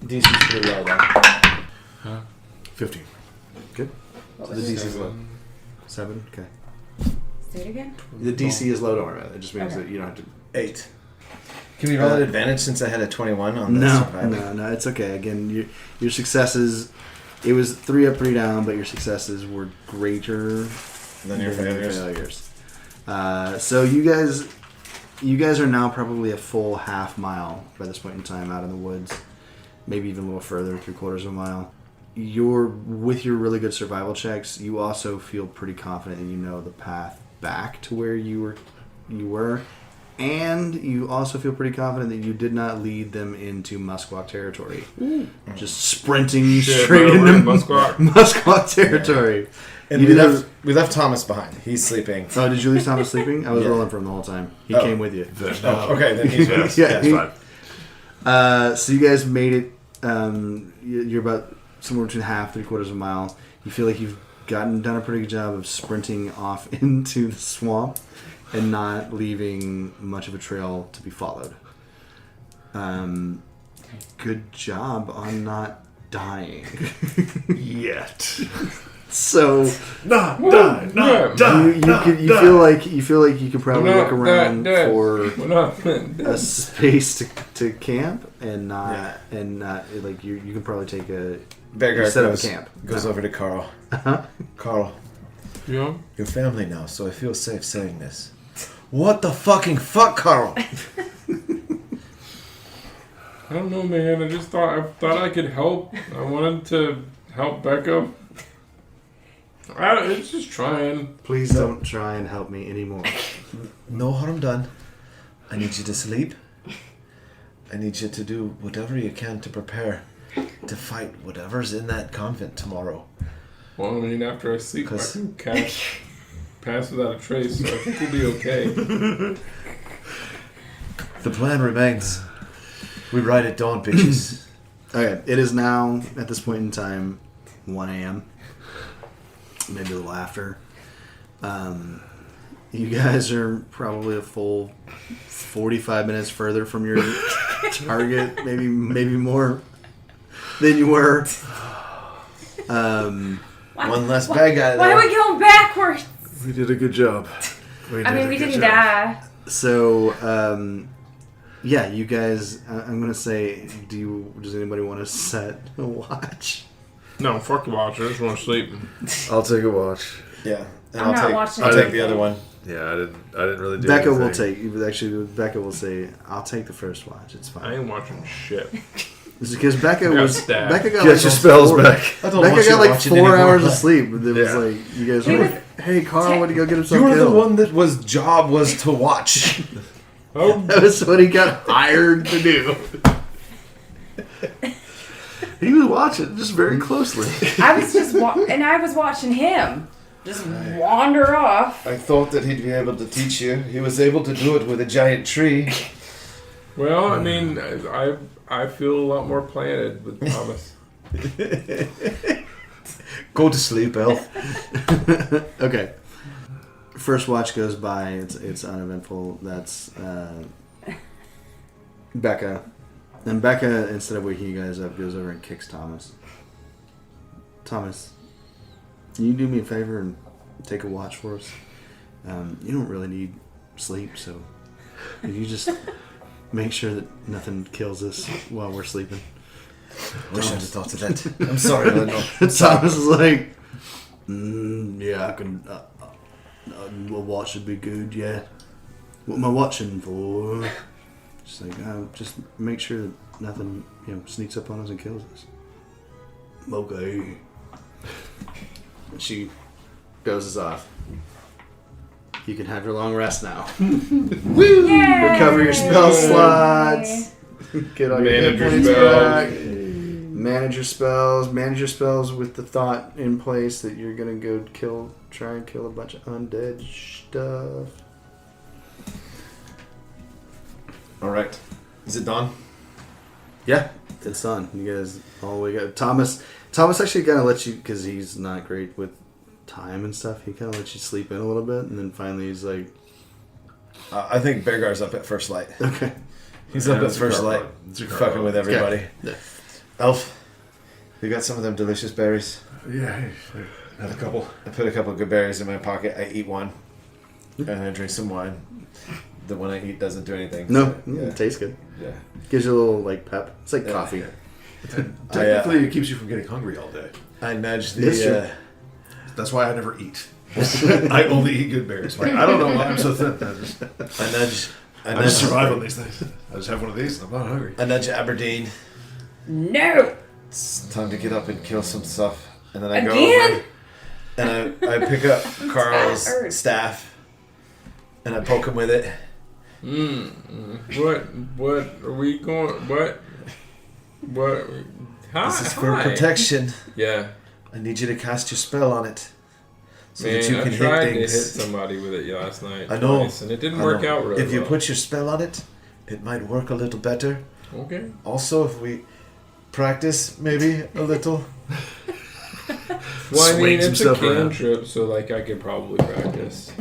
DC's pretty low though. 15. Good. What The was it? DC is low. 7. Okay. Say it again. The DC is low. Don't worry about it. It just means Okay. that you don't have to. 8. Can we roll an advantage since I had a 21 on the No, survival? no, it's okay. Again, your successes. It was 3 up, 3 down, but your successes were greater Then your failures. So you guys are now probably a full half mile by this point in time out in the woods, maybe even a little further, 3/4 of a mile. With your really good survival checks, you also feel pretty confident that you know the path back to where you were, and you also feel pretty confident that you did not lead them into Musquash territory. Just sprinting Shit, straight bro, into we're in Musquash. Musquash territory. And You we did we left Thomas behind. He's sleeping. Oh, did you leave Thomas sleeping? I was Yeah. rolling for him the whole time. He Oh. came with you. Oh, okay, then he's with us. Yeah, That's he- fine. So you guys made it. You're about somewhere between half, 3/4 of a mile. You feel like you've done a pretty good job of sprinting off into the swamp and not leaving much of a trail to be followed. Good job on not dying. Yet. So Not die, not die. you feel like you could probably We're look not around that dead. for We're not a space to camp and not like you can probably take a Beggar set up a goes, camp. goes over to Carl. Carl, Yeah. your family now, so I feel safe saying this. What the fucking fuck, Carl? I don't know, man. I thought I could help. I wanted to help Becca. It's just trying. Please don't try and help me anymore. No harm done. I need you to sleep. I need you to do whatever you can to prepare to fight whatever's in that convent tomorrow. Well, I mean, after I sleep, I can pass without a trace, so I think we'll be okay. The plan remains. We ride at dawn, bitches. Okay, it is now at this point in time 1 a.m. Maybe a little after. You guys are probably a full 45 minutes further from your target, maybe more than you were. One less bad guy Why there. are we going backwards? We did a good job. We didn't die. So, yeah, you guys. I'm gonna say, does anybody want to set a watch? No, fuck the watch. I just want to sleep. I'll take a watch. Yeah. And I'm not watching I'll take anything. the other one. Yeah, I didn't really do Becca anything. will take. Actually, Becca will say, "I'll take the first watch. It's I fine." ain't watching shit. It's because Becca got was. stabbed. Becca got Get like your a spells 4 back. I don't Becca want you got like watching 4 anymore. hours of sleep. It was Yeah. like you guys He were was- like, "Hey, Carl, went to go get himself You were killed." the one that was job was to watch. Oh, That was what he got hired to do. He was watching just very closely. I was just I was watching him just wander off. I thought that he'd be able to teach you. He was able to do it with a giant tree. well, I mean, I feel a lot more planted with Thomas. Go to sleep, elf. Okay. First watch goes by. It's uneventful. That's Becca. And Becca, instead of waking you guys up, goes over and kicks Thomas. Thomas, can you do me a favor and take a watch for us? You don't really need sleep, so you just make sure that nothing kills us while we're sleeping. Wish I'd have thought of that. I'm sorry, Eleanor. Thomas is like, yeah, I can. A watch should be good, yeah. What am I watching for? Just like, just make sure that nothing, sneaks up on us and kills us. Okay. She dozes off. You can have your long rest now. Woo! Yay! Recover your spell slots. Get all your hit Manage your points spells. back. Manage your spells. Manage your spells with the thought in place that you're gonna go try and kill a bunch of undead stuff. All right. Is it dawn? Yeah, it's done. You guys all wake up. Thomas actually kind of lets you, because he's not great with time and stuff. He kind of lets you sleep in a little bit, and then finally he's like, I think Beargar's up at first light. okay. He's up at Z'kar first light, Z'kar fucking with everybody. Yeah. Elf, you got some of them delicious berries? Yeah, I had a couple. I put a couple of good berries in my pocket. I eat one, and I drink some wine. The one I eat doesn't do anything. No, so, yeah. it tastes good. Yeah. Gives you a little like pep. It's like Yeah. coffee. Technically, it keeps you from getting hungry all day. I nudged It's true. the. That's why I never eat. I only eat good berries. Like, I don't know why I'm so thin. I I just survive on these things. I just have one of these and I'm not hungry. I nudge Aberdeen. No. It's time to get up and kill some stuff. And then I go Again? over and I pick up Carl's hurt. staff and I poke him with it. What are we going? What? Hi, This is for hi. protection. Yeah. I need you to cast your spell on it. So Man, that you I can hit tried to hit things. somebody with it last night. I know. twice, and it didn't I work know. out really If you well. put your spell on it, it might work a little better. Okay. Also, if we practice maybe a little. Well, I mean, Swings it's a himself around. cantrip, so like I could probably practice.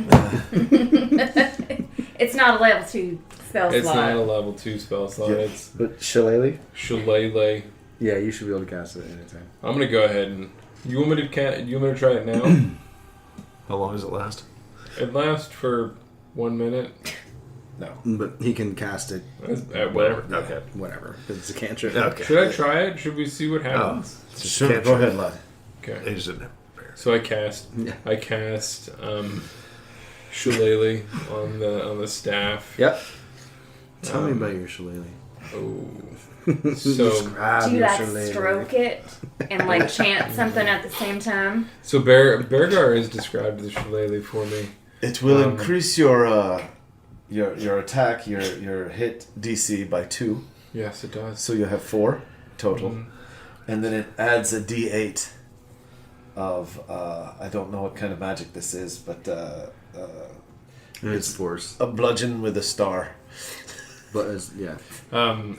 It's not a level 2 spell It's slot. not a level 2 spell slot. Yeah. It's But shillelagh? shillelagh. Yeah, you should be able to cast it at any time. I'm gonna go ahead and. You want me to try it now? How long does it last? It lasts for 1 minute. No. But he can cast it Whatever. Okay. whenever. Because it's a cantrip. Okay. Should I try it? Should we see what happens? Sure, go ahead, lad. Okay. They just didn't have So I cast. Yeah. I cast Shillelagh on the staff. Yep. Tell me about your shillelagh. Oh. So Describe Do you your like shillelagh. stroke it and like chant something at the same time? Bergar has described the Shillelagh for me. It will increase your attack, your hit DC by 2. Yes, it does. So you have 4 total. Mhm. And then it adds a D8 of I don't know what kind of magic this is, but It's force. a bludgeon with a star. But yeah.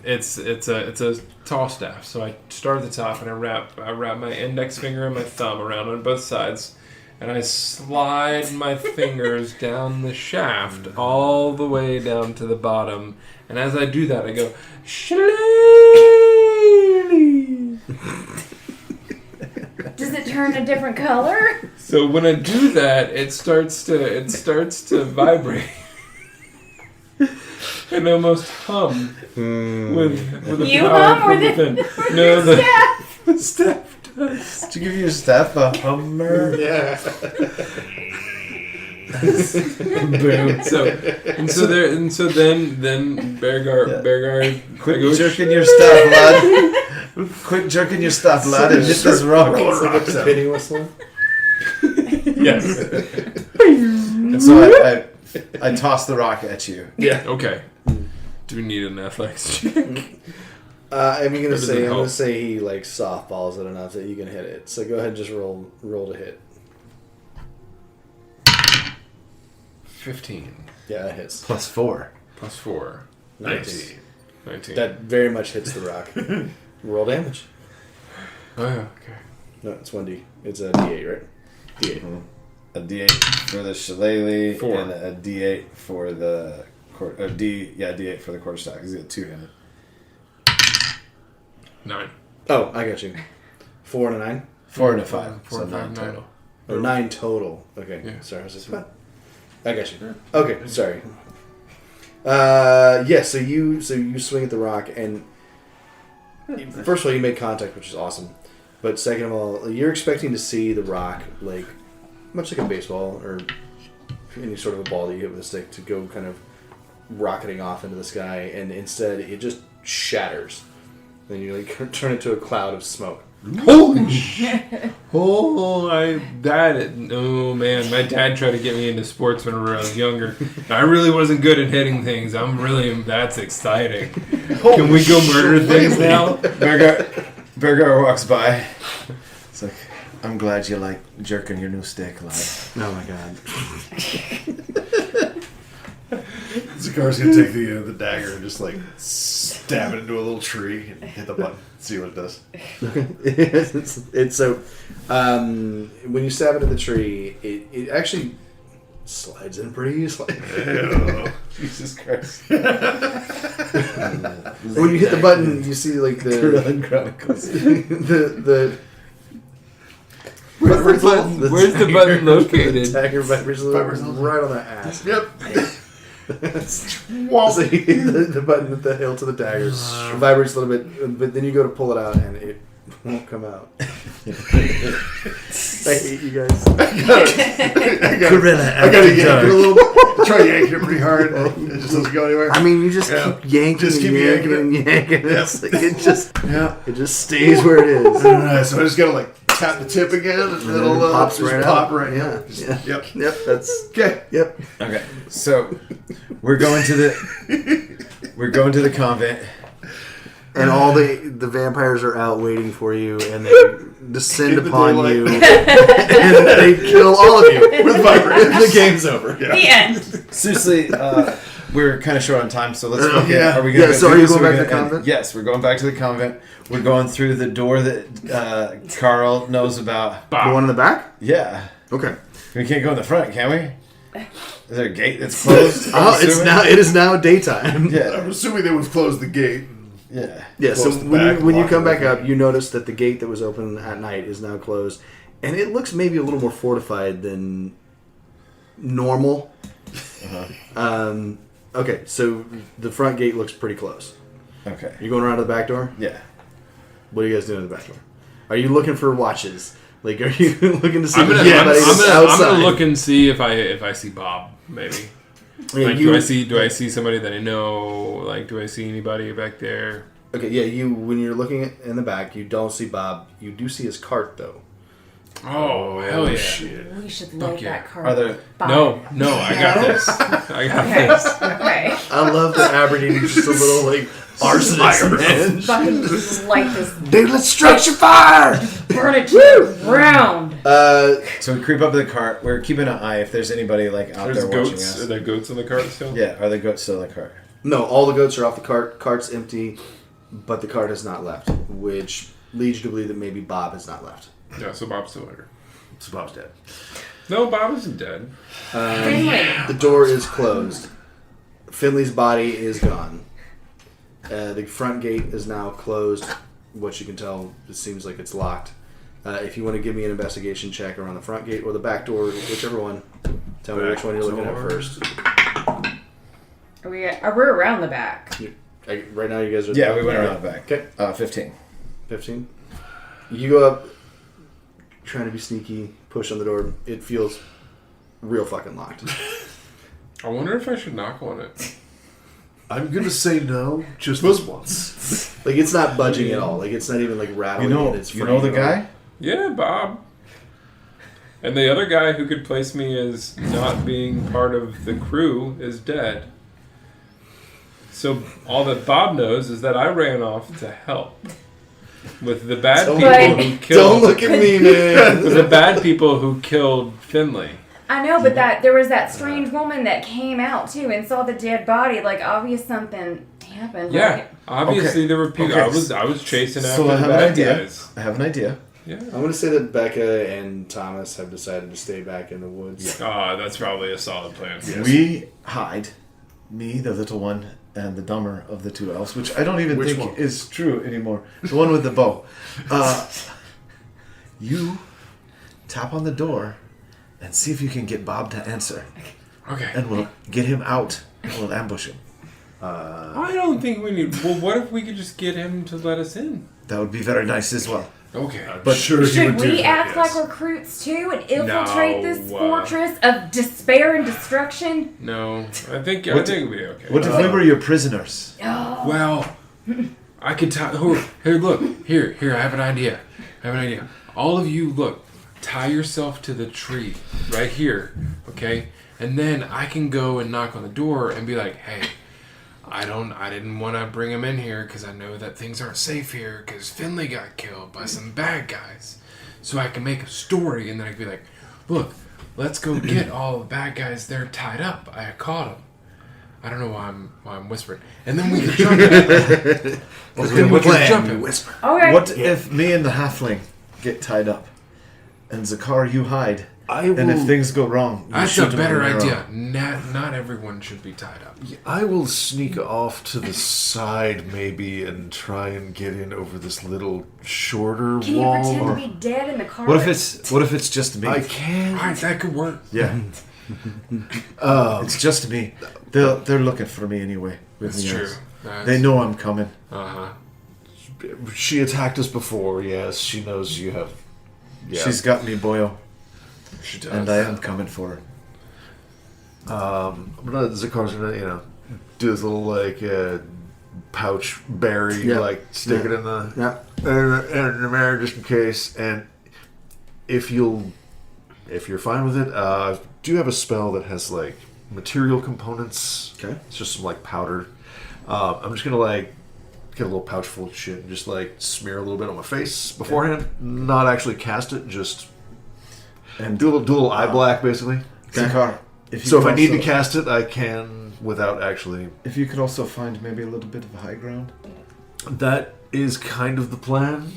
It's a tall staff. So I start at the top and I wrap my index finger and my thumb around on both sides, and I slide my fingers down the shaft all the way down to the bottom. And as I do that, I go Shillelagh. Does it turn a different color? So when I do that, it starts to vibrate. And almost hum with a You power hum or from the- within. or No, your the staff? staff does. Did you give your staff a hummer? Yeah. Boom. So then Bergar Quit I go, jerking your stuff, lad. Quit jerking your stuff, lad, and hit this rock. The pinning whistle. Yes. And so I toss the rock at you. Yeah. Okay. Do we need an athletics check? I'm That gonna doesn't say help. he like softballs it enough that you can hit it. So go ahead and just roll to hit. 15 Yeah, it hits. Plus 4. plus 4. 19. 19. That very much hits the rock. Roll damage. Oh, yeah, okay. No, it's 1d. It's a d8, right? D8. A D8 for the shillelagh 4. and a D8 for the D8 for the quarterstaff. He's got 2 in it. 9. Oh, I got you. 4 and a 9. 4 and a 5. 4 So and 5, 9 total. Or 9 total. Okay. Yeah. Sorry, I was just what? I got you. Okay, sorry. Yeah. So you swing at the rock, and first of all, you make contact, which is awesome. But second of all, you're expecting to see the rock like much like a baseball or any sort of a ball that you hit with a stick to go kind of rocketing off into the sky, and instead it just shatters. Then you like turn into a cloud of smoke. Holy shit! Oh man, my dad tried to get me into sports when I was younger. I really wasn't good at hitting things. That's exciting. Can we go murder things now? Bergar walks by. It's like, I'm glad you like jerking your new stick, lad. Oh my god. Z'kar's gonna take the dagger and just like stab it into a little tree and hit the button. See what it does. it's so when you stab it in the tree, it actually slides in pretty easily. Jesus Christ. When you hit the button, you see like the Corellan Chronicles. the Where's the button located? dagger vibrates right on the ass. Yep. So you hit the button with the hilt of the dagger. It vibrates a little bit, but then you go to pull it out and it won't come out. I hate you guys. Corella, I gotta yank it a little bit. Try yanking it pretty hard. It just doesn't go anywhere. I mean, you just keep yanking Just and keep yanking yanking and yanking. It's like it Yeah. just stays where it is. So I just gotta like tap the tip again and And it'll then it pops just right pop out. right Yeah. out. Yeah. Yep. Yep. That's Okay. yep. Okay, so we're going to the convent. And all the vampires are out waiting for you, and they descend They're upon like- you, and they kill all of you with vibrators. The game's over. The end. Seriously, we're kind of short on time, so let's look Yeah. at. Are we gonna Yeah, go so do are you this, going or back to we're the gonna- convent? Yes, we're going back to the convent. We're going through the door that Carl knows about. The one in the back? Yeah, Okay. we can't go in the front, can we? Is there a gate that's closed? Oh, it is now daytime. Yeah. I'm assuming that we've closed the gate. Yeah. Yeah, so Close the back, when you lock come it back up. up, you notice that the gate that was open at night is now closed. And it looks maybe a little more fortified than normal. Okay, so the front gate looks pretty close. Okay. You going around to the back door? Yeah. What are you guys doing at the back door? Are you looking for watches? Like, are you looking to see I'm if gonna, anybody is I'm outside? gonna look and see if I see Bob. Maybe. Yeah, Like, you- do I see somebody that I know? Like, do I see anybody back there? Okay, yeah, when you're looking in the back, you don't see Bob. You do see his cart, though. Oh, hell yeah! Shit. We should Fuck load yeah. that card. Are there? by. No, I got this. I got Okay. this. Okay. I love that Aberdeen is just a little, like, arsonist, man. Fucking just light this. Dude, let's structure fire! Burn it to the ground. So we creep up to the cart. We're keeping an eye if there's anybody like out There's there watching goats. Are us. there goats on the cart still? Yeah. Are the goats still in the cart? No, all the goats are off the cart. Cart's empty, but the cart has not left, which leads you to believe that maybe Bob has not left. Yeah. So Bob's still here. So Bob's dead. No, Bob isn't dead. Finley. The door is closed. Finley's body is gone. The front gate is now closed. What you can tell, it seems like it's locked. If you want to give me an investigation check around the front gate or the back door, whichever one, tell me which one you're looking at door. first. We're around the back. Right now, you guys are. Yeah, we went around the back. Okay. 15. 15. You go up, trying to be sneaky, push on the door. It feels real fucking locked. I wonder if I should knock on it. I'm gonna say no, just this once. Like, it's not budging at all. Like, it's not even like rattling. It's You know the frame. guy? Yeah, Bob. And the other guy who could place me as not being part of the crew is dead. So all that Bob knows is that I ran off to help with the bad Don't- people who Don't killed. look at me, man. With the bad people who killed Finley. I know, but there was that strange woman that came out too and saw the dead body. Like, obvious something happened. Yeah, Right? obviously Okay. there were people. Okay. I was chasing after So I the have an bad idea. guys. I have an idea. Yeah. I'm going to say that Becca and Thomas have decided to stay back in the woods. That's probably a solid plan. We hide, me, the little one, and the dumber of the two elves, which I don't even Which think one? is true anymore. The one with the bow. You tap on the door and see if you can get Bob to answer. Okay. And we'll get him out and we'll ambush him. I don't think we need. Well, what if we could just get him to let us in? That would be very nice as well. Okay. But Sure, he Should would do we that, act yes. like recruits too and infiltrate No, this fortress of despair and destruction? No, I think What it'll be okay. what if we were your prisoners? Well, I could tie. Here, look. Here. I have an idea. All of you, look. Tie yourself to the tree right here, okay? And then I can go and knock on the door and be like, "Hey, I didn't want to bring him in here because I know that things aren't safe here because Finley got killed by some bad guys." So I can make a story and then I can be like, "Look, let's go get all the bad guys. They're tied up. I caught them." I don't know why I'm whispering. And then we can jump in. Then we can jump in. Whisper. Okay. What if me and the halfling get tied up? And Z'kar, you hide. I will. And if things go wrong, you That's shoot a them better in the idea. arrow. Not everyone should be tied up. I will sneak off to the side maybe and try and get in over this little shorter Can you wall. pretend to be dead in the car? What if it's just me? I can. Alright, that could work. Yeah. It's just me. They're looking for me anyway. With That's me true. else. They know I'm coming. Uh-huh. She attacked us before. Yes, she knows you have. Yeah. She's got me, boyo, She does. and I am coming for her. Z'kar's gonna do this little like pouch berry, Yeah. like stick it in the Yeah. in the mirror just in case. And if you're fine with it, I do have a spell that has like material components. Okay. It's just some like powder. I'm just gonna like get a little pouch full of shit and just like smear a little bit on my face beforehand. Not actually cast it, just And do a little eye black basically. Z'kar, if you So if could I need to also- cast it, I can without actually. if you could also find maybe a little bit of a high ground. That is kind of the plan.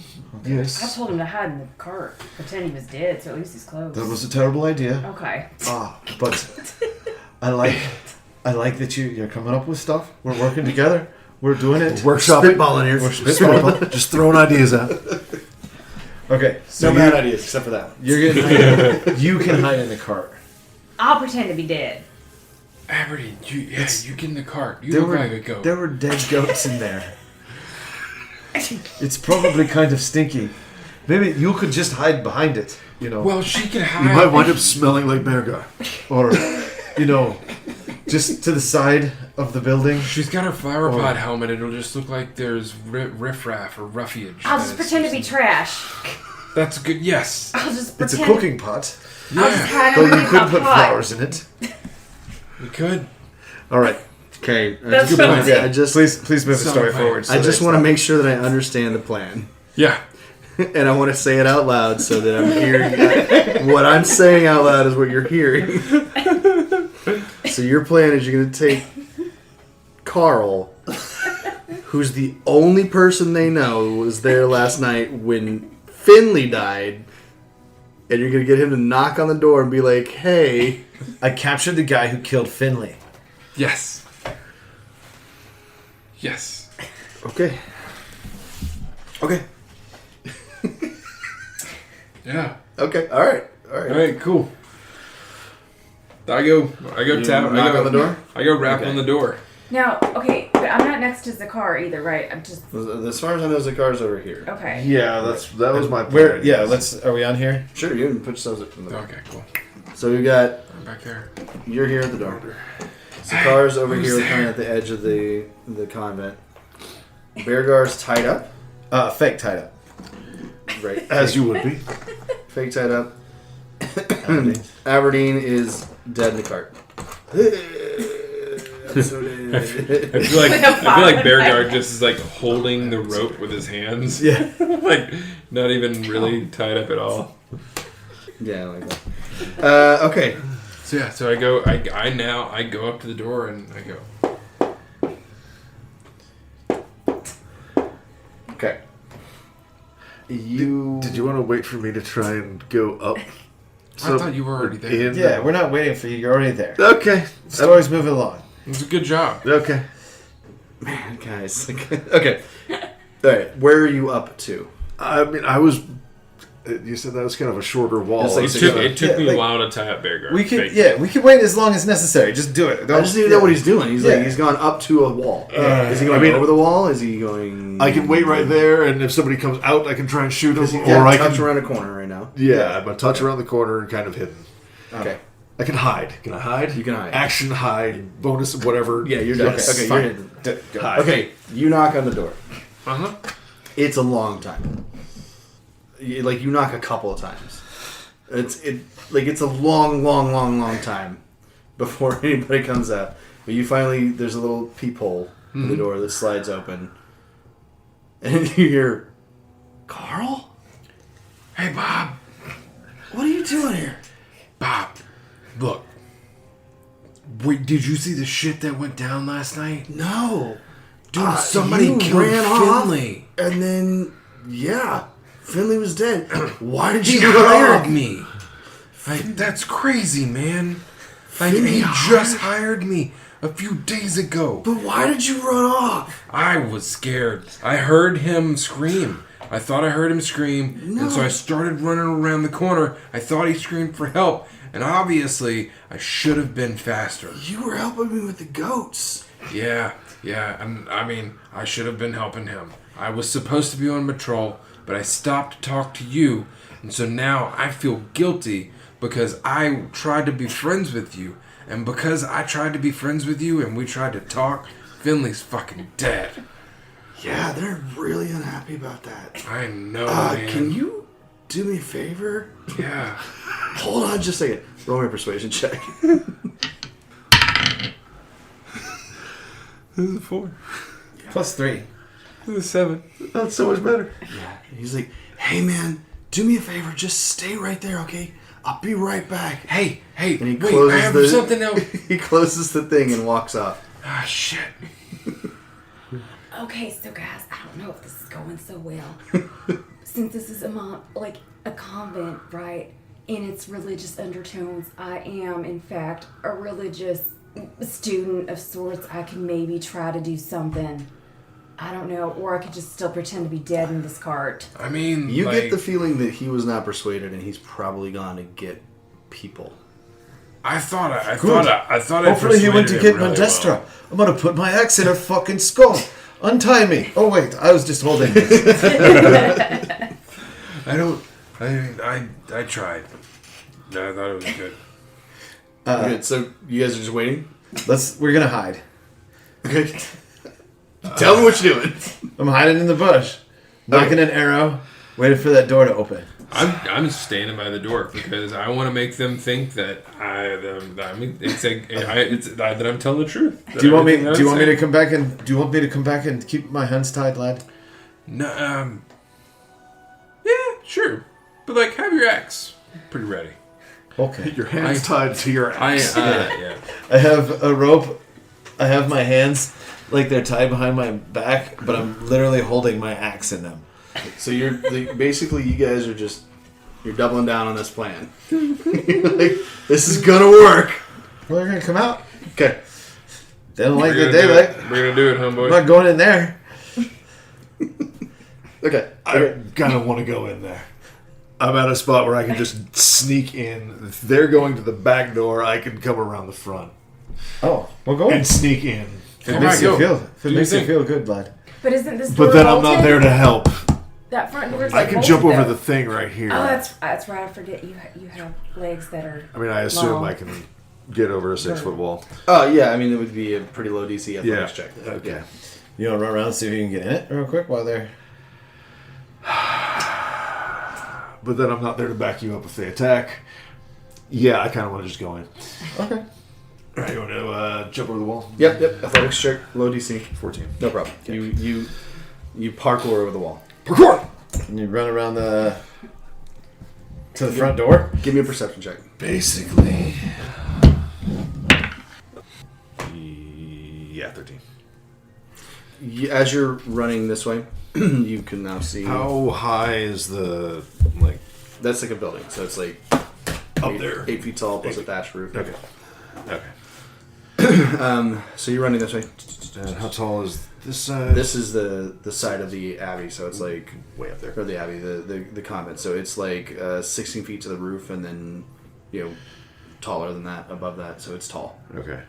I Yes. told him to hide in the cart, pretend he was dead, so at least he's close. That was a terrible idea. Okay. But I like that you're coming up with stuff. We're working together. We're doing it. Workshopping. Spitballing here. We're spitballing. Just throwing ideas out. Okay, so No bad ideas except for that one. you're gonna you can hide in the cart. I'll pretend to be dead. Aberdeen, you get in the cart. You There look were like a goat. there were dead goats in there. It's probably kind of stinky. Maybe you could just hide behind it. You know, Well, she can You hide. might wind up smelling like Bergar. or you know, just to the side of the building. She's got her flower pot helmet. It'll just look like there's riffraff or ruffiage. I'll that just is pretend to be trash. That's good. Yes. I'll just It's pretend. a cooking pot, I'll just Yeah. hide though you underneath could my put pot. flowers in it. We could. All right, Okay. That's good point. fancy. Yeah, please move the So story fine. forward. so I that just it's want to not- make sure that I understand the plan. Yeah. And I want to say it out loud so that I'm hearing what I'm saying out loud is what you're hearing. So your plan is you're going to take Carl, who's the only person they know was there last night when Finley died, and you're going to get him to knock on the door and be like, "Hey, I captured the guy who killed Finley. Yes. Yes. okay, okay, Yeah. okay, all right, all All right." right. Cool. I go You tap. knock on the door? I go rap Okay. on the door. Now, okay, but I'm not next to Z'kar either, right? I'm just As far as I know, the car's over here. okay. Yeah, that was my plan. Where? Yeah, Are we on here? Sure, you can put yourselves up from there. Okay. Cool. So we got I'm back there. you're here at the door. The car's over Who's here, there? kind of at the edge of the convent. Beargar's tied up. Fake tied up. Right. As you would be. Fake tied up. Aberdeen is dead in the cart. I'm so dead. I feel like Bearguard just is like holding the rope with his hands. Yeah. Like not even really tied up at all. Yeah, I like that. Okay. So yeah, so I go up to the door and I go, Okay. You. Did you want to wait for me to try and go up? I thought you were already there. Yeah, we're not waiting for you. You're already there. Okay. Story's moving along. It was a good job. Okay. Man, guys. Okay. All right. Where are you up to? I mean, I was. You said that was kind of a shorter wall. It's like It took me like- a while to tie up Bearguard. We can wait as long as necessary. Just do it. I just need to know what he's doing. He's Yeah. like he's gone up to a wall. Is he going I mean- over the wall? Is he going? I can wait right there, and if somebody comes out, I can try and shoot Because he him, can't or I touch can. around a corner right now. Yeah, I'm a touch around the corner and kind of hidden. Okay. I can hide. Can I hide? You can hide. Action hide, bonus, whatever. Yeah, you're done. Yes, Okay, fine. you're hidden. Go. Hide. Okay, you knock on the door. Uh-huh. It's a long time. You knock a couple of times. It's a long time before anybody comes out. But you finally there's a little peephole in the door that slides open, and you hear, "Carl, Hey Bob. what are you doing here?" Bob, look. Wait, did you see the shit that went down last night? No, Dude, somebody you killed ran off. Finley. And then Finley was dead. Why did He you run hired off? me. That's crazy, man. Like, Finley he hired- just hired me a few days ago. But why did you run off? I was scared. I heard him scream. I thought I heard him scream, and so I started running around the corner. I thought he screamed for help, and obviously I should have been faster. You were helping me with the goats. Yeah, and I mean, I should have been helping him. I was supposed to be on patrol, but I stopped to talk to you, and so now I feel guilty because I tried to be friends with you, and because I tried to be friends with you and we tried to talk, Finley's fucking dead. Yeah, they're really unhappy about that. I know, man. Can you do me a favor? Yeah. Hold on just a second. Roll me a persuasion check. This is a 4. +3. This is a 7. That's so much better. He's like, "Hey man, do me a favor. Just stay right there, okay? I'll be right back." Hey, And he wait, I closes have the something else. he closes the thing and walks off. Ah, shit. Okay, so guys, I don't know if this is going so well. Since this is a convent, right? In its religious undertones, I am, in fact, a religious student of sorts. I can maybe try to do something. I don't know, or I could just still pretend to be dead in this cart. I mean, You get the feeling that he was not persuaded, and he's probably gone to get people. I thought I Hopefully he went to persuaded get him really Modestra. well. I'm gonna put my axe in her fucking skull. Untie me. Oh wait, I was just holding this. I tried. No, I thought it was good. Okay, so you guys are just waiting? We're gonna hide. Okay. Tell me what you're doing. I'm hiding in the bush. Knocking an arrow, waiting for that door to open. I'm standing by the door because I want to make them think that that I'm telling the truth. Do you want me to come back and keep my hands tied, lad? No. Yeah, sure. But like, have your axe pretty ready. Okay. Your hands tied to your axe. Yeah. I have a rope. I have my hands like they're tied behind my back, but I'm literally holding my axe in them. So basically you guys are you're doubling down on this plan. You're like, this is gonna work. Well, they're gonna come out. Okay. They don't like the We're gonna daylight. do it, I'm homeboy. not going in there. Okay. I kind of want to go in there. I'm at a spot where I can just sneak in. If they're going to the back door, I can come around the front Oh, well, go. and sneak in. If it makes you thing. feel good, lad. But isn't this door But then I'm not bolted? there to help. That front door's I like can jump bolted, over though. the thing right here. Oh, that's right. I forget you have legs that are. I mean, I assume long. I can get over a 6-foot wall. Oh, yeah, I mean, it would be a pretty low DC athletics Yeah. check. Okay. Yeah. You want to run around and see if you can get in it real quick while they're... But then I'm not there to back you up if they attack. Yeah, I kind of want to just go in. Okay. All right, you want to jump over the wall? Yep. Athletics check, low DC. 14. No problem. You parkour over the wall. Parkour! And you run around to the front door? Give me a perception check. Basically. Yeah, 13. As you're running this way, you can now see. How high is the, That's like a building, so it's like up there? 8 feet tall plus a thatched roof. Okay. So you're running this way. And how tall is this side? This is the side of the abbey, so it's like way up there. or the abbey, the convent. So it's like 16 feet to the roof, and then taller than that, above that. So it's tall. Okay.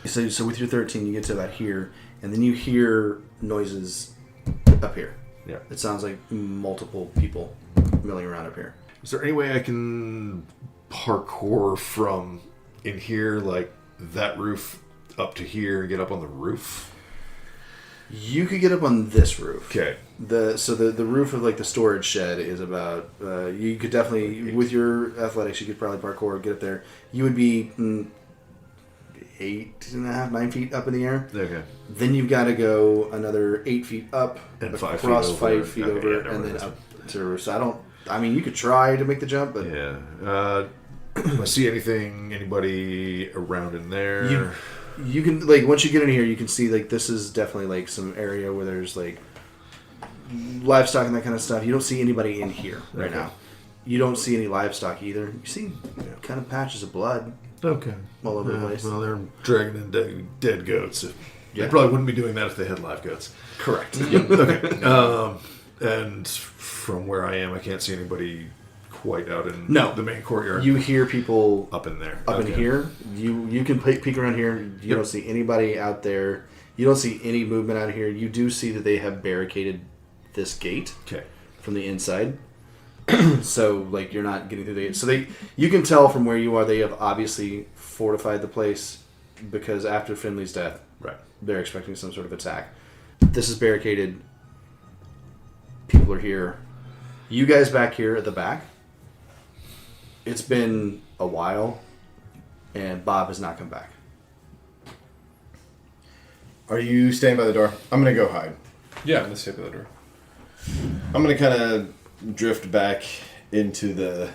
So with your 13, you get to about here, and then you hear noises up here. Yeah. It sounds like multiple people milling around up here. Is there any way I can parkour from in here, like that roof, up to here and get up on the roof? You could get up on this roof. Okay. The roof of like the storage shed is about. You could definitely, with your athletics, you could probably parkour, get up there. You would be 8.5, 9 feet up in the air. Okay. Then you've got to go another 8 feet up, And 5 feet across over. 5 feet Okay, over, yeah, never and then mind. up to the roof. So you could try to make the jump, but Yeah. Do I see anybody around in there? you can, like, once you get in here, you can see, like, this is definitely, like, some area where there's, like, livestock and that kind of stuff. You don't see anybody in here right Okay. now. You don't see any livestock either. You see kind of patches of blood Okay. all over the place. Well, they're dragging in dead goats. Yeah. They probably wouldn't be doing that if they had live goats. Correct. Okay. And from where I am, I can't see anybody quite out in the main courtyard. You hear people up in there. up in here. You can peek around here. You don't see anybody out there. You don't see any movement out here. You do see that they have barricaded this gate Okay. from the inside. So, like, you're not getting through the gate. So you can tell from where you are, they have obviously fortified the place because after Finley's death, Right. they're expecting some sort of attack. This is barricaded. People are here. You guys back here at the back. It's been a while, and Bob has not come back. Are you staying by the door? I'm going to go hide. Yeah, I'm gonna stay by the door. I'm going to kind of drift back into the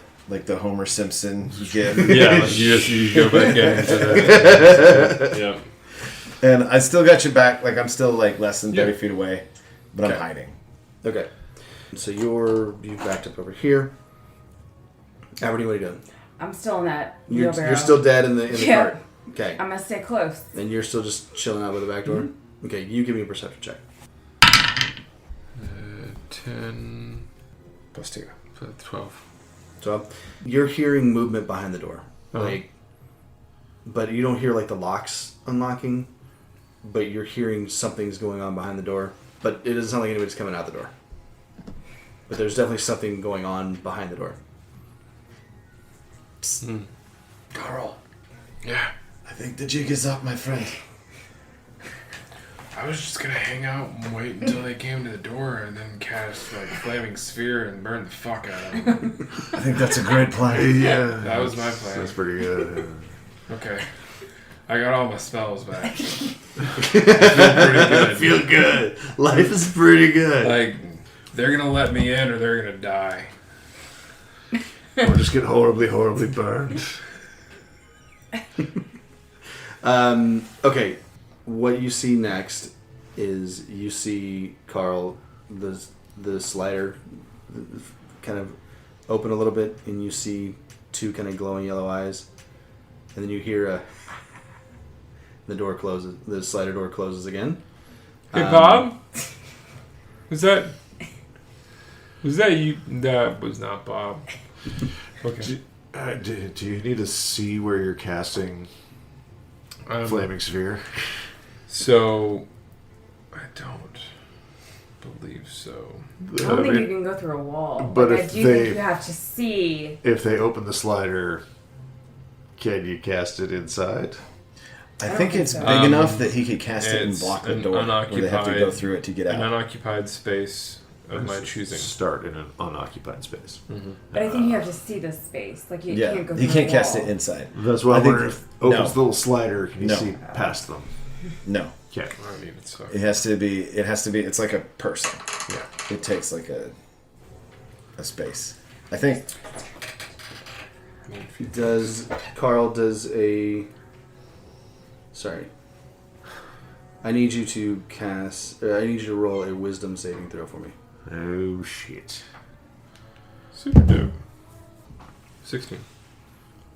Homer Simpson gif. Yeah, like you go back into the. Yeah. And I still got your back. Like, I'm still, like, less than 30 Yeah. feet away. But I'm Okay. hiding. Okay. So you've backed up over here. Aberdeen, what are you doing? I'm still in that You're wheelbarrow. still dead in the Yeah. cart. Okay. I'm gonna stay close. And you're still just chilling out by the back door? Okay, you give me a perception check. 10 Plus 2. 12. So you're hearing movement behind the door, but you don't hear like the locks unlocking. But you're hearing something's going on behind the door. But it doesn't sound like anybody's coming out the door. But there's definitely something going on behind the door. Psst. Carl, Yeah. I think the jig is up, my friend. I was just gonna hang out and wait until they came to the door and then cast like flaming sphere and burn the fuck out of them. I think that's a great plan. Yeah. That was my plan. That's pretty good. Okay. I got all my spells back. I feel pretty good. Feel good. Life is pretty good. Like, they're gonna let me in or they're gonna die. Or just get horribly, horribly burned. Okay. What you see next is you see Carl, the slider kind of open a little bit, and you see two kind of glowing yellow eyes, and then you hear the door closes. The slider door closes again. Hey, Bob? Was that you? That was not Bob. Okay. Do you need to see where you're casting flaming sphere? So, I don't believe so. I don't think you can go through a wall. But like, if I do they- think you have to see. If they open the slider, can you cast it inside? I don't think think it's so. big enough that he could cast it and It's block the an door. Or they have to unoccupied- go through it to get An out. unoccupied space of my choosing. Start in an unoccupied space. But I think you have to see this space. Like you Yeah, can't go through he can't a cast wall. it inside. That's why I I think wonder if opens no. the little slider, can you No. see past them? No, Okay. I mean, it's it has to be. It has to be. It's like a person. Yeah. It takes like a space. I think. Sorry. I need you to I need you to roll a wisdom saving throw for me. Oh, shit. super dope. 16.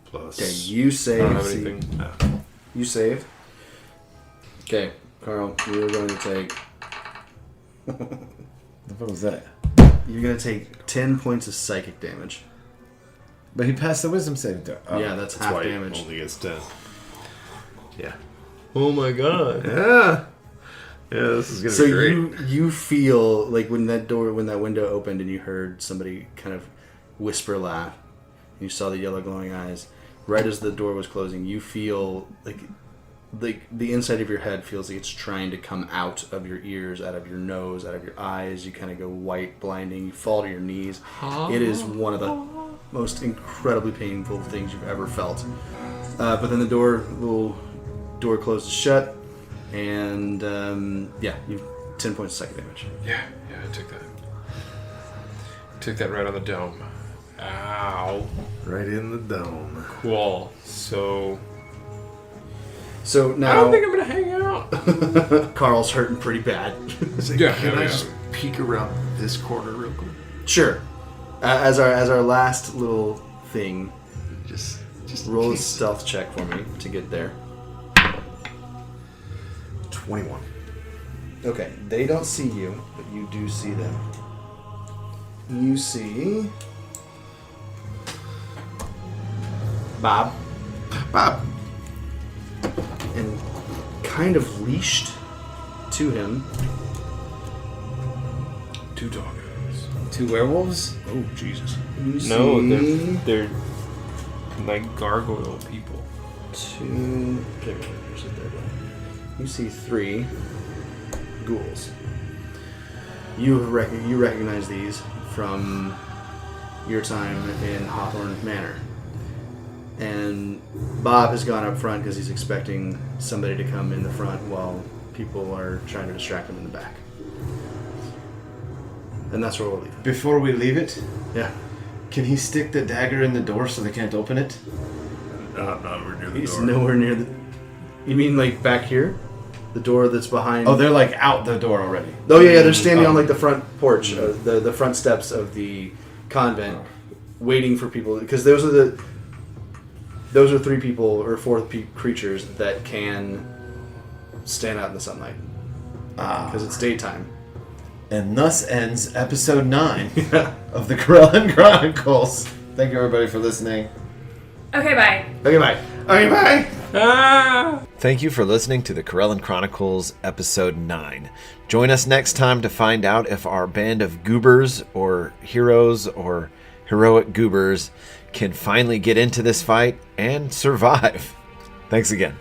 Plus. Okay, you I save. don't have anything. You saved. Okay, Carl, you're going to take. What was that? You're going to take 10 points of psychic damage. But he passed the wisdom saving throw. Oh. Yeah, that's That's half why he damage. only gets 10. Yeah. Oh my god. Yeah. Yeah, this is going to So be great. you feel like when that window opened and you heard somebody kind of whisper laugh, and you saw the yellow glowing eyes. Right as the door was closing, you feel like the inside of your head feels like it's trying to come out of your ears, out of your nose, out of your eyes. You kind of go white, blinding. You fall to your knees. It is one of the most incredibly painful things you've ever felt. But then the little door closes shut, and you 10 points of psychic damage. Yeah, I took that. Took that right on the dome. Ow. Right in the dome. Cool. So So now I don't think I'm gonna hang out. Carl's hurting pretty bad. Yeah, Can I yeah. just peek around this corner real quick? Sure. As our last little thing, Just roll a in case. stealth check for me to get there. 21. Okay, they don't see you, but you do see them. You see Bob, and kind of leashed to him. 2 doggos. 2 werewolves. Oh, Jesus. You see No, they're like gargoyle people. 2. There's a third one. You see 3 ghouls. You recognize these from your time in Hawtorn Manor. And Bob has gone up front because he's expecting somebody to come in the front while people are trying to distract him in the back. And that's where we'll leave it. Before we leave it, Yeah. can he stick the dagger in the door so they can't open it? Not over near the He's door. nowhere near the... You mean like back here? The door that's behind... Oh, they're like out the door already. Oh yeah, they're standing on like the front porch, the front steps of the convent, waiting for people. Because those are 3 people or 4 creatures that can stand out in the sunlight Ah. because it's daytime. And thus ends episode 9 of the Corellan Chronicles. Thank you, everybody, for listening. Okay, bye. Okay, bye. Okay, bye. Thank you for listening to the Corellan Chronicles episode 9. Join us next time to find out if our band of goobers or heroes or heroic goobers can finally get into this fight and survive. Thanks again.